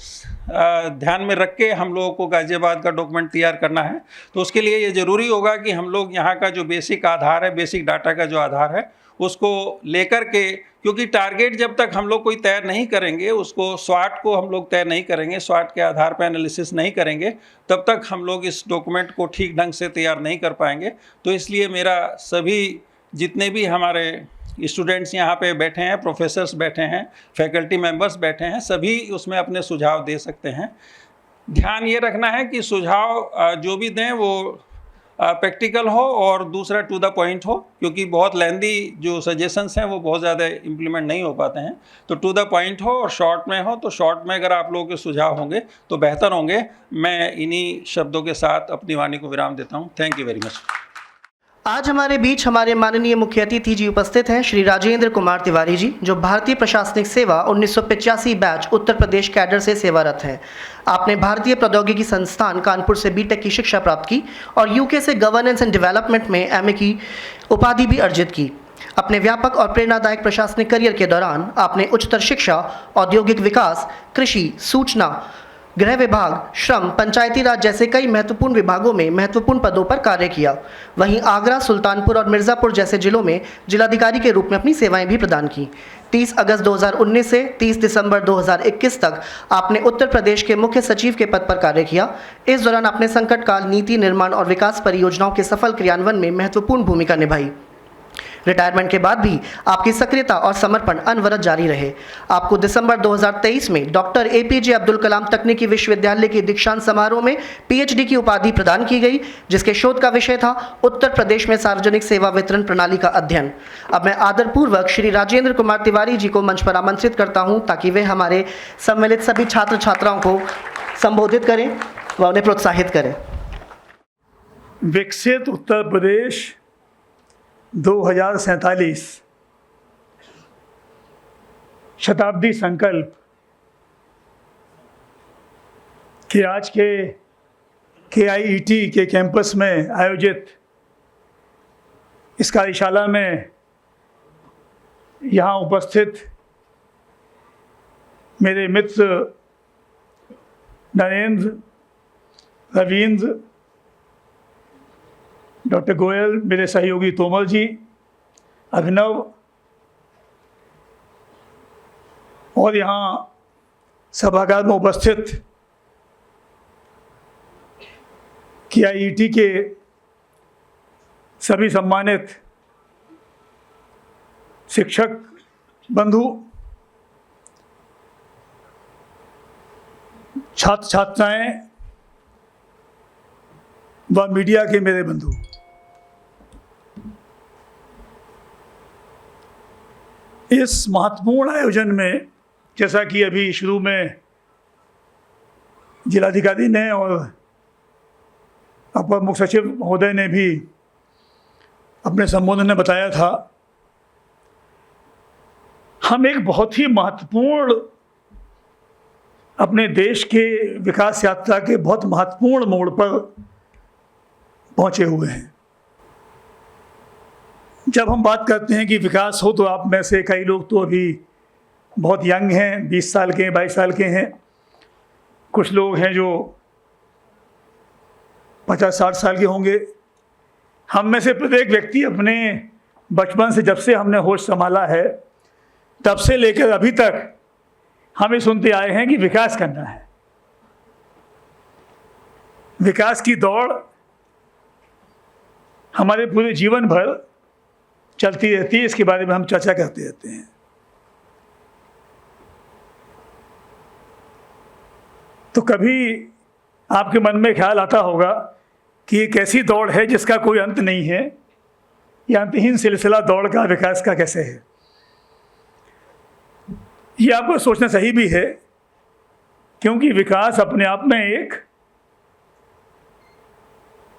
ध्यान में रख के हम लोगों को गाज़ियाबाद का डॉक्यूमेंट तैयार करना है। तो उसके लिए ये ज़रूरी होगा कि हम लोग यहाँ का जो बेसिक आधार है, बेसिक डाटा का जो आधार है, उसको लेकर के, क्योंकि टारगेट जब तक हम लोग कोई तय नहीं करेंगे, उसको स्वाट को हम लोग तय नहीं करेंगे, स्वाट के आधार पर एनालिसिस नहीं करेंगे, तब तक हम लोग इस डॉक्यूमेंट को ठीक ढंग से तैयार नहीं कर पाएंगे। तो इसलिए मेरा सभी जितने भी हमारे स्टूडेंट्स यहाँ पे बैठे हैं, प्रोफेसर्स बैठे हैं, फैकल्टी मेंबर्स बैठे हैं, सभी उसमें अपने सुझाव दे सकते हैं। ध्यान ये रखना है कि सुझाव जो भी दें वो प्रैक्टिकल हो और दूसरा टू द पॉइंट हो, क्योंकि बहुत लेंदी जो सजेशंस हैं वो बहुत ज़्यादा इम्प्लीमेंट नहीं हो पाते हैं। तो टू द पॉइंट हो और शॉर्ट में हो, तो शॉर्ट में अगर आप लोगों के सुझाव होंगे तो बेहतर होंगे। मैं इन्हीं शब्दों के साथ अपनी वाणी को विराम देता हूँ। Thank you very much. आज हमारे बीच हमारे माननीय मुख्य अतिथि जी उपस्थित हैं श्री राजेंद्र कुमार तिवारी जी, जो भारतीय प्रशासनिक सेवा 1985 बैच उत्तर प्रदेश कैडर से सेवारत हैं। आपने भारतीय प्रौद्योगिकी संस्थान कानपुर से बीटेक की शिक्षा प्राप्त की और यूके से गवर्नेंस एंड डेवलपमेंट में एमए की उपाधि भी अर्जित की। अपने व्यापक और प्रेरणादायक प्रशासनिक करियर के दौरान आपने उच्चतर शिक्षा, औद्योगिक विकास, कृषि, सूचना, गृह विभाग, श्रम, पंचायती राज जैसे कई महत्वपूर्ण विभागों में महत्वपूर्ण पदों पर कार्य किया। वहीं आगरा, सुल्तानपुर और मिर्ज़ापुर जैसे जिलों में जिलाधिकारी के रूप में अपनी सेवाएं भी प्रदान की। 30 अगस्त 2019 से 30 दिसंबर 2021 तक आपने उत्तर प्रदेश के मुख्य सचिव के पद पर कार्य किया। इस दौरान आपने संकट काल नीति निर्माण और विकास परियोजनाओं के सफल क्रियान्वयन में महत्वपूर्ण भूमिका निभाई। रिटायरमेंट के बाद भी आपकी सक्रियता और समर्पण अनवरत जारी रहे। आपको दिसंबर 2023 में डॉक्टर एपीजे अब्दुल कलाम तकनीकी विश्वविद्यालय के दीक्षांत समारोह में पीएचडी की उपाधि प्रदान की गई, जिसके शोध का विषय था उत्तर प्रदेश में सार्वजनिक सेवा वितरण प्रणाली का अध्ययन। अब मैं आदरपूर्वक श्री राजेंद्र कुमार तिवारी जी को मंच पर आमंत्रित करता हूं, ताकि वे हमारे सम्मिलित सभी छात्र छात्राओं को संबोधित करें व उन्हें प्रोत्साहित करें। विकसित उत्तर प्रदेश 2047 शताब्दी संकल्प के आज के KIET के कैंपस में आयोजित इस कार्यशाला में यहाँ उपस्थित मेरे मित्र नरेंद्र, रविंद्र, डॉक्टर गोयल, मेरे सहयोगी तोमर जी, अभिनव और यहाँ सभागार में उपस्थित KIET के सभी सम्मानित शिक्षक बंधु, छात्र छात्राएं व मीडिया के मेरे बंधु, इस महत्वपूर्ण आयोजन में, जैसा कि अभी शुरू में जिलाधिकारी ने और अपर मुख्य सचिव महोदय ने भी अपने संबोधन में बताया था, हम एक बहुत ही महत्वपूर्ण अपने देश के विकास यात्रा के बहुत महत्वपूर्ण मोड़ पर पहुंचे हुए हैं। जब हम बात करते हैं कि विकास हो, तो आप में से कई लोग तो अभी बहुत यंग हैं, 20 साल के हैं, 22 साल के हैं, कुछ लोग हैं जो 50-60 साल के होंगे। हम में से प्रत्येक व्यक्ति अपने बचपन से, जब से हमने होश संभाला है, तब से लेकर अभी तक हम ये सुनते आए हैं कि विकास करना है। विकास की दौड़ हमारे पूरे जीवन भर चलती रहती है, इसके बारे में हम चर्चा करते रहते हैं। तो कभी आपके मन में ख्याल आता होगा कि एक ऐसी दौड़ है जिसका कोई अंत नहीं है, या अंतहीन सिलसिला दौड़ का विकास का कैसे है। ये आपको सोचना सही भी है, क्योंकि विकास अपने आप में एक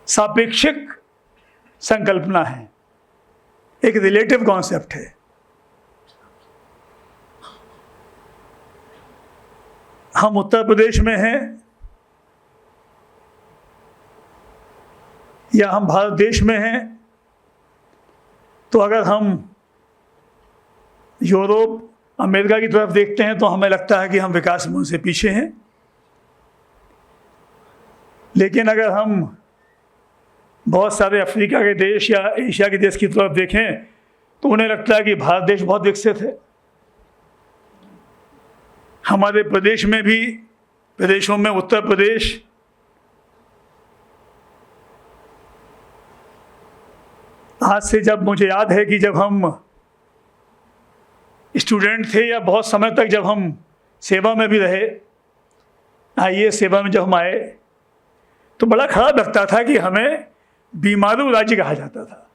सापेक्षिक संकल्पना है, एक रिलेटिव कॉन्सेप्ट है। हम उत्तर प्रदेश में हैं या हम भारत देश में हैं, तो अगर हम यूरोप, अमेरिका की तरफ देखते हैं तो हमें लगता है कि हम विकास में उनसे पीछे हैं। लेकिन अगर हम बहुत सारे अफ्रीका के देश या एशिया के देश की तरफ देखें तो उन्हें लगता है कि भारत देश बहुत विकसित है। हमारे प्रदेश में भी, प्रदेशों में उत्तर प्रदेश आज से, जब मुझे याद है कि जब हम स्टूडेंट थे या बहुत समय तक जब हम सेवा में भी रहे, आईएएस सेवा में जब हम आए, तो बड़ा खराब लगता था कि हमें बीमारू राज्य कहा जाता था।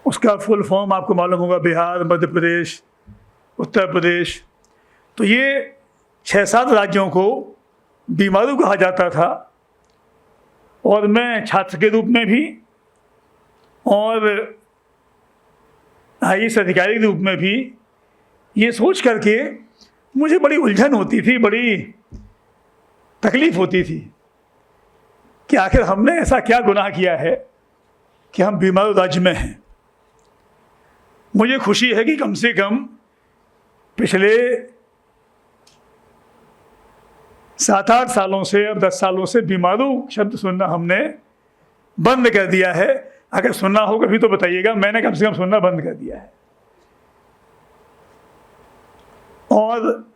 उसका फुल फॉर्म आपको मालूम होगा, बिहार, मध्य प्रदेश, उत्तर प्रदेश। तो ये 6-7 राज्यों को बीमारू कहा जाता था। और मैं छात्र के रूप में भी और आईएएस अधिकारी के रूप में भी ये सोच करके मुझे बड़ी उलझन होती थी, बड़ी तकलीफ होती थी कि आखिर हमने ऐसा क्या गुनाह किया है कि हम बीमारू राज्य में हैं। मुझे खुशी है कि कम से कम पिछले 7-8 सालों से, अब 10 सालों से बीमारू शब्द सुनना हमने बंद कर दिया है। अगर सुनना हो कभी तो बताइएगा, मैंने कम से कम सुनना बंद कर दिया है। और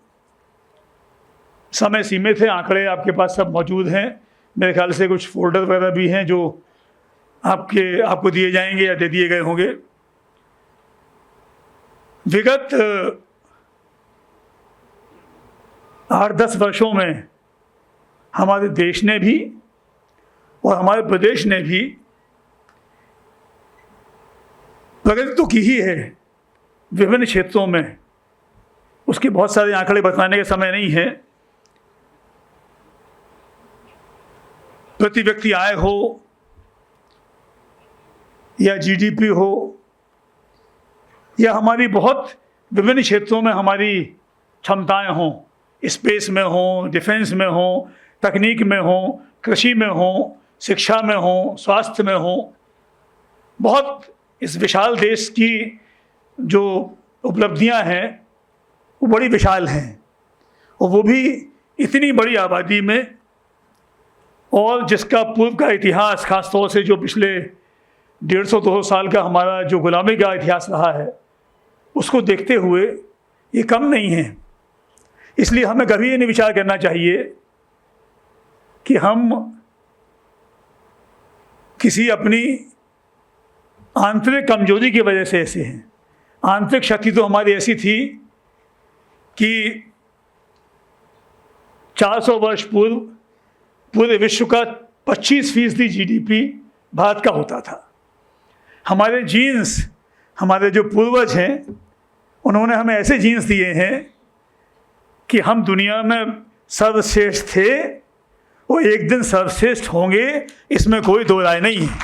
समय सीमित है, आंकड़े आपके पास सब मौजूद हैं। मेरे ख्याल से कुछ फोल्डर वगैरह भी हैं जो आपको दिए जाएंगे या दे दिए गए होंगे। विगत 8-10 वर्षों में हमारे देश ने भी और हमारे प्रदेश ने भी प्रगति तो की ही है विभिन्न क्षेत्रों में। उसके बहुत सारे आंकड़े बताने का समय नहीं है। प्रति व्यक्ति आय हो या जीडीपी हो, या हमारी बहुत विभिन्न क्षेत्रों में हमारी क्षमताएं हों, स्पेस में हों, डिफेंस में हों, तकनीक में हों, कृषि में हों, शिक्षा में हों, स्वास्थ्य में हों, बहुत इस विशाल देश की जो उपलब्धियां हैं वो बड़ी विशाल हैं, और वो भी इतनी बड़ी आबादी में, और जिसका पूर्व का इतिहास, खास तौर से जो पिछले 150-200 साल का हमारा जो गुलामी का इतिहास रहा है, उसको देखते हुए ये कम नहीं है। इसलिए हमें कभी ये नहीं विचार करना चाहिए कि हम किसी अपनी आंतरिक कमजोरी की वजह से ऐसे हैं। आंतरिक शक्ति तो हमारी ऐसी थी कि 400 वर्ष पूर्व पूरे विश्व का 25% जीडीपी भारत का होता था। हमारे जीन्स, हमारे जो पूर्वज हैं, उन्होंने हमें ऐसे जीन्स दिए हैं कि हम दुनिया में सर्वश्रेष्ठ थे और एक दिन सर्वश्रेष्ठ होंगे, इसमें कोई दो राय नहीं है।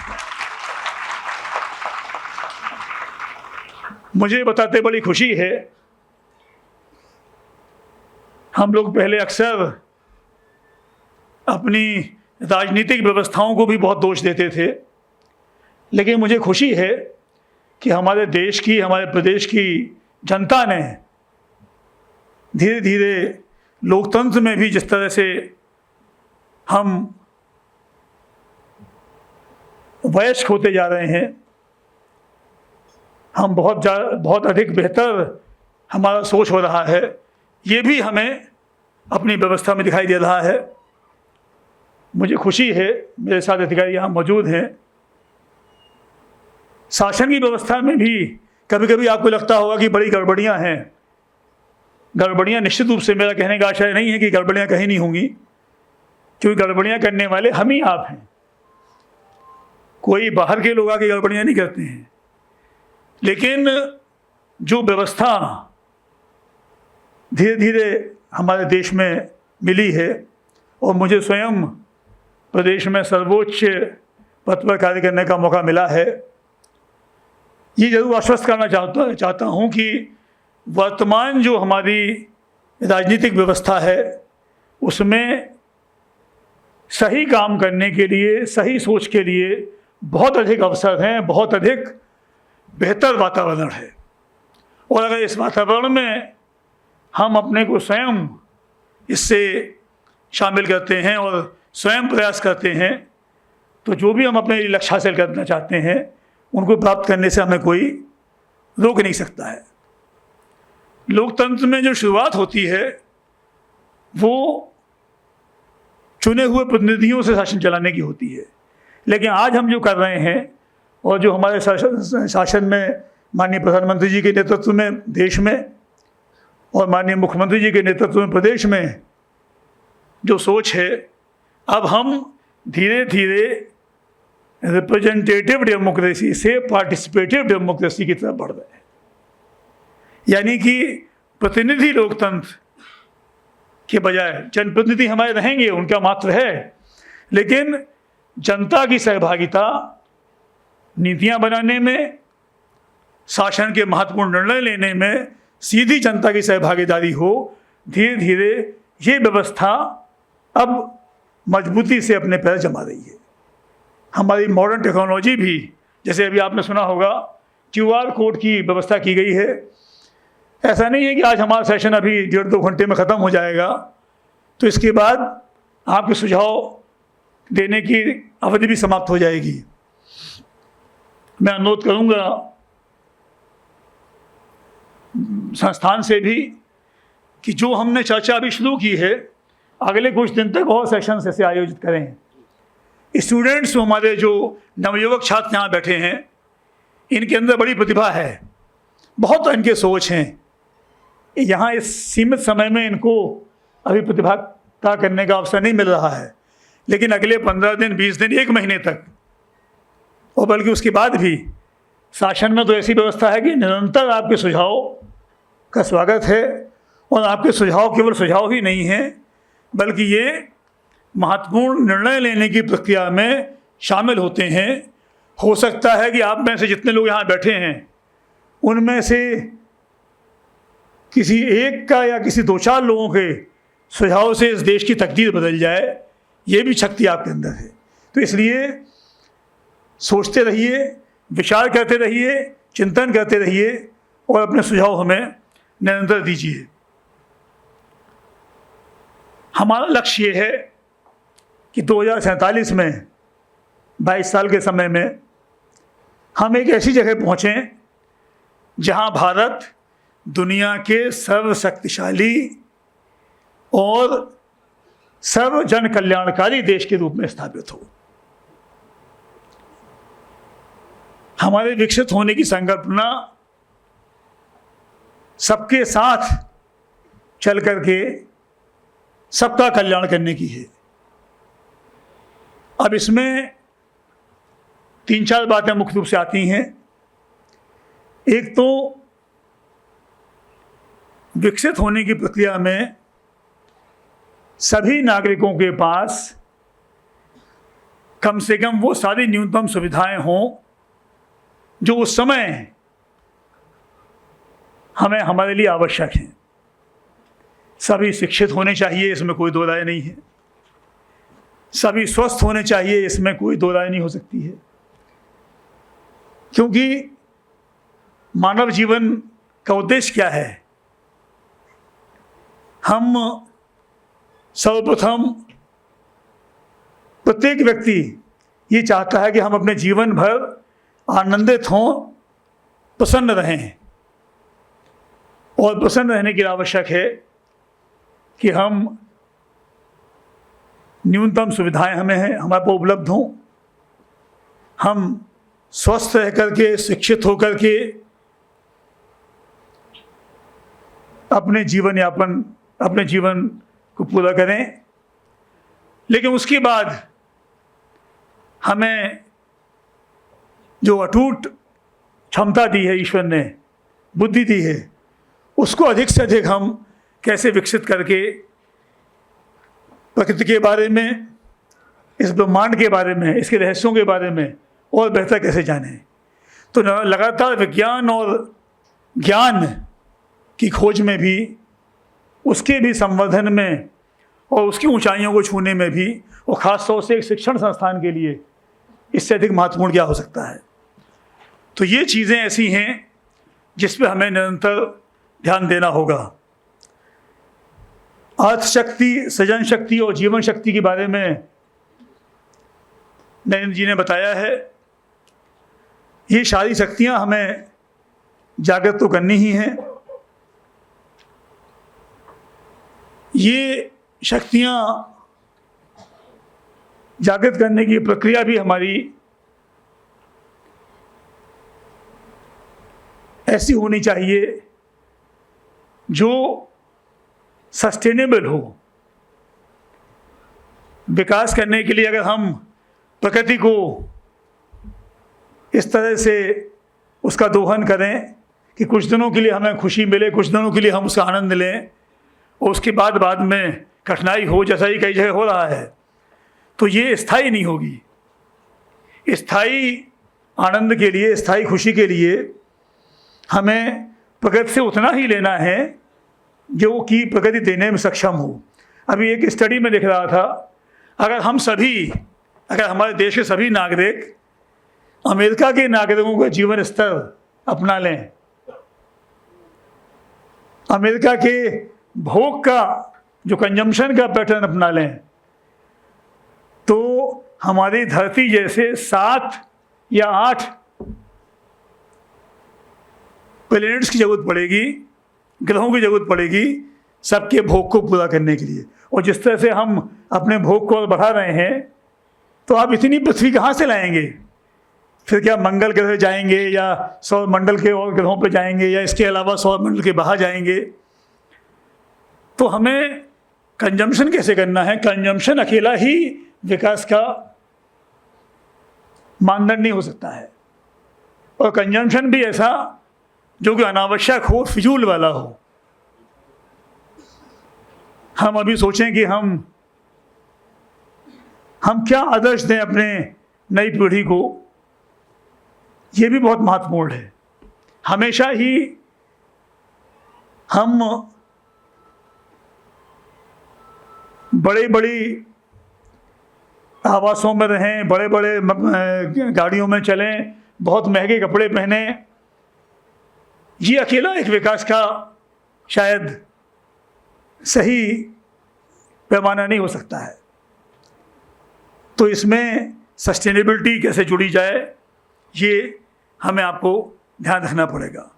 मुझे बताते बड़ी खुशी है, हम लोग पहले अक्सर अपनी राजनीतिक व्यवस्थाओं को भी बहुत दोष देते थे, लेकिन मुझे खुशी है कि हमारे देश की, हमारे प्रदेश की जनता ने धीरे धीरे लोकतंत्र में भी जिस तरह से हम वयस्क होते जा रहे हैं, हम बहुत अधिक बेहतर हमारा सोच हो रहा है, ये भी हमें अपनी व्यवस्था में दिखाई दे रहा है। मुझे खुशी है मेरे साथ अधिकारी यहाँ मौजूद हैं। शासन की व्यवस्था में भी कभी कभी आपको लगता होगा कि बड़ी गड़बड़ियाँ हैं। गड़बड़ियाँ निश्चित रूप से मेरा कहने का आशय नहीं है कि गड़बड़ियाँ कहीं नहीं होंगी, क्योंकि गड़बड़ियाँ करने वाले हम ही आप हैं। कोई बाहर के लोग आके गड़बड़ियाँ नहीं करते हैं, लेकिन जो व्यवस्था धीरे धीरे हमारे देश में मिली है, और मुझे स्वयं प्रदेश में सर्वोच्च पद पर कार्य करने का मौका मिला है, ये जरूर आश्वस्त करना चाहता हूँ कि वर्तमान जो हमारी राजनीतिक व्यवस्था है उसमें सही काम करने के लिए, सही सोच के लिए बहुत अधिक अवसर हैं, बहुत अधिक बेहतर वातावरण है। और अगर इस वातावरण में हम अपने को स्वयं इससे शामिल करते हैं और स्वयं प्रयास करते हैं, तो जो भी हम अपने लक्ष्य हासिल करना चाहते हैं उनको प्राप्त करने से हमें कोई रोक नहीं सकता है। लोकतंत्र में जो शुरुआत होती है वो चुने हुए प्रतिनिधियों से शासन चलाने की होती है, लेकिन आज हम जो कर रहे हैं और जो हमारे शासन में माननीय प्रधानमंत्री जी के नेतृत्व में देश में और माननीय मुख्यमंत्री जी के नेतृत्व में प्रदेश में जो सोच है, अब हम धीरे धीरे रिप्रेजेंटेटिव डेमोक्रेसी से पार्टिसिपेटिव डेमोक्रेसी की तरफ बढ़ रहे हैं। यानी कि प्रतिनिधि लोकतंत्र के बजाय जनप्रतिनिधि हमारे रहेंगे, उनका मात्र है, लेकिन जनता की सहभागिता नीतियां बनाने में, शासन के महत्वपूर्ण निर्णय लेने में सीधी जनता की सहभागीदारी हो, धीरे धीरे ये व्यवस्था अब मजबूती से अपने पैर जमा रही है। हमारी मॉडर्न टेक्नोलॉजी भी, जैसे अभी आपने सुना होगा QR कोड की व्यवस्था की गई है। ऐसा नहीं है कि आज हमारा सेशन अभी 1.5-2 घंटे में ख़त्म हो जाएगा, तो इसके बाद आपके सुझाव देने की अवधि भी समाप्त हो जाएगी। मैं अनुरोध करूंगा संस्थान से भी कि जो हमने चर्चा अभी शुरू की है, अगले कुछ दिन तक और सेशन ऐसे आयोजित करें। स्टूडेंट्स हमारे जो नवयुवक छात्र यहाँ बैठे हैं, इनके अंदर बड़ी प्रतिभा है, बहुत इनके सोच हैं। यहाँ इस सीमित समय में इनको अभी प्रतिभा करने का अवसर नहीं मिल रहा है, लेकिन अगले 15 दिन, 20 दिन, 1 महीने तक, और बल्कि उसके बाद भी शासन में तो ऐसी व्यवस्था है कि निरंतर आपके सुझाव का स्वागत है। और आपके सुझाव केवल सुझाव ही नहीं हैं, बल्कि ये महत्वपूर्ण निर्णय लेने की प्रक्रिया में शामिल होते हैं। हो सकता है कि आप में से जितने लोग यहाँ बैठे हैं उनमें से किसी एक का या किसी 2-4 लोगों के सुझाव से इस देश की तकदीर बदल जाए, ये भी शक्ति आपके अंदर है। तो इसलिए सोचते रहिए, विचार करते रहिए, चिंतन करते रहिए और अपने सुझाव हमें निरंतर दीजिए। हमारा लक्ष्य ये है कि 2047 में 22 साल के समय में हम एक ऐसी जगह पहुँचें जहाँ भारत दुनिया के सर्वशक्तिशाली और सर्व जन कल्याणकारी देश के रूप में स्थापित हो। हमारे विकसित होने की संकल्पना सबके साथ चल करके सबका कल्याण करने की है। अब इसमें 3-4 बातें मुख्य रूप से आती हैं। एक तो विकसित होने की प्रक्रिया में सभी नागरिकों के पास कम से कम वो सारी न्यूनतम सुविधाएं हों जो उस समय हमारे लिए आवश्यक हैं। सभी शिक्षित होने चाहिए, इसमें कोई दो राय नहीं है। सभी स्वस्थ होने चाहिए, इसमें कोई दो राय नहीं हो सकती है, क्योंकि मानव जीवन का उद्देश्य क्या है? हम सर्वप्रथम प्रत्येक व्यक्ति ये चाहता है कि हम अपने जीवन भर आनंदित हों, प्रसन्न रहें। और प्रसन्न रहने के लिए आवश्यक है कि हम न्यूनतम सुविधाएं हमारे को उपलब्ध हों, हम स्वस्थ रह करके, शिक्षित होकर के अपने जीवन को पूरा करें। लेकिन उसके बाद हमें जो अटूट क्षमता दी है ईश्वर ने, बुद्धि दी है, उसको अधिक से अधिक हम कैसे विकसित करके प्रकृति के बारे में, इस ब्रह्मांड के बारे में, इसके रहस्यों के बारे में और बेहतर कैसे जानें। तो लगातार विज्ञान और ज्ञान की खोज में भी, उसके भी संवर्धन में और उसकी ऊंचाइयों को छूने में भी, और ख़ास तौर से एक शिक्षण संस्थान के लिए इससे अधिक महत्वपूर्ण क्या हो सकता है। तो ये चीज़ें ऐसी हैं जिस पर हमें निरंतर ध्यान देना होगा। अर्थ शक्ति, सृजन शक्ति और जीवन शक्ति के बारे में नरेंद्र जी ने बताया है। ये सारी शक्तियाँ हमें जागृत तो करनी ही हैं। ये शक्तियाँ जागृत करने की प्रक्रिया भी हमारी ऐसी होनी चाहिए जो सस्टेनेबल हो। विकास करने के लिए अगर हम प्रकृति को इस तरह से उसका दोहन करें कि कुछ दिनों के लिए हमें खुशी मिले, कुछ दिनों के लिए हम उसका आनंद लें, और उसके बाद में कठिनाई हो, जैसा ही कई जगह हो रहा है, तो ये स्थायी नहीं होगी। स्थायी आनंद के लिए, स्थायी खुशी के लिए हमें प्रकृति से उतना ही लेना है जो कि प्रकृति देने में सक्षम हो। अभी एक स्टडी में देख रहा था, अगर हमारे देश के सभी नागरिक अमेरिका के नागरिकों का जीवन स्तर अपना लें, अमेरिका के भोग का जो कंजम्पशन का पैटर्न अपना लें, तो हमारी धरती जैसे 7 या 8 प्लैनेट्स की जरूरत पड़ेगी, ग्रहों की जरूरत पड़ेगी सबके भोग को पूरा करने के लिए। और जिस तरह से हम अपने भोग को और बढ़ा रहे हैं, तो आप इतनी पृथ्वी कहाँ से लाएंगे? फिर क्या मंगल ग्रह जाएंगे या सौर मंडल के और ग्रहों पर जाएंगे, या इसके अलावा सौर मंडल के बाहर जाएंगे? तो हमें कंजम्पशन कैसे करना है? कंजम्पशन अकेला ही विकास का मानदंड नहीं हो सकता है, और कंजम्पशन भी ऐसा जो कि अनावश्यक हो, फिजूल वाला हो। हम अभी सोचें कि हम क्या आदर्श दें अपने नई पीढ़ी को, ये भी बहुत महत्वपूर्ण है। हमेशा ही हम बड़ी आवासों में रहें, बड़े गाड़ियों में चलें, बहुत महंगे कपड़े पहने, ये अकेला एक विकास का शायद सही पैमाना नहीं हो सकता है। तो इसमें सस्टेनेबिलिटी कैसे जुड़ी जाए, ये हमें आपको ध्यान रखना पड़ेगा।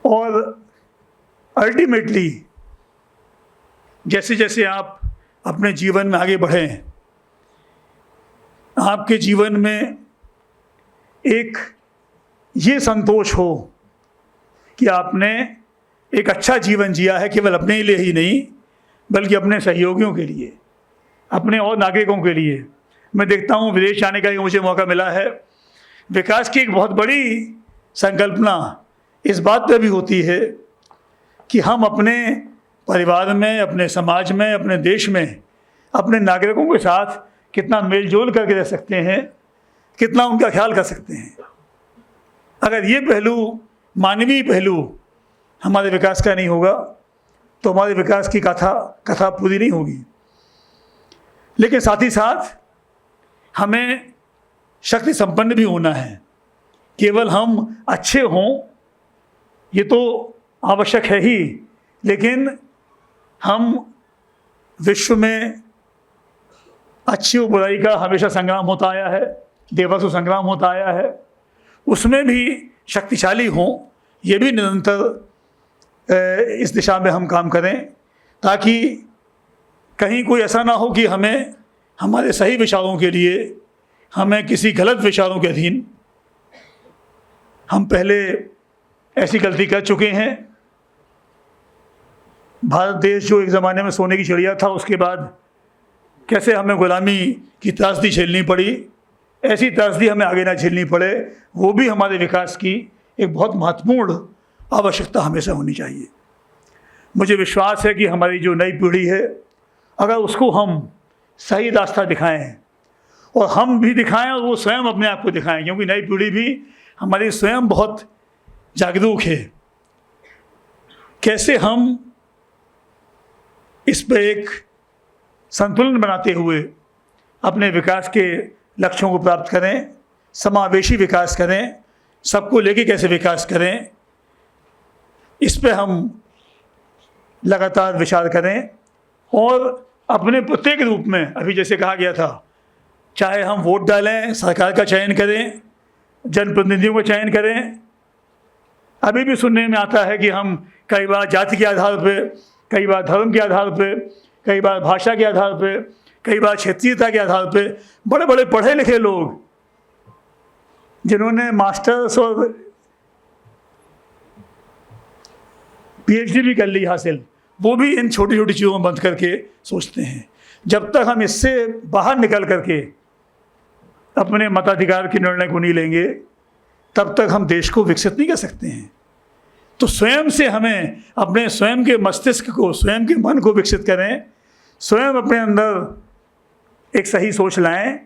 और अल्टीमेटली जैसे जैसे आप अपने जीवन में आगे बढ़ें, आपके जीवन में एक ये संतोष हो कि आपने एक अच्छा जीवन जिया है, केवल अपने लिए ही नहीं बल्कि अपने सहयोगियों के लिए, अपने और नागरिकों के लिए। मैं देखता हूँ, विदेश जाने का मुझे मौका मिला है, विकास की एक बहुत बड़ी संकल्पना इस बात पर भी होती है कि हम अपने परिवार में, अपने समाज में, अपने देश में, अपने नागरिकों के साथ कितना मेलजोल करके रह सकते हैं, कितना उनका ख्याल कर सकते हैं। अगर ये पहलू, मानवीय पहलू हमारे विकास का नहीं होगा तो हमारे विकास की कथा पूरी नहीं होगी। लेकिन साथ ही साथ हमें शक्ति संपन्न भी होना है। केवल हम अच्छे हों ये तो आवश्यक है ही, लेकिन हम विश्व में अच्छी और बुराई का हमेशा संग्राम होता आया है, देवस्व संग्राम होता आया है, उसमें भी शक्तिशाली हों, ये भी निरंतर इस दिशा में हम काम करें, ताकि कहीं कोई ऐसा ना हो कि हमें हमारे सही विचारों के लिए हमें किसी गलत विचारों के अधीन, हम पहले ऐसी गलती कर चुके हैं। भारत देश जो एक ज़माने में सोने की चिड़िया था, उसके बाद कैसे हमें गुलामी की त्रासदी झेलनी पड़ी, ऐसी त्रासदी हमें आगे ना झेलनी पड़े, वो भी हमारे विकास की एक बहुत महत्वपूर्ण आवश्यकता हमेशा होनी चाहिए। मुझे विश्वास है कि हमारी जो नई पीढ़ी है, अगर उसको हम सही रास्ता दिखाएं और हम भी दिखाएं और वो स्वयं अपने आप को दिखाएं, क्योंकि नई पीढ़ी भी हमारी स्वयं बहुत जागरूक है, कैसे हम इस पर एक संतुलन बनाते हुए अपने विकास के लक्ष्यों को प्राप्त करें, समावेशी विकास करें, सबको लेके कैसे विकास करें, इस पे हम लगातार विचार करें और अपने प्रत्येक रूप में, अभी जैसे कहा गया था, चाहे हम वोट डालें, सरकार का चयन करें, जनप्रतिनिधियों का चयन करें। अभी भी सुनने में आता है कि हम कई बार जाति के आधार पे, कई बार धर्म के आधार पे, कई बार भाषा के आधार पे, कई बार क्षेत्रीयता के आधार पे, बड़े बड़े पढ़े लिखे लोग जिन्होंने मास्टर्स और पीएचडी भी कर ली हासिल, वो भी इन छोटी छोटी चीज़ों में बंद करके सोचते हैं। जब तक हम इससे बाहर निकल करके अपने मताधिकार के निर्णय को नहीं लेंगे, तब तक हम देश को विकसित नहीं कर सकते हैं। तो स्वयं से हमें अपने स्वयं के मस्तिष्क को, स्वयं के मन को विकसित करें, स्वयं अपने अंदर एक सही सोच लाएं,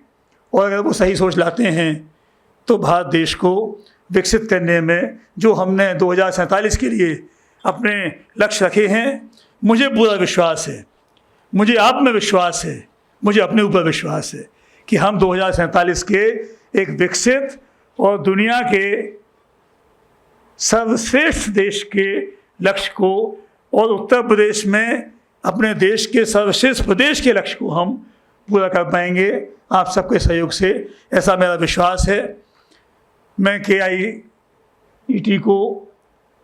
और अगर वो सही सोच लाते हैं तो भारत देश को विकसित करने में जो हमने 2047 के लिए अपने लक्ष्य रखे हैं, मुझे पूरा विश्वास है, मुझे आप में विश्वास है, मुझे अपने ऊपर विश्वास है कि हम 2047 के एक विकसित और दुनिया के सर्वश्रेष्ठ देश के लक्ष्य को, और उत्तर प्रदेश में अपने देश के सर्वश्रेष्ठ प्रदेश के लक्ष्य को हम पूरा कर पाएंगे आप सबके सहयोग से, ऐसा मेरा विश्वास है। मैं KIET को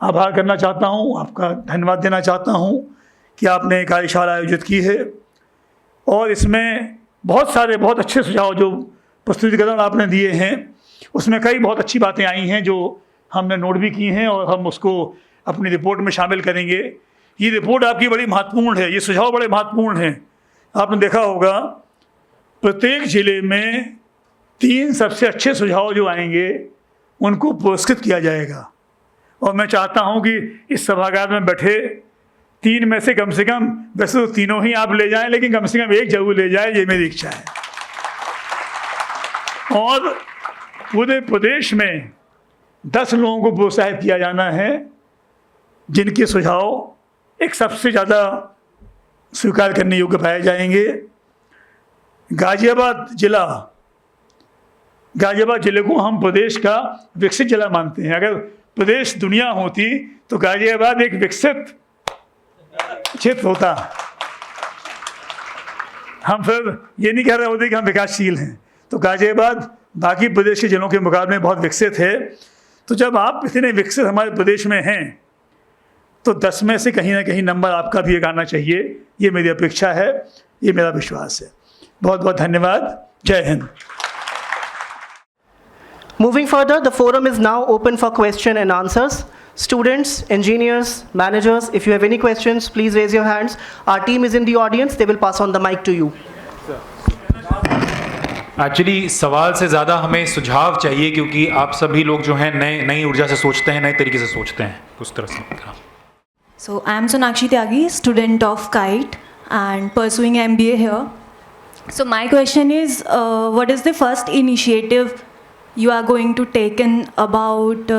आभार करना चाहता हूँ, आपका धन्यवाद देना चाहता हूँ कि आपने कार्यशाला आयोजित की है, और इसमें बहुत सारे बहुत अच्छे सुझाव जो प्रस्तुतिकरण आपने दिए हैं, उसमें कई बहुत अच्छी बातें आई हैं जो हमने नोट भी की हैं, और हम उसको अपनी रिपोर्ट में शामिल करेंगे। ये रिपोर्ट आपकी बड़ी महत्वपूर्ण है, ये सुझाव बड़े महत्वपूर्ण हैं। आपने देखा होगा प्रत्येक ज़िले में 3 सबसे अच्छे सुझाव जो आएंगे उनको पुरस्कृत किया जाएगा, और मैं चाहता हूं कि इस सभागार में बैठे 3 में से कम, वैसे तो तीनों ही आप ले जाएं, लेकिन कम से कम एक जरूर ले जाएं, ये मेरी इच्छा है। और पूरे प्रदेश में 10 लोगों को प्रोत्साहित किया जाना है जिनके सुझाव एक सबसे ज़्यादा स्वीकार करने योग्य पाए जाएंगे। गाजियाबाद जिले को हम प्रदेश का विकसित जिला मानते हैं। अगर प्रदेश दुनिया होती तो गाजियाबाद एक विकसित क्षेत्र होता। हम फिर ये नहीं कह रहे होते कि हम विकासशील हैं। तो गाजियाबाद बाकी प्रदेश के जिलों के मुकाबले बहुत विकसित है। तो जब आप इतने विकसित हमारे प्रदेश में हैं तो 10 में से कहीं ना कहीं नंबर आपका भी एक आना चाहिए, ये मेरी अपेक्षा है, ये मेरा विश्वास है। बहुत बहुत धन्यवाद। जय Hind. Moving further, the forum is now open for question and answers. Students, engineers, managers, if you have any questions, please raise your hands. Our team is in the audience. They will pass on the mic to you. Actually सवाल से ज़्यादा हमें सुझाव चाहिए, क्योंकि आप सभी लोग जो हैं नई ऊर्जा से सोचते हैं, नए तरीके से सोचते हैं, उस तरह से। So I am Sonakshi Tyagi, student of KIET and pursuing MBA here. So my question is, what is the first initiative you are going to take in about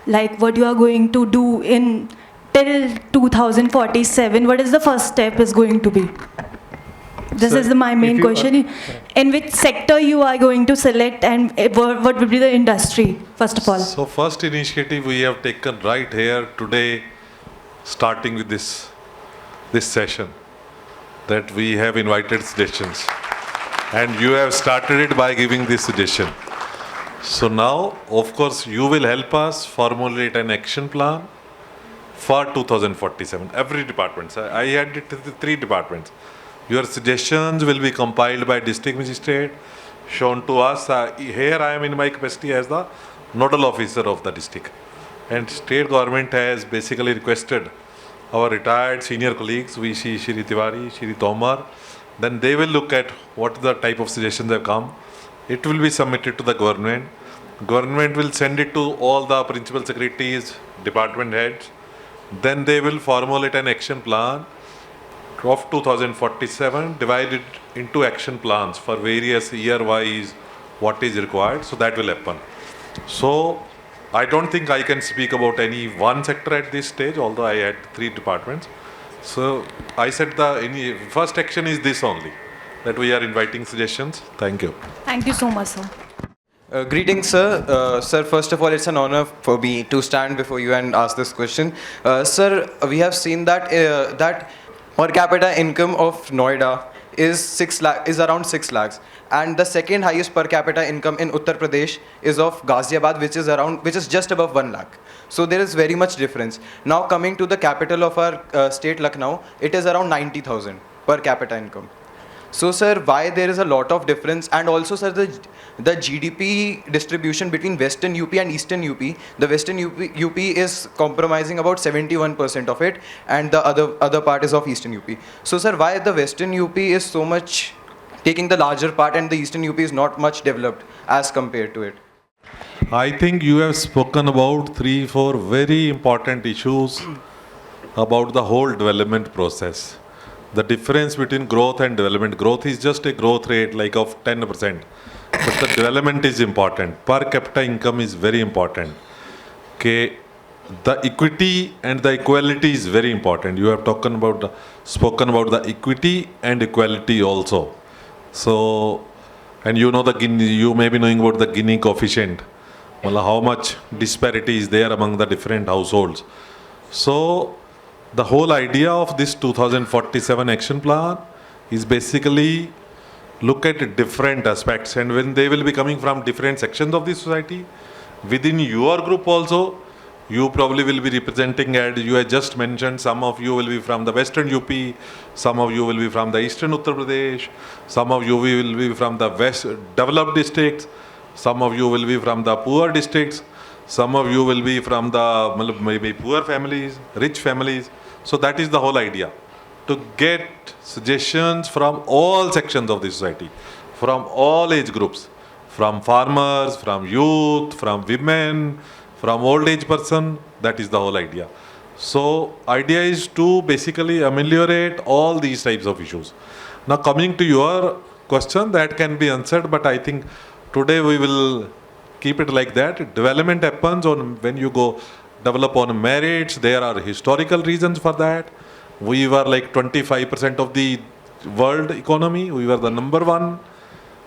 like what you are going to do in till 2047? What is the first step is going to be? This is my main question. In which sector you are going to select, and what would be the industry, first of all? So first initiative we have taken right here today, starting with this session, that we have invited suggestions. And you have started it by giving this suggestion. So now, of course, you will help us formulate an action plan for 2047. Every department. I had it to the 3 departments. Your suggestions will be compiled by district magistrate, shown to us. Here I am in my capacity as the nodal officer of the district. And state government has basically requested our retired senior colleagues, we see Shri Tiwari, Shri Tomar, then they will look at what the type of suggestions have come. It will be submitted to the government. Government will send it to all the principal secretaries, department heads. Then they will formulate an action plan of 2047, divided into action plans for various year-wise what is required. So that will happen. So I don't think I can speak about any one sector at this stage, although I had 3 departments. So I said the first action is this only, that we are inviting suggestions. Thank you. Thank you so much, sir. Greetings, sir. Sir, first of all, it's an honor for me to stand before you and ask this question. Sir, we have seen that that per capita income of Noida is around 6 lakhs, and the second highest per capita income in Uttar Pradesh is of Ghaziabad, which is just above 1 lakh. So there is very much difference. Now coming to the capital of our state, Lucknow, it is around 90,000 per capita income. So sir, why there is a lot of difference? And also sir, the GDP distribution between Western UP and Eastern UP, the Western UP is compromising about 71% of it, and the other part is of Eastern UP. So sir, why the Western UP is so much taking the larger part and the Eastern UP is not much developed as compared to it? I think you have spoken about 3-4 very important issues about the whole development process. The difference between growth and development. Growth is just a growth rate like of 10%. But the development is important. Per capita income is very important. Okay. The equity and the equality is very important. You have spoken about the equity and equality also. So, and you know you may be knowing about the Gini coefficient. Well, how much disparity is there among the different households. So, the whole idea of this 2047 action plan is basically look at different aspects, and when they will be coming from different sections of the society, within your group also, you probably will be representing, as you have just mentioned, some of you will be from the Western UP, some of you will be from the Eastern Uttar Pradesh, some of you will be from the West developed districts, some of you will be from the poor districts, some of you will be from the maybe poor families, rich families. So that is the whole idea, to get suggestions from all sections of the society, from all age groups, from farmers, from youth, from women, from old age person. That is the whole idea. So idea is to basically ameliorate all these types of issues. Now coming to your question, that can be answered, but I think today we will keep it like that. Development happens when you go develop on merits. There are historical reasons for that. We were like 25% of the world economy. We were the number 1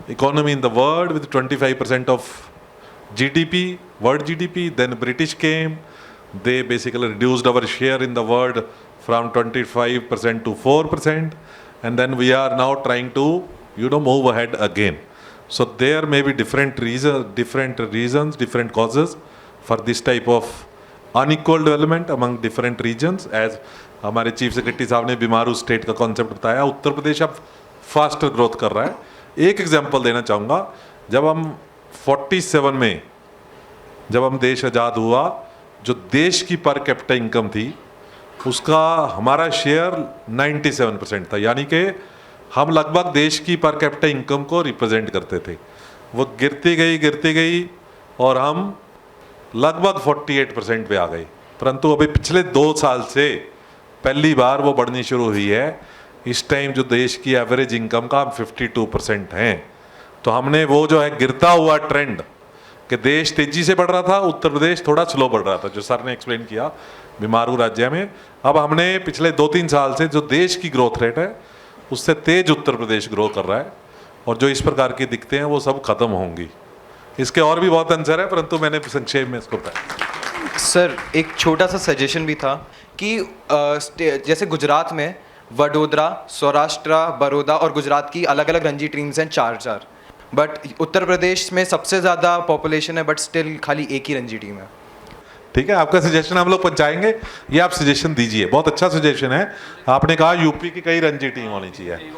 economy in the world with 25% of GDP, world GDP. Then British came. They basically reduced our share in the world from 25% to 4%. And then we are now trying to, move ahead again. So there may be different reasons, different causes for this type of unequal development among different regions. As हमारे chief secretary साहब ने बीमारू state का concept बताया, उत्तर प्रदेश अब faster growth कर रहा है. एक एग्जांपल देना चाहूँगा, जब हम 47 में जब हम देश आज़ाद हुआ, जो देश की पर कैपिटा इनकम थी उसका हमारा शेयर 97% था, यानी कि हम लगभग देश की पर कैपिटा इनकम को रिप्रेजेंट करते थे. वो गिरती गई और हम लगभग 48% पे आ गए. परंतु अभी पिछले 2 साल से पहली बार वो बढ़नी शुरू हुई है. इस टाइम जो देश की एवरेज इनकम का 52% हैं. तो हमने वो जो है गिरता हुआ ट्रेंड कि देश तेजी से बढ़ रहा था, उत्तर प्रदेश थोड़ा स्लो बढ़ रहा था, जो सर ने एक्सप्लेन किया बीमारू राज्य में, अब हमने पिछले 2-3 साल से जो देश की ग्रोथ रेट है उससे तेज उत्तर प्रदेश ग्रो कर रहा है, और जो इस प्रकार की दिखते हैं वो सब खत्म होंगी। इसके और भी बहुत आंसर है, परंतु मैंने संक्षेप में इसको बताया। सर एक छोटा सा सजेशन भी था कि जैसे गुजरात में वडोदरा, सौराष्ट्र, बड़ौदा और गुजरात की अलग अलग रणजी टीम्स हैं 4-4, बट उत्तर प्रदेश में सबसे ज़्यादा पॉपुलेशन है बट स्टिल खाली एक ही रणजी टीम है। ठीक है, आपका सजेशन हम लोग पहुंचाएंगे, ये आप सजेशन दीजिए, बहुत अच्छा सजेशन है। आपने कहा यूपी की कई रणजी टीम होनी चाहिए,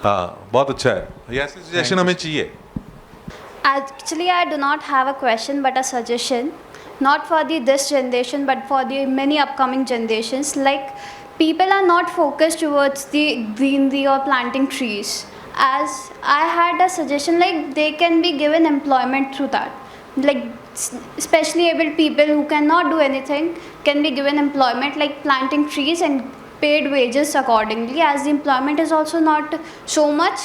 हाँ बहुत अच्छा है, ये ऐसे सजेशन हमें चाहिए। Actually, I do not have a question but a suggestion, not for this generation but for the many upcoming generations. Like, people are not focused towards the greenery or planting trees. As I had a suggestion, like they can be given employment through that. Like especially able people who cannot do anything can be given employment, like planting trees and paid wages accordingly. As the employment is also not so much,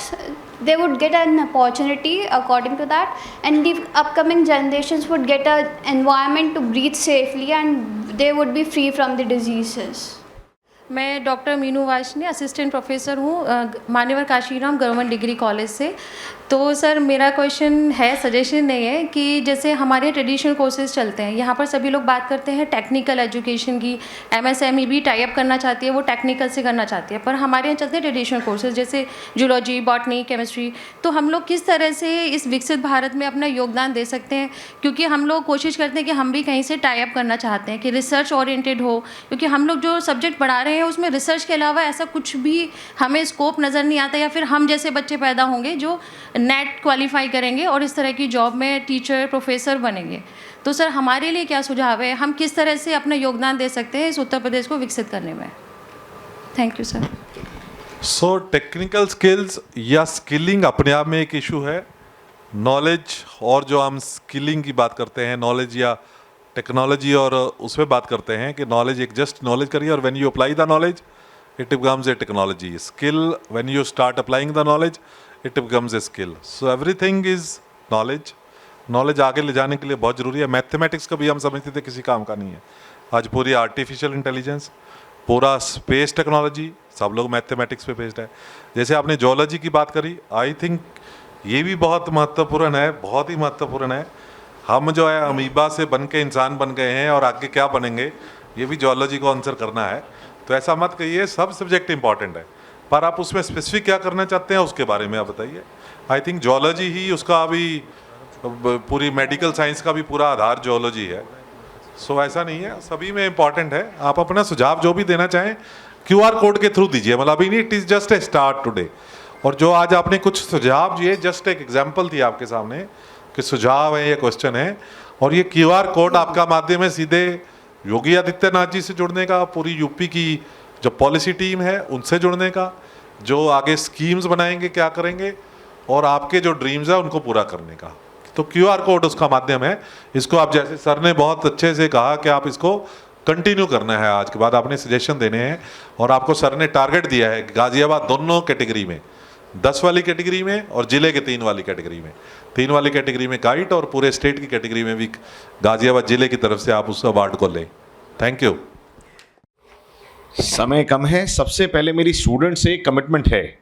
they would get an opportunity according to that, and the upcoming generations would get an environment to breathe safely and they would be free from the diseases. मैं doctor Meenu Vashni assistant professor हूँ मान्यवर Kashiram government degree college से। तो sir मेरा question है, suggestion नहीं है, कि जैसे हमारे ट्रेडिशनल कोर्सेज चलते हैं, यहाँ पर सभी लोग बात करते हैं टेक्निकल एजुकेशन की, MSME भी टाई अप करना चाहती है, वो टेक्निकल से करना चाहती है, पर हमारे यहाँ चलते हैं ट्रेडिशनल कोर्सेज जैसे जूलॉजी, बॉटनी, केमिस्ट्री। तो हम लोग किस तरह से इस विकसित भारत में अपना योगदान दे सकते हैं, क्योंकि हम लोग कोशिश करते हैं कि हम भी कहीं से टाई अप करना चाहते हैं कि रिसर्च ओरिएंटेड हो, क्योंकि हम लोग जो सब्जेक्ट पढ़ा रहे हैं उसमें रिसर्च के अलावा ऐसा कुछ भी हमें स्कोप नज़र नहीं आता, या फिर हम जैसे बच्चे पैदा होंगे जो नेट क्वालिफाई करेंगे और इस तरह की जॉब में टीचर प्रोफेसर बनेंगे। तो सर हमारे लिए क्या सुझाव है, हम किस तरह से अपना योगदान दे सकते हैं इस उत्तर प्रदेश को विकसित करने में? Thank you sir. So technical skills या स्किलिंग अपने आप में एक इशू है। नॉलेज और जो हम स्किलिंग की बात करते हैं, नॉलेज या टेक्नोलॉजी, और उसमें बात करते हैं कि नॉलेज एक जस्ट नॉलेज करिए, और when you apply the knowledge it becomes a technology. Skill when you start applying the knowledge it becomes a skill. So everything is knowledge. Knowledge आगे ले जाने के लिए बहुत ज़रूरी है। मैथमेटिक्स कभी हम समझते थे किसी काम का नहीं है, आज पूरी आर्टिफिशियल इंटेलिजेंस, पूरा स्पेस टेक्नोलॉजी, सब लोग मैथमेटिक्स पे बेस्ड है। जैसे आपने जियोलॉजी की बात करी, आई थिंक ये भी बहुत महत्वपूर्ण है, बहुत ही महत्वपूर्ण है। हम जो है अमीबा से बन के इंसान बन गए हैं, और आगे क्या बनेंगे ये भी जियोलॉजी को आंसर करना है। तो ऐसा मत कहिए सब सब्जेक्ट इंपॉर्टेंट है, पर आप उसमें स्पेसिफिक क्या करना चाहते हैं उसके बारे में आप बताइए। आई थिंक जियोलॉजी ही उसका अभी, पूरी मेडिकल साइंस का भी पूरा आधार जियोलॉजी है। सो ऐसा नहीं है, सभी में इंपॉर्टेंट है। आप अपना सुझाव जो भी देना चाहें QR कोड के थ्रू दीजिए, मतलब अभी नहीं, it is just a start today. और जो आज आपने कुछ सुझाव दिए, जस्ट एक एग्जाम्पल थी आपके सामने कि सुझाव है, ये क्वेश्चन है, और ये QR कोड आपका माध्यम है सीधे योगी आदित्यनाथ जी से जुड़ने का, पूरी यूपी की जो पॉलिसी टीम है उनसे जुड़ने का, जो आगे स्कीम्स बनाएंगे क्या करेंगे, और आपके जो ड्रीम्स है उनको पूरा करने का। तो QR कोड उसका माध्यम है। इसको आप, जैसे सर ने बहुत अच्छे से कहा कि आप इसको कंटिन्यू करना है, आज के बाद आपने सजेशन देने हैं, और आपको सर ने टारगेट दिया है गाजियाबाद दोनों कैटेगरी में, 10 वाली कैटेगरी में और जिले के 3 वाली कैटेगरी में। 3 वाली कैटेगरी में काइट, और पूरे स्टेट की कैटेगरी में भी गाजियाबाद जिले की तरफ से आप उस अवार्ड को लें। Thank you. समय कम है, सबसे पहले मेरी स्टूडेंट से कमिटमेंट है,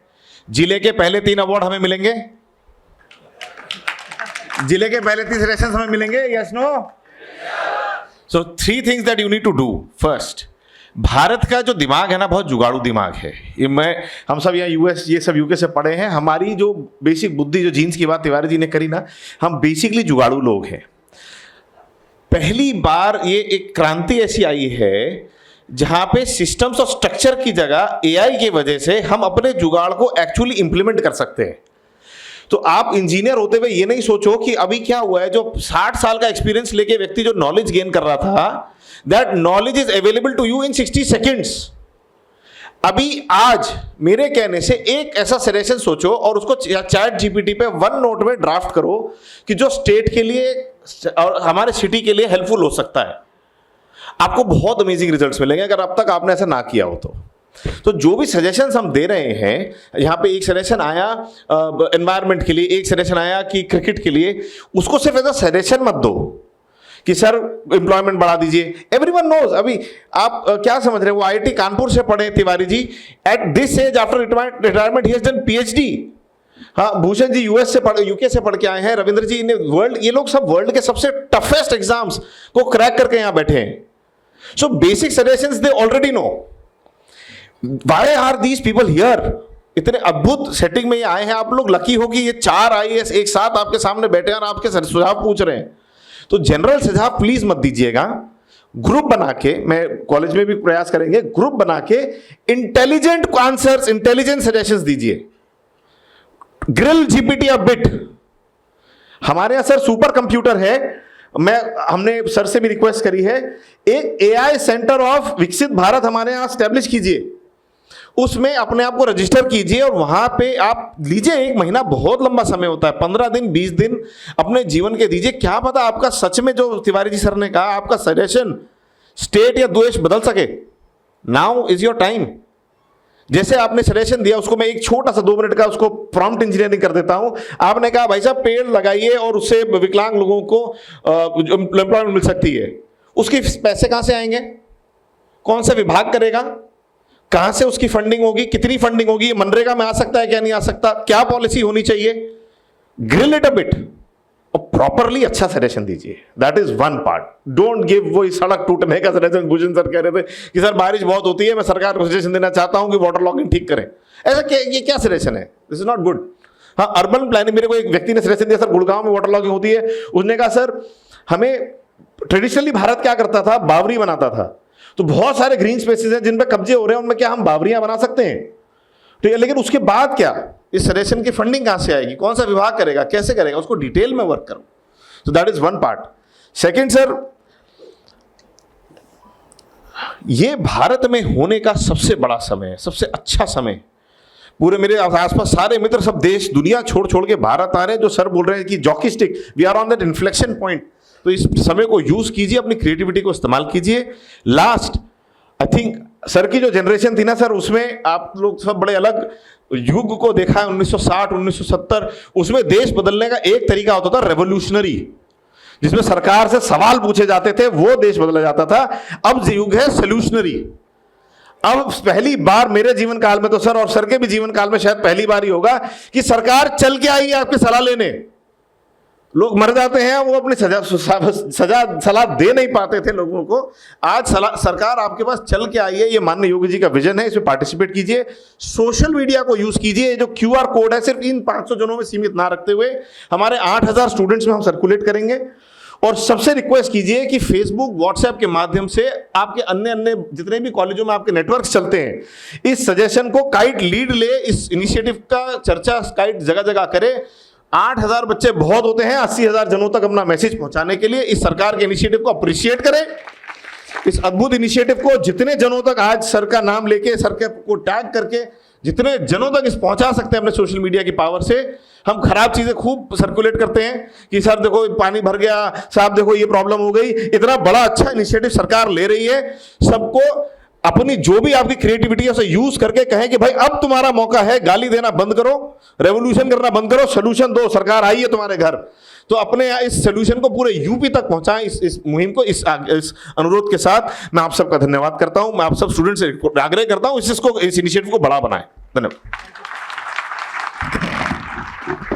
जिले के पहले 3 अवार्ड हमें मिलेंगे, जिले के पहले 3 सेशंस हमें मिलेंगे, yes no? So 3 things that you need to do. First, Bharat का जो दिमाग है ना, बहुत जुगाड़ू दिमाग है। ये हम सब यहाँ US ये सब UK से पढ़े हैं, हमारी जो बेसिक बुद्धि, जो जीन्स की बात तिवारी जी ने करी ना, हम बेसिकली जुगाड़ू लोग हैं। पहली बार ये एक क्रांति ऐसी आई है जहाँ पे सिस्टम्स और स्ट्रक्चर की जगह AI की वजह से हम अपने जुगाड़ को एक्चुअली इंप्लीमेंट कर सकते हैं। तो आप इंजीनियर होते हुए ये नहीं सोचो कि अभी क्या हुआ है, जो 60 साल का एक्सपीरियंस लेके व्यक्ति जो नॉलेज गेन कर रहा था, that knowledge is available to you in 60 seconds. अभी आज मेरे कहने से एक ऐसा सजेशन सोचो और उसको चैट GPT पे OneNote में ड्राफ्ट करो कि जो स्टेट के लिए और हमारे सिटी के लिए हेल्पफुल हो सकता है। आपको बहुत अमेजिंग रिजल्ट्स मिलेंगे अगर अब तक आपने ऐसा ना किया हो तो जो भी सजेशंस हम दे रहे हैं, यहाँ पे एक सजेशन आया एनवायरनमेंट के लिए, एक सजेशन आया कि क्रिकेट के लिए, उसको सिर्फ एज अ सजेशन मत दो कि सर एम्प्लॉयमेंट बढ़ा दीजिए। Everyone knows. अभी आप क्या समझ रहे हैं, वो आईआईटी कानपुर से पढ़े Tiwari ji, at this age after retirement he has done PhD. हाँ, भूषण जी यूएस से यूके से पढ़ के आए हैं, रविंद्र जी ने ये लोग सब वर्ल्ड के सबसे टफेस्ट एग्जाम्स को क्रैक करके यहां बैठे हैं। So basic suggestions they already know. Why are these people here? इतने अद्भुत सेटिंग में ये आए हैं। आप लोग लकी हो कि ये 4 आईएएस एक साथ आपके सामने बैठे हैं और आपके सुझाव पूछ रहे हैं। तो जनरल सुझाव प्लीज मत दीजिएगा, ग्रुप बना के, मैं कॉलेज में भी प्रयास करेंगे, ग्रुप बना के इंटेलिजेंट आंसर्स, इंटेलिजेंट सजेशंस दीजिए। Grill GPT a bit. हमारे यहां सर सुपर कंप्यूटर है, हमने सर से भी रिक्वेस्ट करी है, एक एआई सेंटर ऑफ विकसित भारत हमारे यहां स्टैब्लिश कीजिए, उसमें अपने आप को रजिस्टर कीजिए और वहां पे आप लीजिए। 1 महीना बहुत लंबा समय होता है, 15 दिन 20 दिन अपने जीवन के दीजिए। क्या पता आपका सच में, जो तिवारी जी सर ने कहा, आपका सजेशन स्टेट या देश बदल सके। Now is your time. जैसे आपने सजेशन दिया, उसको मैं एक छोटा सा 2 मिनट का उसको प्रॉम्प्ट इंजीनियरिंग कर देता हूं। आपने कहा भाई साहब पेड़ लगाइए और उससे विकलांग लोगों को एम्प्लॉयमेंट मिल सकती है। उसके पैसे कहां से आएंगे? कौन सा विभाग करेगा? कहां से उसकी फंडिंग होगी? कितनी फंडिंग होगी? मनरेगा में आ सकता है क्या नहीं आ सकता? क्या पॉलिसी होनी चाहिए? ग्रिल इट अ बिट और प्रॉपरली अच्छा सजेशन दीजिए। That is one part. Don't give वो सड़क टूटने का सजेशन। भूषण सर कह रहे थे कि सर बारिश बहुत होती है, मैं सरकार को सजेशन देना चाहता हूं कि वाटर लॉगिंग ठीक करें। ऐसा ये क्या सजेशन है? This is not good. हाँ, अर्बन प्लानिंग, मेरे को एक व्यक्ति ने सजेशन दिया, सर गुड़गांव में वाटर लॉगिंग होती है। उसने कहा सर हमें ट्रेडिशनली भारत क्या करता था, बावरी बनाता था, तो बहुत सारे ग्रीन स्पेसेस हैं जिन पे कब्जे हो रहे हैं, उनमें क्या हम बावरियां बना सकते हैं? ठीक है, लेकिन उसके बाद क्या, इस सजेशन की फंडिंग कहां से आएगी, कौन सा विभाग करेगा, कैसे करेगा, उसको डिटेल में वर्क करो। तो that is one part. Second sir, ये भारत में होने का सबसे बड़ा समय है, सबसे अच्छा समय। पूरे मेरे आसपास सारे मित्र सब देश दुनिया छोड़ छोड़ के भारत आ रहे हैं। जो सर बोल रहे हैं कि hockey stick, we are on that inflection point. तो इस समय को यूज कीजिए, अपनी क्रिएटिविटी को इस्तेमाल कीजिए। लास्ट, आई थिंक सर की जो जनरेशन थी ना सर, उसमें आप लोग सब बड़े अलग युग को देखा है। 1960 1970, उसमें देश बदलने का एक तरीका होता था रेवोल्यूशनरी, जिसमें सरकार से सवाल पूछे जाते थे, वो देश बदला जाता था। अब युग है सोल्यूशनरी। अब पहली बार मेरे जीवन काल में तो सर, और सर के भी जीवन काल में शायद पहली बार ही होगा कि सरकार चल के आई है आपकी सलाह लेने। लोग मर जाते हैं, वो अपनी सलाह दे नहीं पाते थे लोगों को। आज सरकार आपके पास चल के आई है। ये माननीय योगी जी का विजन है, इसमें पार्टिसिपेट कीजिए। सोशल मीडिया को यूज कीजिए। जो QR कोड है सिर्फ इन 500 जनों में सीमित ना रखते हुए हमारे 8000 स्टूडेंट्स में हम सर्कुलेट करेंगे। और सबसे रिक्वेस्ट कीजिए कि फेसबुक, व्हाट्सएप के माध्यम से आपके अन्य जितने भी कॉलेजों में आपके नेटवर्क चलते हैं, इस सजेशन को काइट लीड ले, इस इनिशिएटिव का चर्चा काइट जगह जगह करे। 8000 बच्चे बहुत होते हैं 80,000 जनों तक अपना मैसेज पहुंचाने के लिए। इस सरकार के इनिशिएटिव को अप्रिशिएट करें। इस अद्भुत इनिशिएटिव को जितने जनों तक आज सर का नाम लेके, सर को टैग करके जितने जनों तक इस पहुंचा सकते हैं अपने सोशल मीडिया की पावर से। हम खराब चीजें खूब सर्कुलेट करते हैं कि सर देखो पानी भर गया, साहब देखो ये प्रॉब्लम हो गई। इतना बड़ा अच्छा इनिशिएटिव सरकार ले रही है। सबको अपनी जो भी आपकी क्रिएटिविटी है उसे यूज करके कहें कि भाई अब तुम्हारा मौका है, गाली देना बंद करो, रेवोल्यूशन करना बंद करो, सोल्यूशन दो, सरकार आई है तुम्हारे घर। तो अपने इस सोल्यूशन को पूरे यूपी तक पहुंचाएं। इस मुहिम को इस अनुरोध के साथ मैं आप सबका धन्यवाद करता हूं। मैं आप सब स्टूडेंट से आग्रह करता हूं इस इनिशिएटिव को बड़ा बनाएं। धन्यवाद।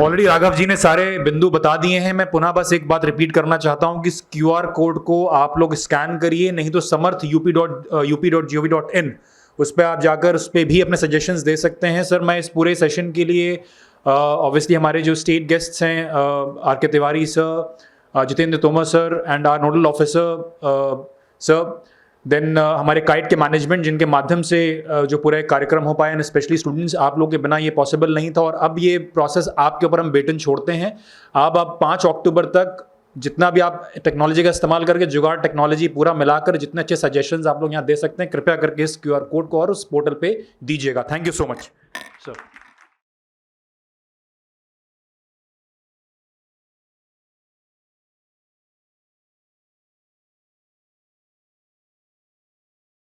ऑलरेडी राघव जी ने सारे बिंदु बता दिए हैं। मैं पुनः बस एक बात रिपीट करना चाहता हूं कि इस QR कोड को आप लोग स्कैन करिए, नहीं तो samarth.up.gov.in उस पर आप जाकर उस पर भी अपने सजेशंस दे सकते हैं। सर, मैं इस पूरे सेशन के लिए ऑब्वियसली हमारे जो स्टेट गेस्ट्स हैं, RK Tiwari sir, Jitendra Tomar sir and our nodal officer sir, then हमारे काइट के मैनेजमेंट जिनके माध्यम से जो पूरा एक कार्यक्रम हो पाया, एंड स्पेशली स्टूडेंट्स, आप लोग के बिना ये पॉसिबल नहीं था। और अब ये प्रोसेस आपके ऊपर हम बेटन छोड़ते हैं। आप 5 अक्टूबर तक जितना भी आप टेक्नोलॉजी का इस्तेमाल करके, जुगाड़ टेक्नोलॉजी पूरा मिलाकर जितने अच्छे सजेशंस आप लोग यहाँ दे सकते हैं, कृपया करके इस QR कोड को और उस पोर्टल पे दीजिएगा। Thank you so much sir.